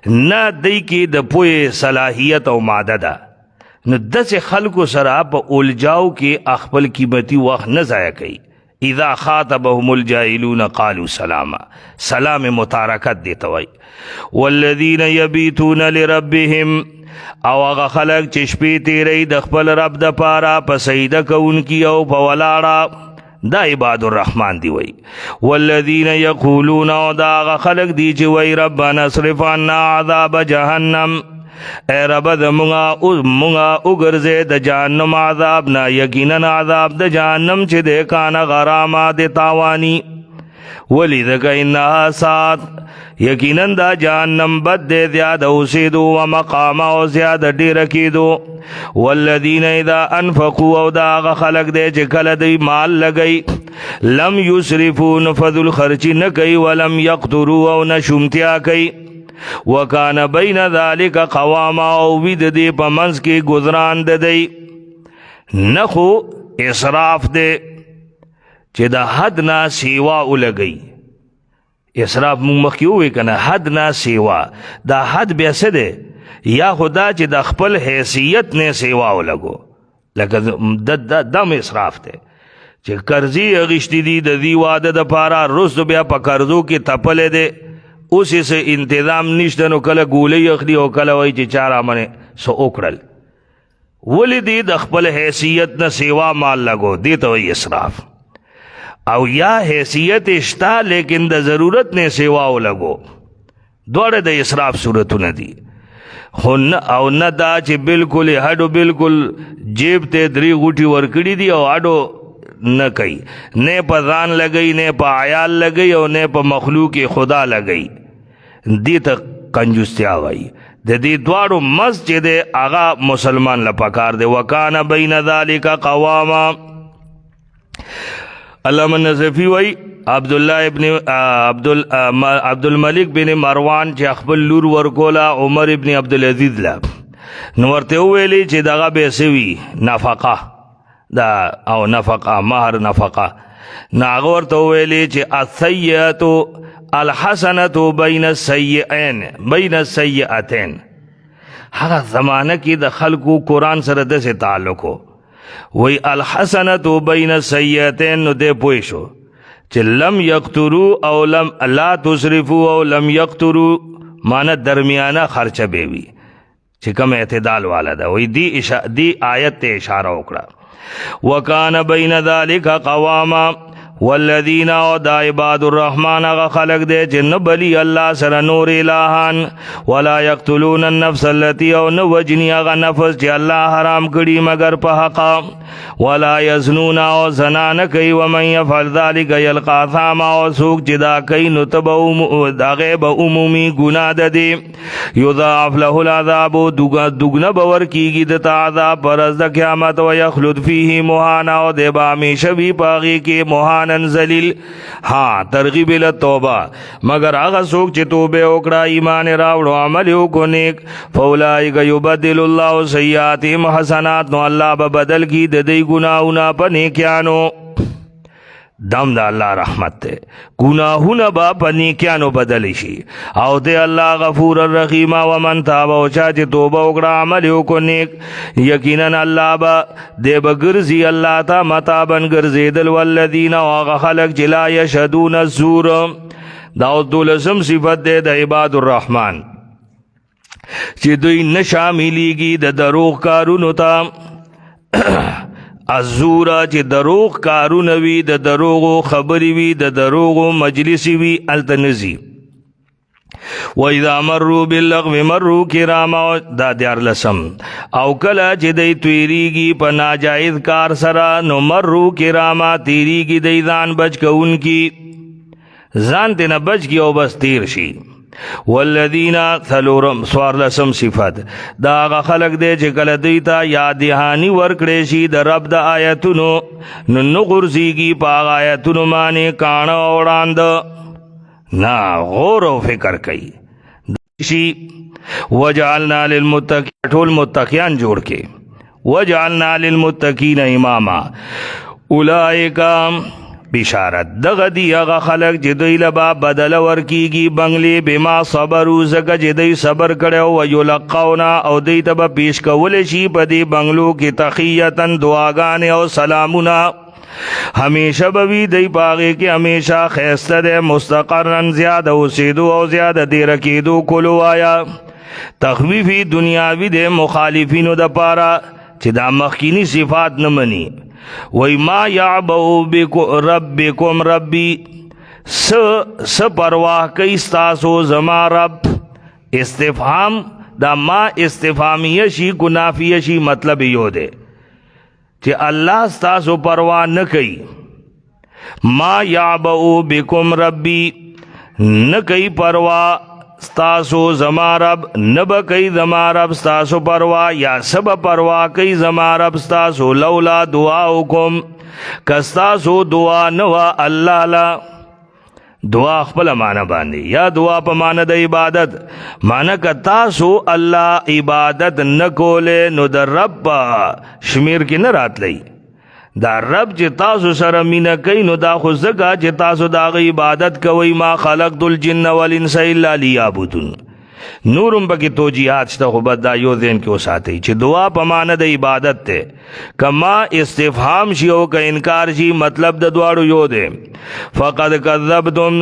نه دی کې د پوی صلاحیت او ماده ده نو داسې خلکو سره په الجاو کې خپل قیمتي وخت نه ضایع کوي اذا خاطبهم الجاهلون قالوا سلاما سلام متارکت دیتا وای والذین یبیتون لربهم او هغه خلق چې شپې تیری د خپل رب د پاره په سجده کوونکي او په ولاړه دا عباد الرحمن دی وای والذین یقولون او دا هغه خلق دی چې وای ربنا اصرف عنا عذاب جهنم اے رب د مونږه وګرځې د جهنم عذاب نه یقینا عذاب د جهنم چې د کان غرامه د تاوانی ولذک انها سات یقینا دا جهنم بد دی زیاد اوسېدو و مقام او زیاد ډیر کېدو والذین اذا انفقوا او دا هغه خلق دی چې کله دی مال لګی لم یسرفوا نفذ الخرچ نه کوي ولم یقتروا او نشمتیا کوي وکان بین ذالک قواما او وید دی په منځ کې گزران د دی نخو اسراف دی چې د حد نه سیوا ولګي اسراف مونږ مخکې ووی کنه حد نه سیوا دا حد بیا څه دی یا خدا چې د خپل حیثیت نه سیوا ولګو لکه دم اسراف دی چې قرضی اغشتي دي د دې واده د پاره رسو بیا په قرضو کې تپلې دی اوسې سه انتظام نشته نو کله ګولۍ اخلي او کله وایي چې چا رامنې څه وکړل ولې دې د خپل حیثیت نه سیوا مال لګو دې ته وایي اسراف او یا حیثیت شته لیکن د ضرورت نه سیوا ولګو دواړه د اسراف صورتونه دي خو نه او نه دا چې بالکل هډو بالکل جیب ته درې غوټي ورکړي دي او هډو نه کوي نه په ځان لګي نه په عیال لګي او نه په مخلوق خدا لګي دې ته کنجوستیا وایي د دې دواړو مسجد هغه مسلمان لپاره دی وکانه بین ذالک قواما علامه نصفی وایي عبدالملک بن مروان چې خپل لور ورکولا عمر ابن عبدالعزیز لا نو ورته ویلي چې دغه به سوي نفقه دا او نفقه مہر نفقه ناغه ورته ویلي چې السیئه الحسنه بین السیئتین هغه زمانہ کې د خلکو قرآن سره داسې تعلق وی الحسنه بین السیئتین نو دې پوه شو چې لم یقترو او لم لا تسرفو او لم یقترو معنی درمیانه خرچه به وي چې کوم اعتدال والا ده وی دی آیت ته اشاره وکړه وکانه بین ذلک قواما والذین او دا عباد الرحمن اغا خلق دے جن بلی اللہ سر نور الہان ولا یقتلون النفس التي او نوجنی اغا نفس جی اللہ حرام کری مگر پا حقا ولا یزنون او زنان کئی ومن یفعل ذلك یلقا ثاما او سوک جدا کئی نتب غیب عمومی گناہ دے یضاعف له العذاب دگنا بور کیگی دتا عذاب پرز دا قیامت ویخلد فیہ مہانا او دے بامی شبی پاغی کے مہانا ذلیل ہاں ترغیب التوبہ مگر آغا سوک چی توبے اکڑا ایمان راوڑو عملیو کو نیک فولائک یبدل اللہ سیئاتیم حسنات نو اللہ بدل کی ددی گناہونا پا نیکیانو دم دا اللہ رحمت تے گناہونا با پا نیکیانو بدلی شی او تے اللہ غفور الرحیم ومن تابا وچا چی توبہ اکڑا عملیو کو نیک یقیناً اللہ با دے بگرزی اللہ تا متابن گرزی دل والذین واغ خلق جلا یشدون الزور داود دولسم صفت دے دا عباد الرحمن چی دوی نشاملی گی دا دروغ کارونو تا الزورا چې دروغ کارونه وي د دروغو خبرې وي د دروغو مجلسي وي التنزي وَإِذَا مَرُّوا بِاللَّغْوِ مَرُّوا كِرَامًا دا دیارلسم او کله چې دی تیریږي په ناجایز کار سره نو مرو کراما تیریږي دی ځان بچ کوونکي ځان ته نه بچ کی او بس تیر شي والذین ثلورم سوارلسم صفت دا آغا خلق دے چه کل دیتا یا دهانی ورکڑے شی دا رب دا آیتونو ننو غرزیگی پا آغا آیتونو مانے کانا اوڑاند نا غور و فکر کئی شی وجعلنا للمتقین ٹھول متقیان جوڑ کے وجعلنا للمتقین اماما اولائکا بشارت دغه دی هغه خلق چې دوی لبا بدل ورکیږي بنگلې بما صبروا زکه چې دوی صبر کړو او یلقونا او دوی ته پیش کول شي په دې بنگلو کې تحیتن دعاګانې او سلامونه ہمیشہ بوی دی باغے کے ہمیشہ خیستہ دے مستقرن زیادہ اوسیدو او زیادہ دے رکیدو کلو آیا تخویفی دنیاوی دے مخالفینو دا پارا چی دا مخینی صفات نمانی وی ما یعبو ربکم ربی س پرواہ کئی ستاسو زما رب استفہام دا ما استفہامیہ شی گنافیہ شی مطلب یو دے کہ اللہ ستاسو پرواہ نہ کئی ما یعبو بکم ربی نہ کئی پرواہ ستاسو زما رب نب کئی زما رب ستاسو پرواہ یا سب پرواہ کئی زما رب ستاسو لولا دعاؤکم کستاسو دعا نوا اللہ لا دعا خپل معنی باندې یا دعا په معنی د عبادت معنی ک تاسو الله عبادت نکوله نو د رب شمیر کې نه راتلی دا رب چې تاسو سره مینا کوي نو دا خو زګه چې تاسو دا غي عبادت کوي ما خلقت الجن والانس الا ليعبدون نورم بکی توجیحات شتا خو دا یو ذہن کې وساتي چې دعا په معنی د عبادت ته کما استفهام شي او ک انکار شي مطلب د دواړو یو دی فقد کذبتم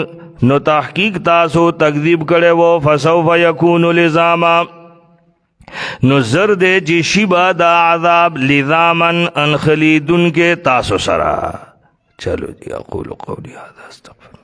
نو تحقیق تاسو تکذیب کړي وو فسوف یکون لزاما نو زر دے جی شبا دا عذاب لزامن ان خلیدن کے تاسو سرا چلو جی اقول قولی هذا استغفر